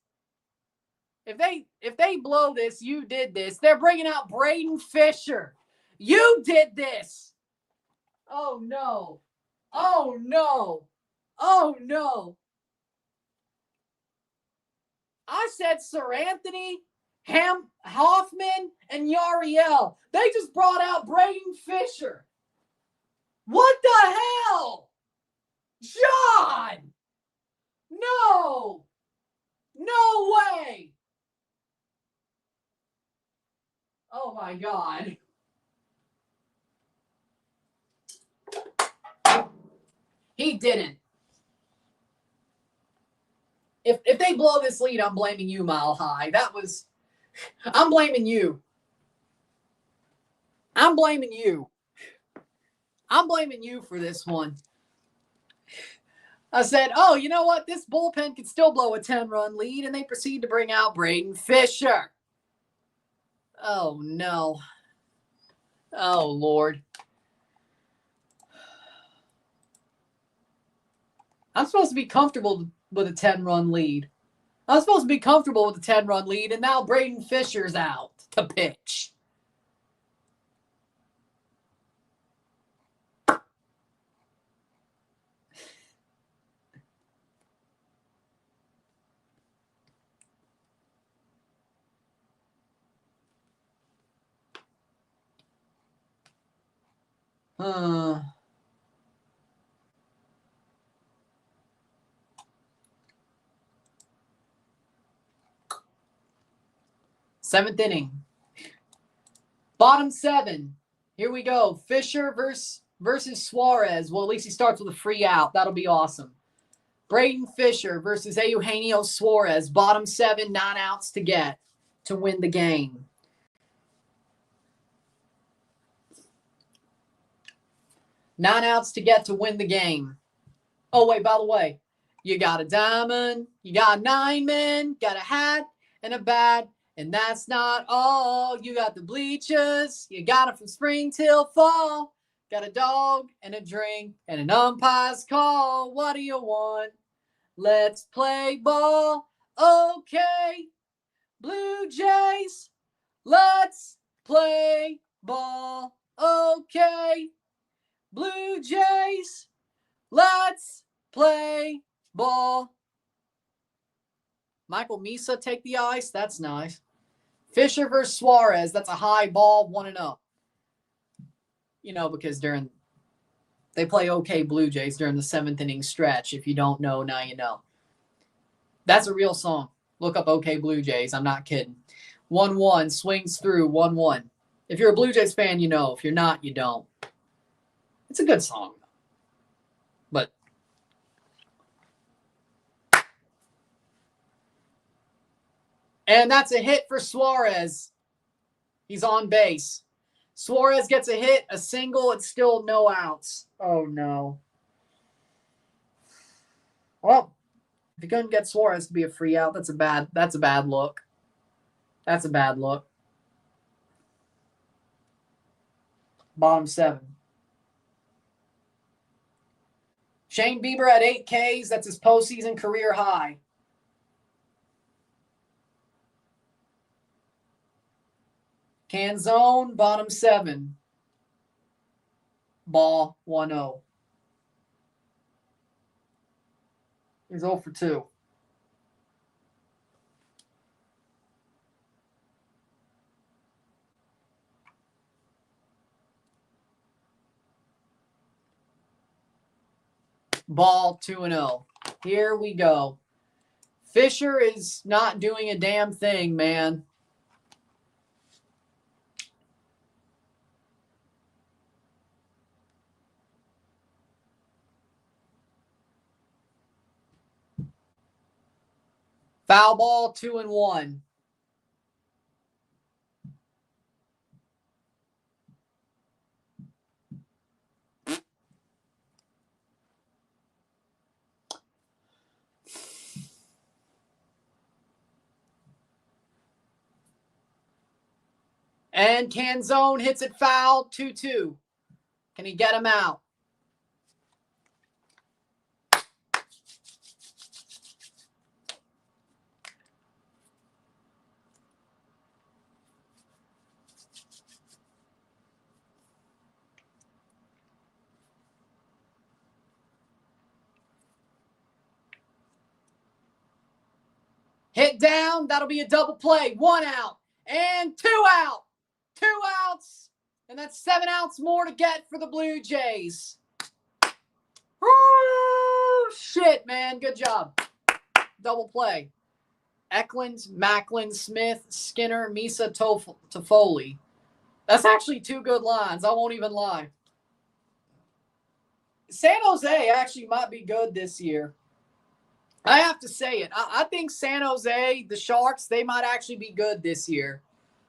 If they blow this, you did this. They're bringing out Braden Fisher. You did this. Oh, no. Oh, no. Oh, no. I said Sir Anthony, Hoffman, and Yariel. They just brought out Braden Fisher. What the hell? John! No! No way! Oh my God. He didn't. If they blow this lead, I'm blaming you, Mile High. I'm blaming you. I'm blaming you. I'm blaming you for this one. I said, oh, you know what? This bullpen could still blow a 10-run lead, and they proceed to bring out Braden Fisher. Oh, no. Oh, Lord. I'm supposed to be comfortable with a 10-run lead. I'm supposed to be comfortable with a 10-run lead, and now Braden Fisher's out to pitch. Seventh inning. Bottom 7. Here we go. Fisher versus Suarez. Well, at least he starts with a free out. That'll be awesome. Braden Fisher versus Eugenio Suarez. Bottom 7, 9 outs to get to win the game. Nine outs to get to win the game. Oh, wait, by the way, you got a diamond, you got 9 men, got a hat and a bat, and that's not all. You got the bleachers, you got it from spring till fall. Got a dog and a drink and an umpire's call. What do you want? Let's play ball. Okay, Blue Jays, let's play ball. Okay, Blue Jays, let's play ball. Michael Misa take the ice. That's nice. Fisher versus Suarez. That's a high ball, 1-0. You know, because they play OK Blue Jays during the 7th inning stretch. If you don't know, now you know. That's a real song. Look up OK Blue Jays. I'm not kidding. 1-1, swings through, 1-1. If you're a Blue Jays fan, you know. If you're not, you don't. It's a good song. But and that's a hit for Suarez. He's on base. Suarez gets a hit, a single. It's still no outs. Oh, no. Well, if you couldn't get Suarez to be a free out, that's a bad look. That's a bad look. Bottom 7. Shane Bieber at 8 Ks. That's his postseason career high. Canzone, bottom 7. Ball, 1-0. He's 0 for 2. Ball 2-0. Here we go. Fisher is not doing a damn thing, man. Foul ball 2-1. And Canzone hits it foul, 2-2. Can he get him out? Hit down. That'll be a double play. 1 out and 2 out. 2 outs. And that's 7 outs more to get for the Blue Jays. Oh, shit, man. Good job. Double play. Eklund, Macklin, Smith, Skinner, Misa, Toffoli. That's actually 2 good lines. I won't even lie. San Jose actually might be good this year. I have to say it. I think San Jose, the Sharks, they might actually be good this year.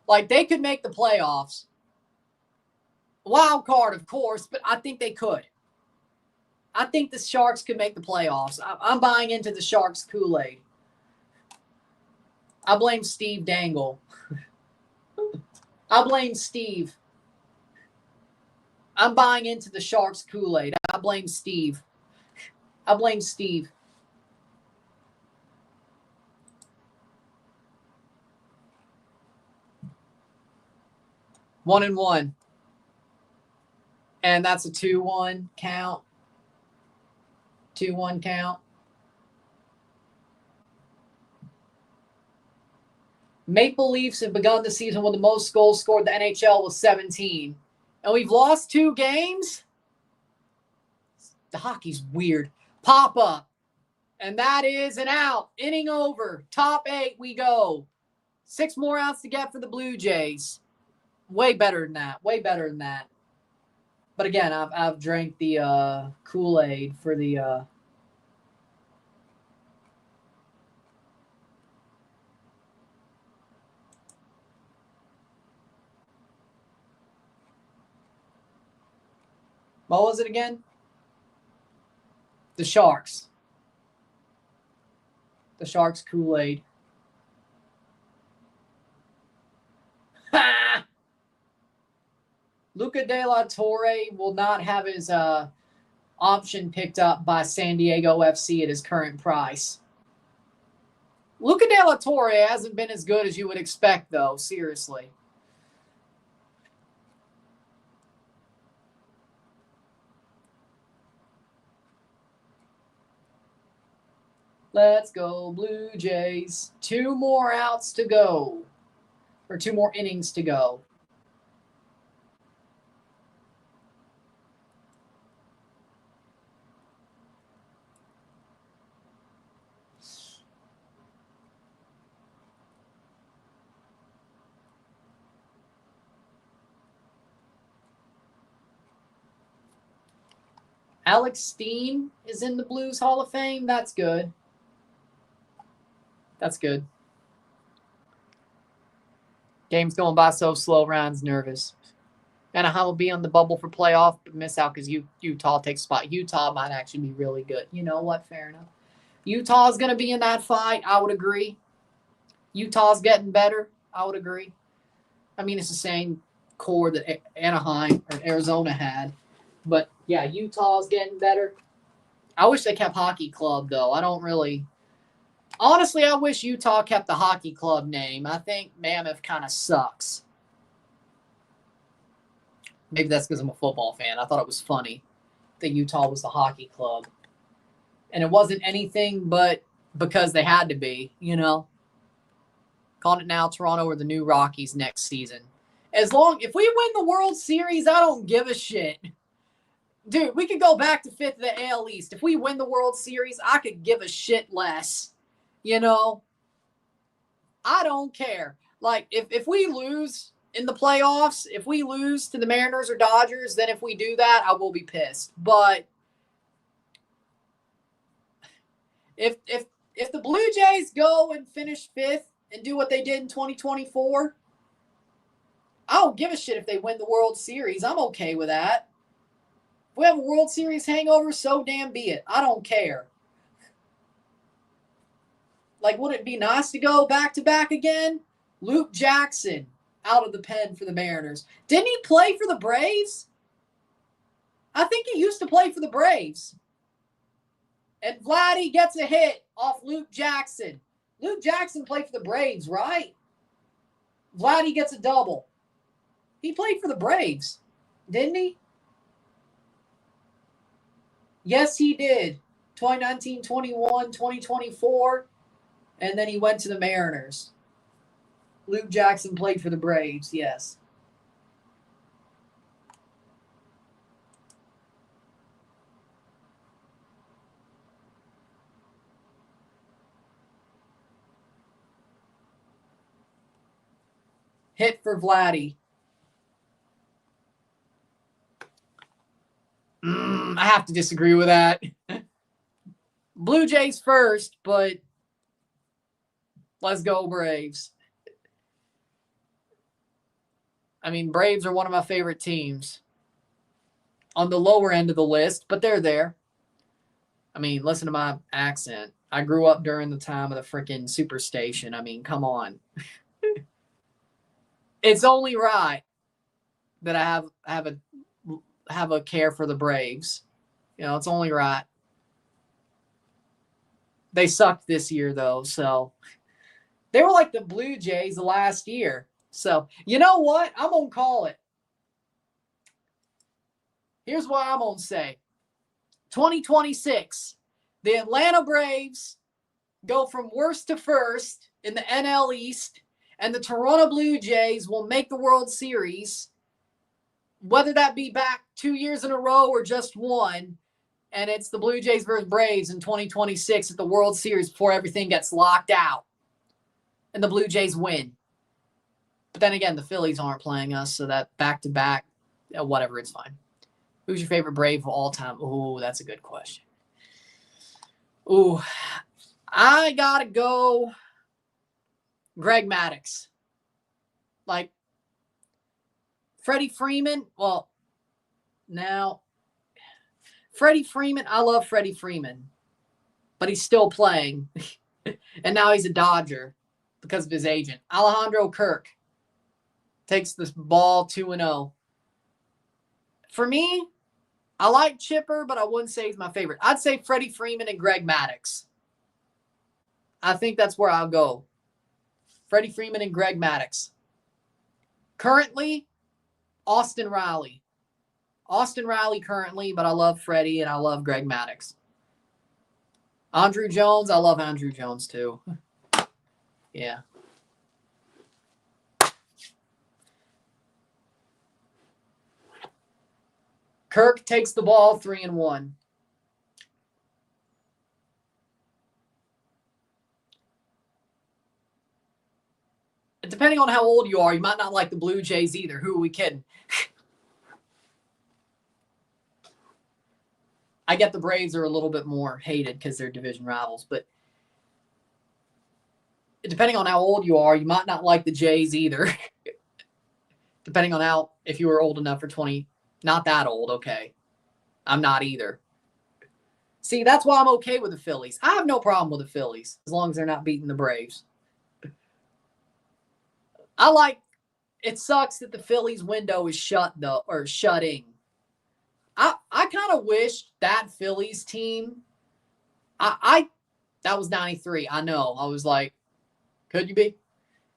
Like, they could make the playoffs. Wild card, of course, but I think they could. I think the Sharks could make the playoffs. I'm buying into the Sharks Kool-Aid. I blame Steve Dangle. I blame Steve. I'm buying into the Sharks Kool-Aid. I blame Steve. I blame Steve. One and one. And that's a 2-1 count. 2-1 count. Maple Leafs have begun the season with the most goals scored in the NHL with 17. And we've lost 2 games? The hockey's weird. Pop up. And that is an out. Inning over. Top 8 we go. 6 more outs to get for the Blue Jays. Way better than that. Way better than that. But again, I've drank the Kool-Aid for the what was it again? The Sharks. The Sharks Kool-Aid. Ha! Luca De La Torre will not have his option picked up by San Diego FC at his current price. Luca De La Torre hasn't been as good as you would expect, though. Seriously. Let's go, Blue Jays. 2 more outs to go. Or 2 more innings to go. Alex Steen is in the Blues Hall of Fame. That's good. That's good. Game's going by so slow, Ryan's nervous. Anaheim will be on the bubble for playoff, but miss out because Utah takes spot. Utah might actually be really good. You know what? Fair enough. Utah's going to be in that fight. I would agree. Utah's getting better. I would agree. I mean, it's the same core that Anaheim or Arizona had. But, yeah, Utah's getting better. I wish they kept Hockey Club, though. I don't really – honestly, I wish Utah kept the Hockey Club name. I think Mammoth kind of sucks. Maybe that's because I'm a football fan. I thought it was funny that Utah was the Hockey Club. And it wasn't anything but because they had to be, you know. Calling it now Toronto or the new Rockies next season. If we win the World Series, I don't give a shit. Dude, we could go back to 5th of the AL East. If we win the World Series, I could give a shit less. You know? I don't care. Like, if we lose in the playoffs, if we lose to the Mariners or Dodgers, then if we do that, I will be pissed. But if the Blue Jays go and finish 5th and do what they did in 2024, I don't give a shit if they win the World Series. I'm okay with that. If we have a World Series hangover, so damn be it. I don't care. Like, would it be nice to go back-to-back again? Luke Jackson out of the pen for the Mariners. Didn't he play for the Braves? I think he used to play for the Braves. And Vladdy gets a hit off Luke Jackson. Luke Jackson played for the Braves, right? Vladdy gets a double. He played for the Braves, didn't he? Yes, he did. 2019, 21, 2024. And then he went to the Mariners. Luke Jackson played for the Braves, yes. Hit for Vladdy. I have to disagree with that. Blue Jays first, but let's go Braves. I mean, Braves are one of my favorite teams. On the lower end of the list, but they're there. I mean, listen to my accent. I grew up during the time of the freaking Superstation. I mean, come on. It's only right that I have a care for the Braves. You know, it's only right. They sucked this year, though, so they were like the Blue Jays last year. So, you know what? I'm going to call it. Here's what I'm going to say. 2026, the Atlanta Braves go from worst to first in the NL East, and the Toronto Blue Jays will make the World Series, whether that be back 2 years in a row or just one, and it's the Blue Jays versus Braves in 2026 at the World Series before everything gets locked out, and the Blue Jays win. But then again, the Phillies aren't playing us, so that back-to-back, whatever, it's fine. Who's your favorite Brave of all time? Oh, that's a good question. Ooh, I got to go Greg Maddux. Like, Freddie Freeman, well, now, Freddie Freeman, I love Freddie Freeman, but he's still playing. And now he's a Dodger because of his agent. Alejandro Kirk takes this ball 2-0. For me, I like Chipper, but I wouldn't say he's my favorite. I'd say Freddie Freeman and Greg Maddux. I think that's where I'll go. Freddie Freeman and Greg Maddux. Currently, Austin Riley. Austin Riley currently, but I love Freddie and I love Greg Maddux. Andrew Jones, I love Andrew Jones too. Yeah. Kirk takes the ball 3-1. Depending on how old you are, you might not like the Blue Jays either. Who are we kidding? I get the Braves are a little bit more hated because they're division rivals, but depending on how old you are, you might not like the Jays either. Depending on if you were old enough for 20, not that old, okay. I'm not either. See, that's why I'm okay with the Phillies. I have no problem with the Phillies as long as they're not beating the Braves. It sucks that the Phillies window is shut though, or shutting. I kind of wish that Phillies team, that was 93. I know. I was like, could you be?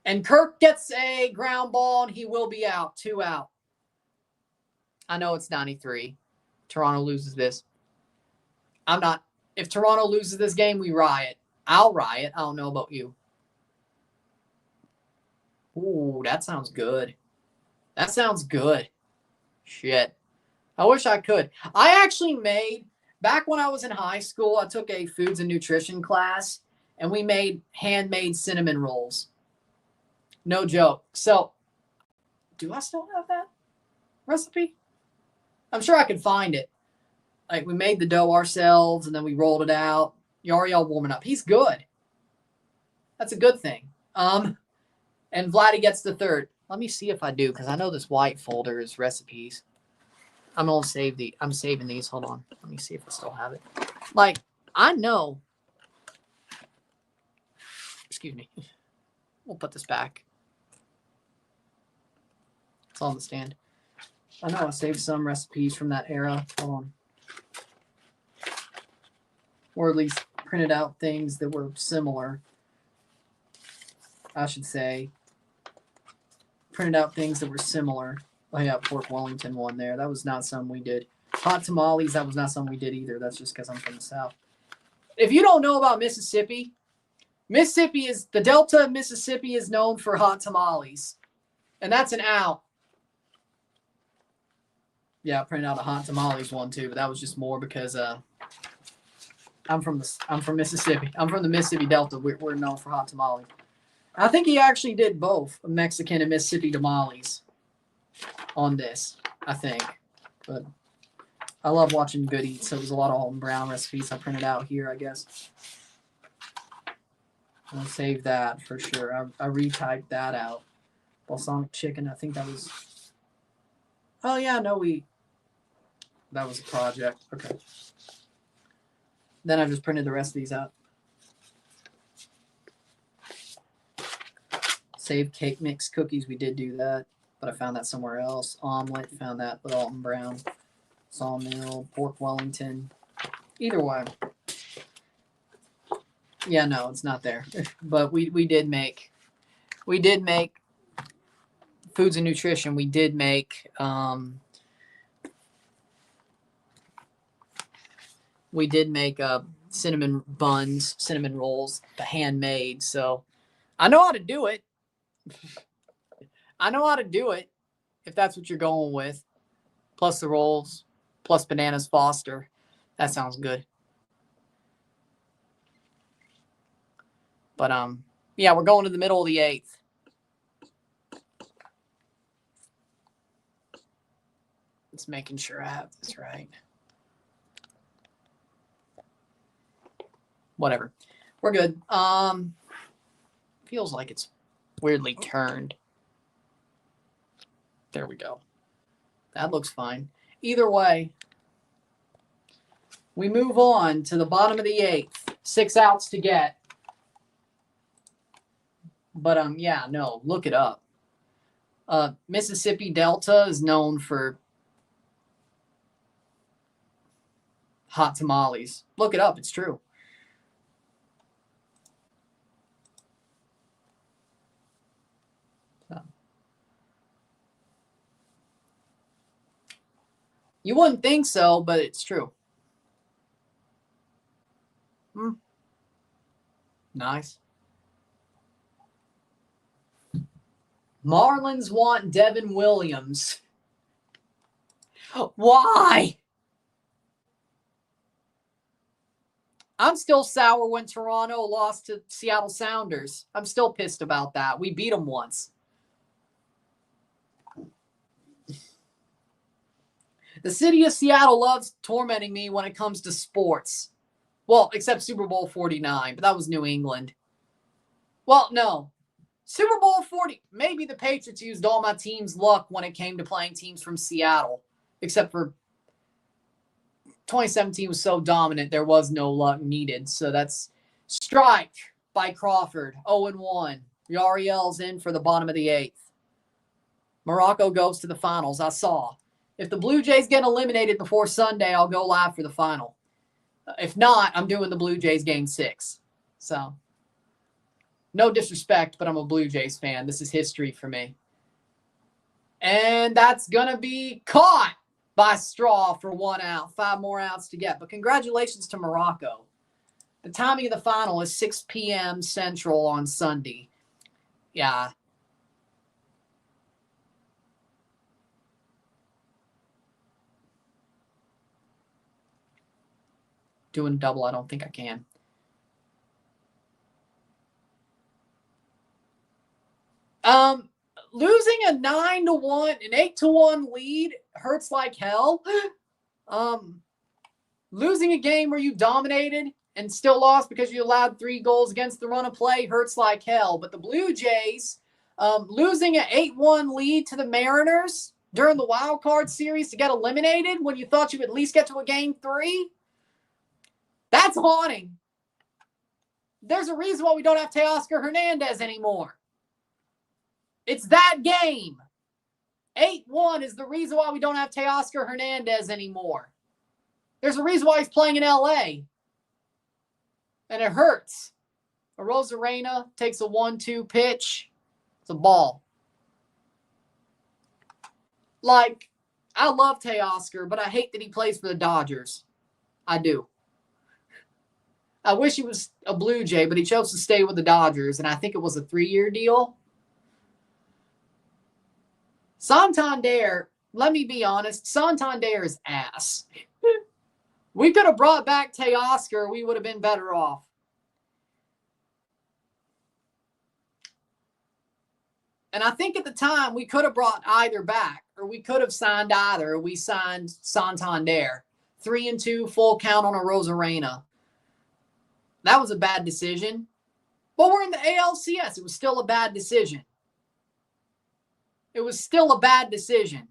And Kirk gets a ground ball and he will be out, 2 out. I know it's 93. Toronto loses this. If Toronto loses this game, we riot. I'll riot. I don't know about you. Ooh, that sounds good. That sounds good. Shit. I wish I could. I actually made, back when I was in high school, I took a foods and nutrition class, and we made handmade cinnamon rolls. No joke. So, do I still have that recipe? I'm sure I could find it. Like, we made the dough ourselves, and then we rolled it out. Yariel warming up. He's good. That's a good thing. And Vladdy gets the third. Let me see if I do, because I know this white folder is recipes. I'm saving these. Hold on. Let me see if I still have it. Like, I know. Excuse me. We'll put this back. It's on the stand. I know I saved some recipes from that era. Hold on. Or at least printed out things that were similar. I should say. Printed out things that were similar. Oh, yeah, pork Wellington one there. That was not something we did. Hot tamales, that was not something we did either. That's just because I'm from the South. If you don't know about Mississippi, the Delta of Mississippi is known for hot tamales. And that's an out. Yeah, I printed out a hot tamales one too, but that was just more because I'm from Mississippi. I'm from the Mississippi Delta. We're known for hot tamales. I think he actually did both Mexican and Mississippi tamales on this, I think. But I love watching Good Eats, so there's a lot of Alton Brown recipes I printed out here, I guess. I'll save that for sure. I retyped that out. Balsamic chicken, I think that was... Oh, yeah, no, that was a project. Okay. Then I just printed the rest of these out. Save cake mix cookies. We did do that, but I found that somewhere else. Omelet, found that with Alton Brown. Sawmill, pork Wellington. Either way. Yeah, no, it's not there. But we did make foods and nutrition. We did make cinnamon buns, cinnamon rolls, the handmade. So I know how to do it. I know how to do it if that's what you're going with. Plus the rolls, plus bananas Foster. That sounds good. But yeah, we're going to the middle of the 8th. Just making sure I have this right. Whatever. We're good. Feels like it's weirdly turned. There we go. That looks fine. Either way, we move on to the bottom of the 8th. 6 outs to get. But yeah, no, look it up. Mississippi Delta is known for hot tamales. Look it up. It's true. You wouldn't think so, but it's true. Nice. Marlins want Devin Williams. Why? I'm still sour when Toronto lost to Seattle Sounders. I'm still pissed about that. We beat them once. The city of Seattle loves tormenting me when it comes to sports. Well, except Super Bowl 49, but that was New England. Well, no. Super Bowl 40, maybe the Patriots used all my team's luck when it came to playing teams from Seattle. Except for 2017 was so dominant, there was no luck needed. So that's strike by Crawford, 0-1. Yariel's in for the bottom of the 8th. Morocco goes to the finals. I saw. If the Blue Jays get eliminated before Sunday, I'll go live for the final. If not, I'm doing the Blue Jays game 6. So, no disrespect, but I'm a Blue Jays fan. This is history for me. And that's going to be caught by Straw for 1 out. 5 more outs to get. But congratulations to Morocco. The timing of the final is 6 p.m. Central on Sunday. Yeah. doing double. I don't think I can. Losing a 9-1, an 8-1 lead hurts like hell. Losing a game where you dominated and still lost because you allowed 3 goals against the run of play hurts like hell. But the Blue Jays, losing an 8-1 lead to the Mariners during the wild card series to get eliminated when you thought you would at least get to a game 3, that's haunting. There's a reason why we don't have Teoscar Hernandez anymore. It's that game. 8-1 is the reason why we don't have Teoscar Hernandez anymore. There's a reason why he's playing in LA. And it hurts. Arozarena takes a 1-2 pitch. It's a ball. Like, I love Teoscar, but I hate that he plays for the Dodgers. I do. I wish he was a Blue Jay, but he chose to stay with the Dodgers, and I think it was a 3-year deal. Santander, let me be honest, Santander is ass. We could have brought back Teoscar. We would have been better off. And I think at the time we could have brought either back, or we could have signed either. We signed Santander. 3-2, full count on Arozarena. That was a bad decision. But we're in the ALCS. It was still a bad decision. It was still a bad decision.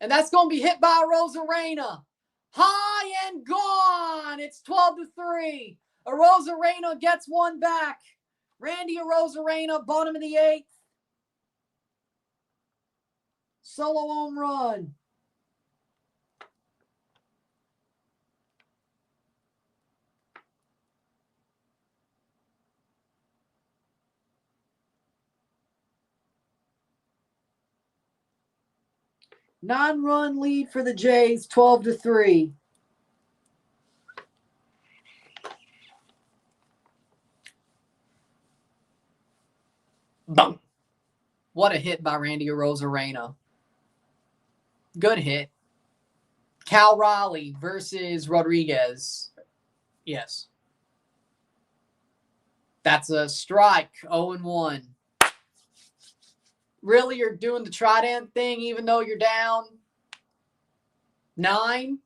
And that's going to be hit by Arozarena. High and gone. It's 12-3. Arozarena gets one back. Randy Arozarena, bottom of the 8th. Solo home run. Nine-run lead for the Jays, 12-3. Boom. What a hit by Randy Arozarena. Good hit. Cal Raleigh versus Rodriguez. Yes. That's a strike, 0-1. Really, you're doing the trident thing even though you're down 9?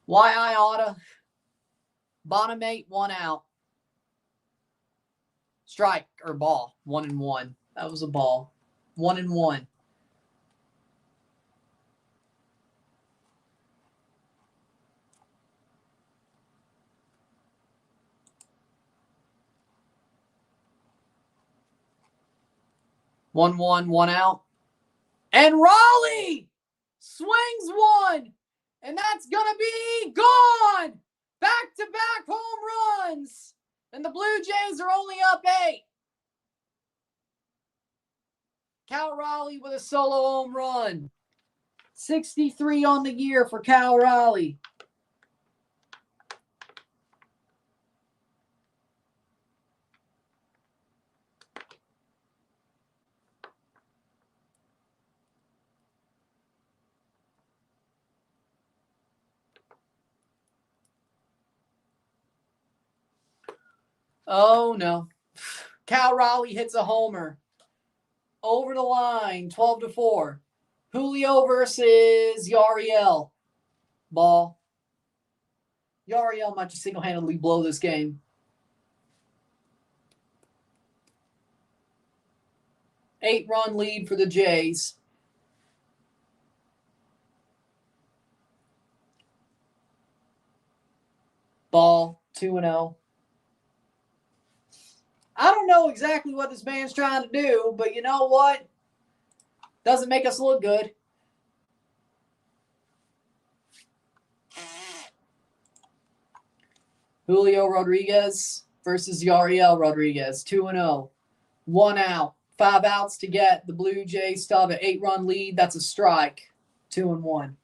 Why I oughta. Bottom 8, 1 out. Strike or ball, 1-1. That was a ball. 1-1. One, 1 out. And Raleigh swings one. And that's going to be gone. Back-to-back home runs. And the Blue Jays are only up 8. Cal Raleigh with a solo home run. 63 on the year for Cal Raleigh. Oh, no. Cal Raleigh hits a homer. Over the line, 12-4. Julio versus Yariel. Ball. Yariel might just single-handedly blow this game. 8-run lead for the Jays. Ball, 2-0. I don't know exactly what this man's trying to do, but you know what? Doesn't make us look good. Julio Rodriguez versus Yariel Rodriguez, 2-0. 1 out. 5 outs to get the Blue Jays still have an 8-run lead. That's a strike. 2-1.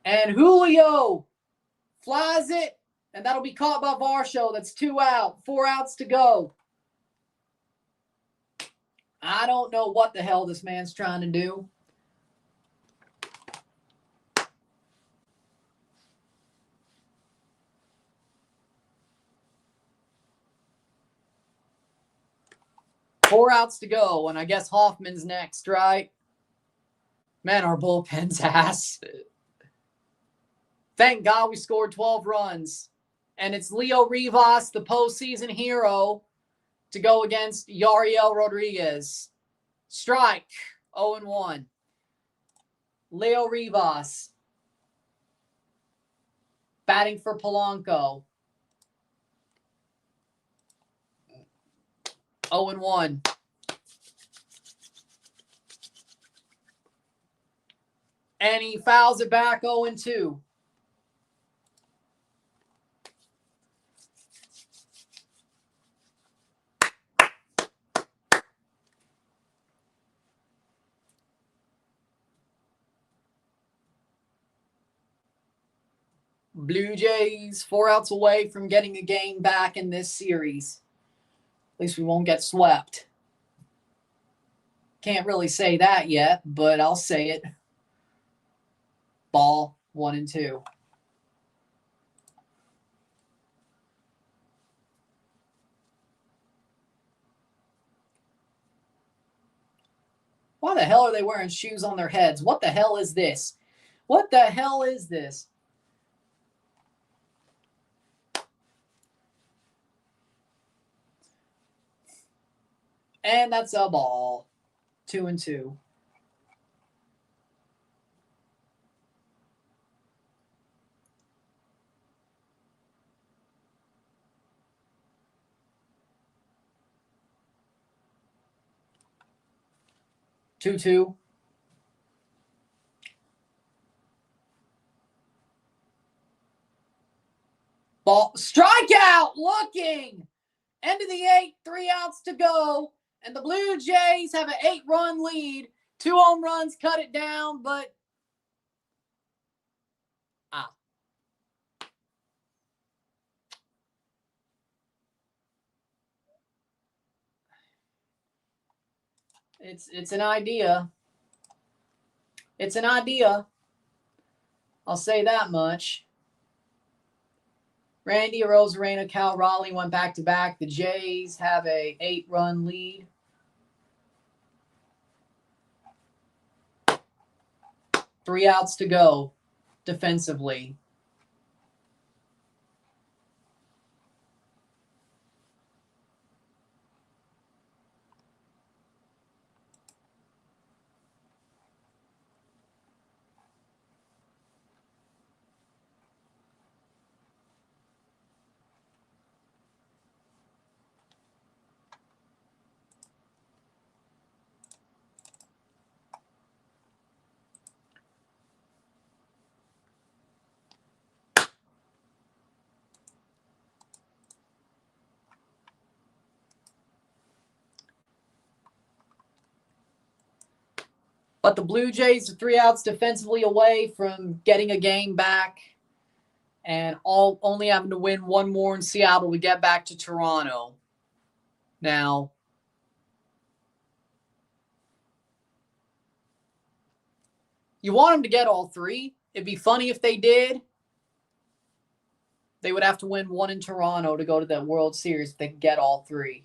And Julio flies it, and that'll be caught by Varsho. That's 2 out. 4 outs to go. I don't know what the hell this man's trying to do. Four outs to go, and I guess Hoffman's next, right? Man, our bullpen's ass. Thank God we scored 12 runs. And it's Leo Rivas, the postseason hero, to go against Yariel Rodriguez. Strike, 0-1. Leo Rivas. Batting for Polanco. 0-1. And he fouls it back 0-2. Blue Jays 4 outs away from getting a game back in this series. At least we won't get swept. Can't really say that yet, but I'll say it. Ball 1-2. Why the hell are they wearing shoes on their heads? What the hell is this? What the hell is this? And that's a ball. 2-2. Two. Ball. Strikeout! Looking! End of the 8th. 3 outs to go. And the Blue Jays have an 8-run lead. 2 home runs cut it down, but it's an idea. It's an idea. I'll say that much. Randy Arozarena, Cal Raleigh went back-to-back. The Jays have a 8-run lead. Three outs to go defensively. But the Blue Jays are 3 outs defensively away from getting a game back and only having to win 1 more in Seattle to get back to Toronto. Now, you want them to get all 3. It'd be funny if they did. They would have to win 1 in Toronto to go to the World Series if they could get all 3.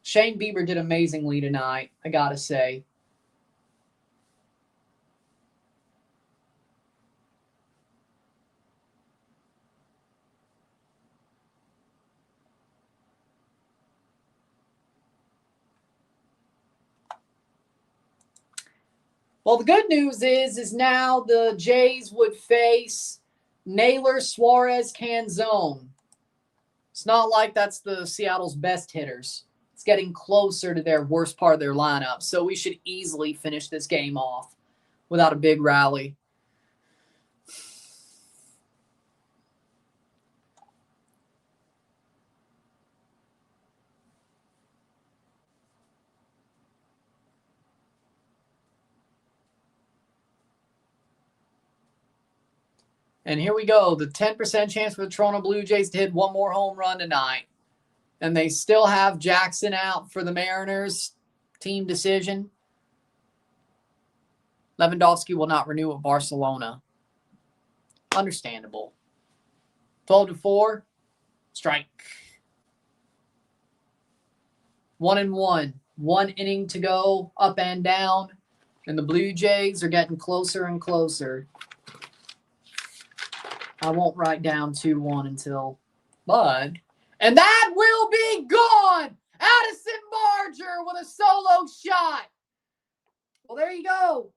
Shane Bieber did amazingly tonight, I gotta say. Well, the good news is now the Jays would face Naylor, Suarez, Canzone. It's not like that's the Seattle's best hitters. It's getting closer to their worst part of their lineup. So we should easily finish this game off without a big rally. And here we go. The 10% chance for the Toronto Blue Jays to hit one more home run tonight. And they still have Jackson out for the Mariners. Team decision. Lewandowski will not renew with Barcelona. Understandable. 12-4. Strike. 1-1. 1 inning to go, up and down. And the Blue Jays are getting closer and closer. I won't write down 2-1 until Bud. And that will be gone! Addison Barger with a solo shot. Well, there you go.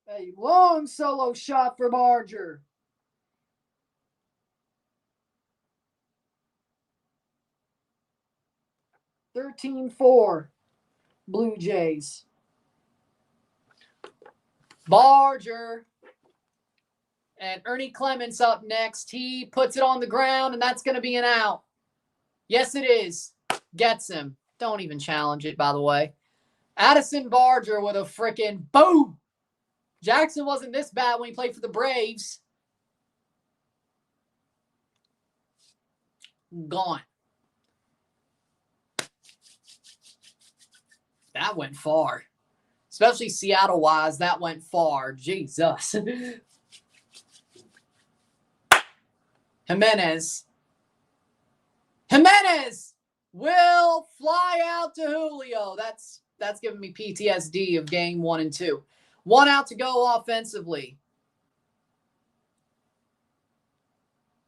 A long solo shot for Barger. (13-4) Blue Jays. Barger. And Ernie Clements up next. He puts it on the ground, and that's going to be an out. Yes, it is. Gets him. Don't even challenge it, by the way. Addison Barger with a freaking boom. Jackson wasn't this bad when he played for the Braves. Gone. That went far. Especially Seattle-wise, that went far. Jesus. Jimenez will fly out to Julio. That's giving me PTSD of game 1 and 2. 1 out to go offensively.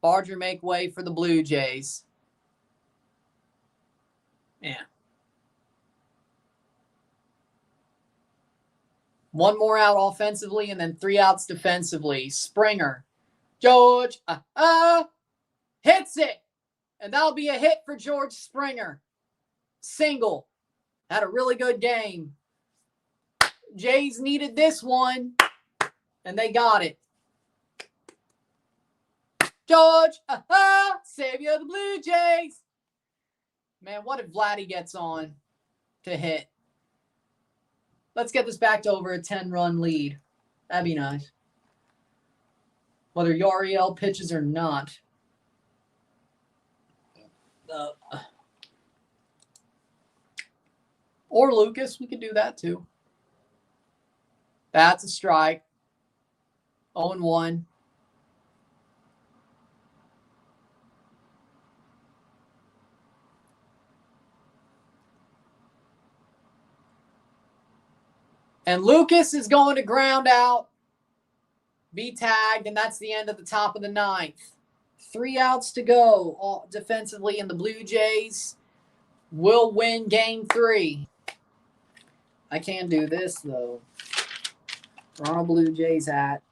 Barger make way for the Blue Jays. Yeah. 1 more out offensively and then 3 outs defensively. Springer. George hits it. And that'll be a hit for George Springer. Single. Had a really good game. Jays needed this one. And they got it. George, savior of the Blue Jays. Man, what if Vladdy gets on to hit? Let's get this back to over a 10-run lead. That'd be nice. Whether Yariel pitches or not. Or Lucas, we could do that too. That's a strike. 0-1. And Lucas is going to ground out, be tagged, and that's the end of the top of the 9th. 3 outs to go all defensively, and the Blue Jays will win game 3. I can do this, though. Toronto Blue Jays hat.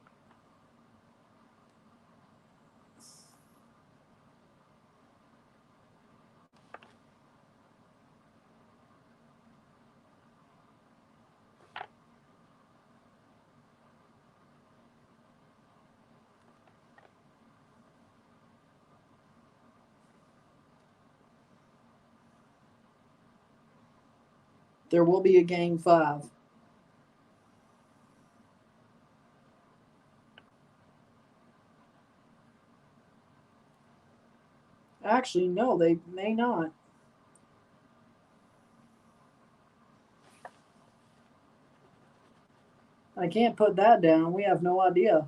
There will be a game 5. Actually, no, they may not. I can't put that down. We have no idea.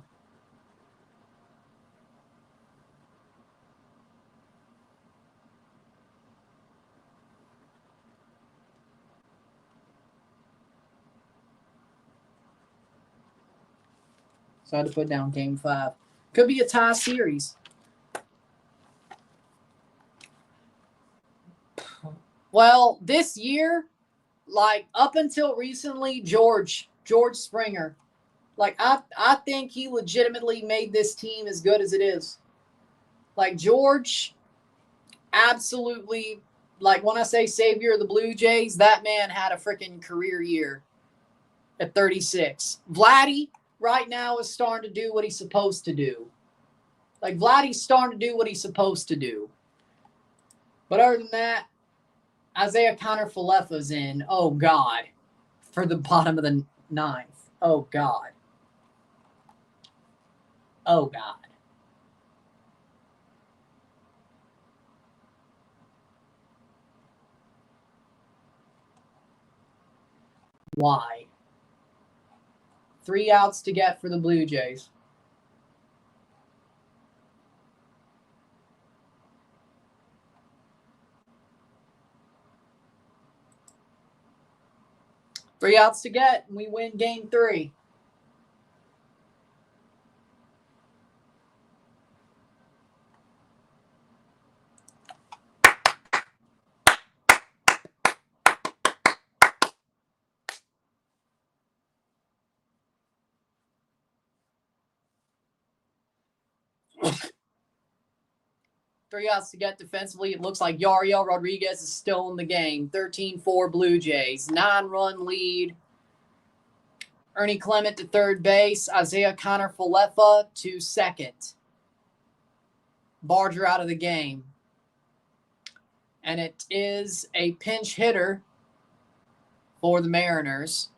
So I had to put down game 5. Could be a tie series. Well, this year, like up until recently, George Springer Like, I think he legitimately made this team as good as it is. Like, George, absolutely, like, when I say savior of the Blue Jays, that man had a freaking career year at 36. Vladdy right now is starting to do what he's supposed to do. Like, Vladdy's starting to do what he's supposed to do. But other than that, Isiah Falefa's in. Oh, God. For the bottom of the ninth. Oh, God. Oh, God. Why? 3 outs to get for the Blue Jays. Three outs to get, and we win game 3. Three outs to get defensively. It looks like Yariel Rodriguez is still in the game. 13-4 Blue Jays. 9-run lead. Ernie Clement to third base. Isiah Falefa to second. Barger out of the game. And it is a pinch hitter for the Mariners.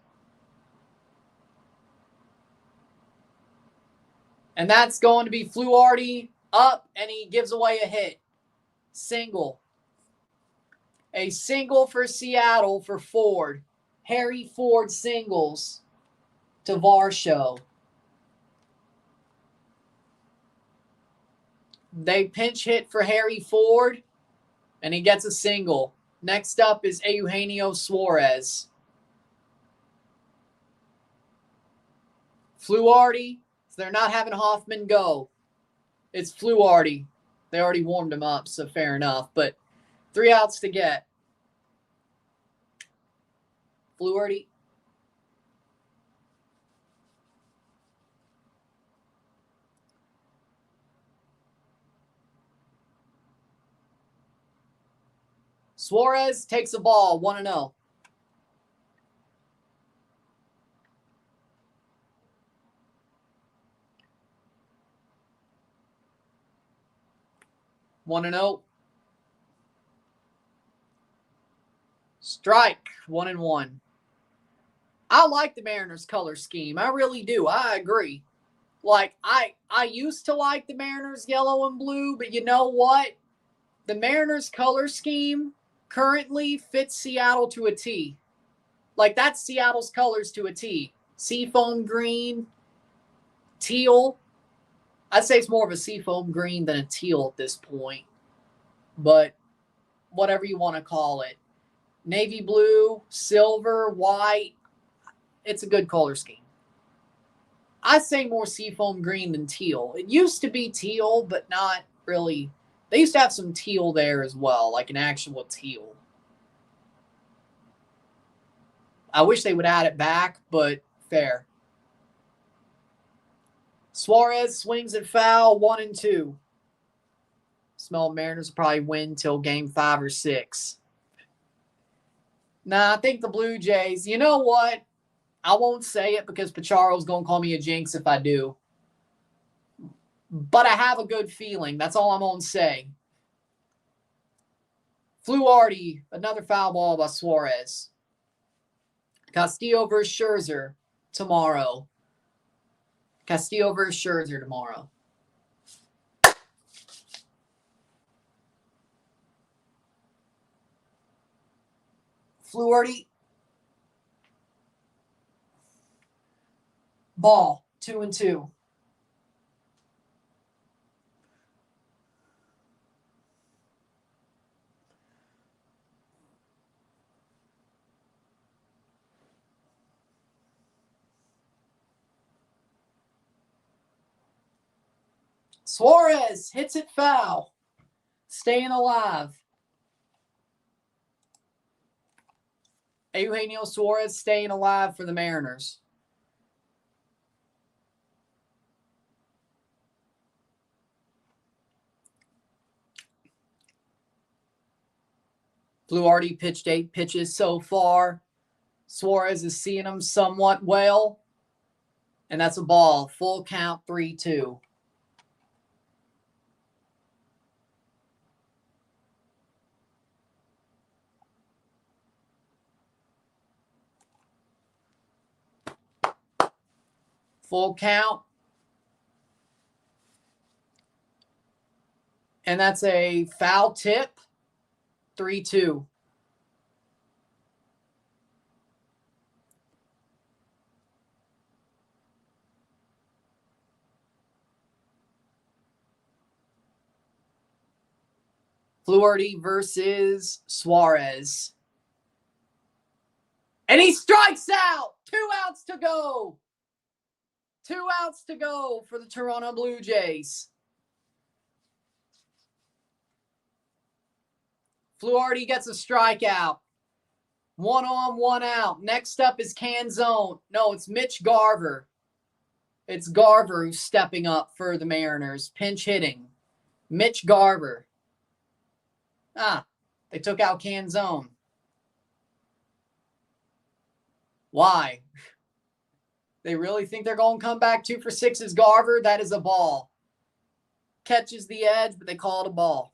And that's going to be Fluharty up, and he gives away a hit. Single. A single for Seattle for Ford. Harry Ford singles to Varsho. They pinch hit for Harry Ford, and he gets a single. Next up is Eugenio Suarez. Fluharty. So they're not having Hoffman go. It's Fluharty. They already warmed him up, so fair enough. But 3 outs to get. Fluharty. Suarez takes a ball, 1-0. One and 0. Strike. 1-1. I like the Mariners color scheme. I really do. I agree. Like, I used to like the Mariners yellow and blue, but you know what? The Mariners color scheme currently fits Seattle to a T. Like, that's Seattle's colors to a T. Seafoam green, teal. I'd say it's more of a seafoam green than a teal at this point. But whatever you want to call it. Navy blue, silver, white. It's a good color scheme. I say more seafoam green than teal. It used to be teal, but not really. They used to have some teal there as well, like an actual teal. I wish they would add it back, but fair. Suarez swings at foul, 1-2. Smell Mariners will probably win till game 5 or 6. Nah, I think the Blue Jays, you know what? I won't say it because Picharo's going to call me a jinx if I do. But I have a good feeling. That's all I'm going to say. Fluharty, another foul ball by Suarez. Castillo versus Scherzer tomorrow. Castillo versus Scherzer tomorrow. Fluharty. Ball, 2-2. Suarez hits it foul. Staying alive. Eugenio Suarez staying alive for the Mariners. Fluharty pitched 8 pitches so far. Suarez is seeing him somewhat well. And that's a ball. Full count, 3-2. Full count. And that's a foul tip, 3-2. Fluharty versus Suarez. And he strikes out. 2 outs to go. 2 outs to go for the Toronto Blue Jays. Fluharty gets a strikeout. 1 on, 1 out. Next up is Canzone. No, it's Mitch Garver. It's Garver who's stepping up for the Mariners. Pinch hitting. Mitch Garver. They took out Canzone. Why? They really think they're going to come back 2 for 6 as Garver? That is a ball. Catches the edge, but they call it a ball.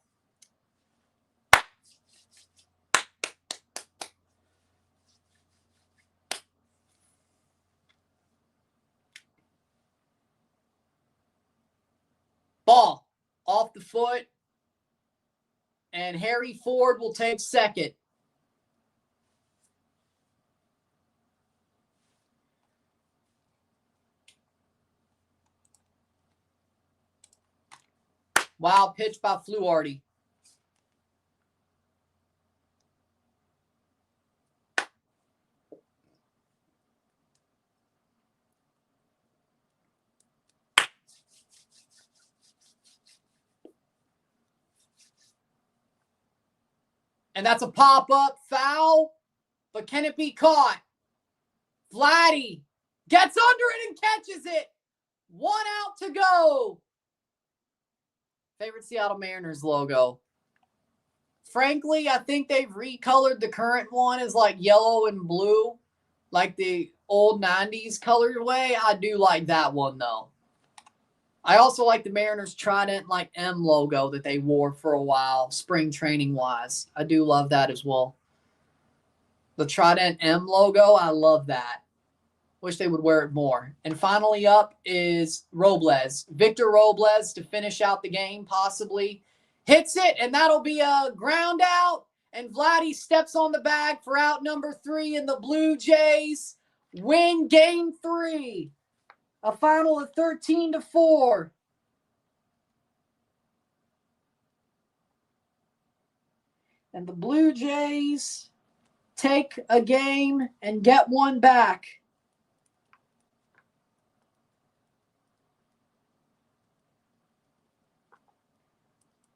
Ball. Off the foot. And Harry Ford will take second. Wild pitch by Fluharty. And that's a pop-up foul. But can it be caught? Vladdy gets under it and catches it. 1 out to go. Favorite Seattle Mariners logo. Frankly, I think they've recolored the current one as like yellow and blue. Like the old 90s colorway. I do like that one though. I also like the Mariners Trident like M logo that they wore for a while, spring training wise. I do love that as well. The Trident M logo, I love that. Wish they would wear it more. And finally up is Robles. Victor Robles to finish out the game, possibly. Hits it, and that'll be a ground out. And Vladdy steps on the bag for out number 3, and the Blue Jays win game 3. A final of 13-4. And the Blue Jays take a game and get one back.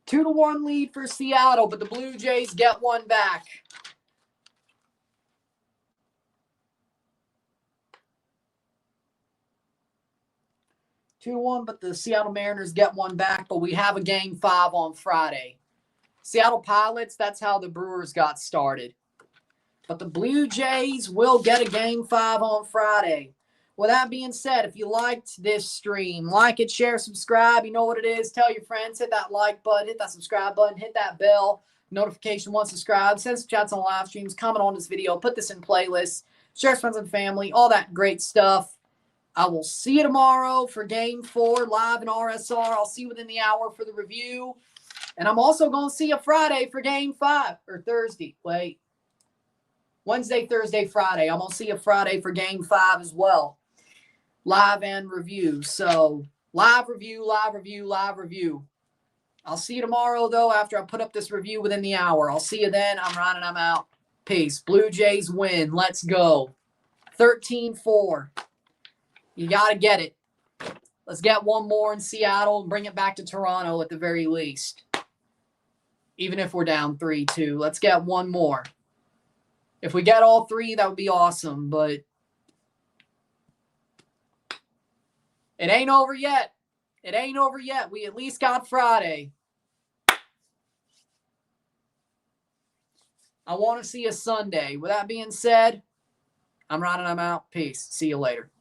A 2-1 lead for Seattle, but the Blue Jays get one back. Two to 1, but the Seattle Mariners get one back. But we have a game 5 on Friday. Seattle Pilots, that's how the Brewers got started. But the Blue Jays will get a game 5 on Friday. With that being said, if you liked this stream, like it, share, subscribe. You know what it is. Tell your friends. Hit that like button. Hit that subscribe button. Hit that bell. Notification once subscribed. Send some chats on live streams. Comment on this video. Put this in playlists. Share with friends and family. All that great stuff. I will see you tomorrow for Game 4 live in RSR. I'll see you within the hour for the review. And I'm also going to see you Friday for Game 5. Or Thursday. Wait. Wednesday, Thursday, Friday. I'm going to see you Friday for Game 5 as well. Live and review. So, live review, live review, live review. I'll see you tomorrow, though, after I put up this review within the hour. I'll see you then. I'm Ron, and I'm out. Peace. Blue Jays win. Let's go. 13-4. You got to get it. Let's get one more in Seattle and bring it back to Toronto at the very least. Even if we're down 3-2. Let's get one more. If we get all 3, that would be awesome, but it ain't over yet. It ain't over yet. We at least got Friday. I want to see a Sunday. With that being said, I'm Ryan and I'm out. Peace. See you later.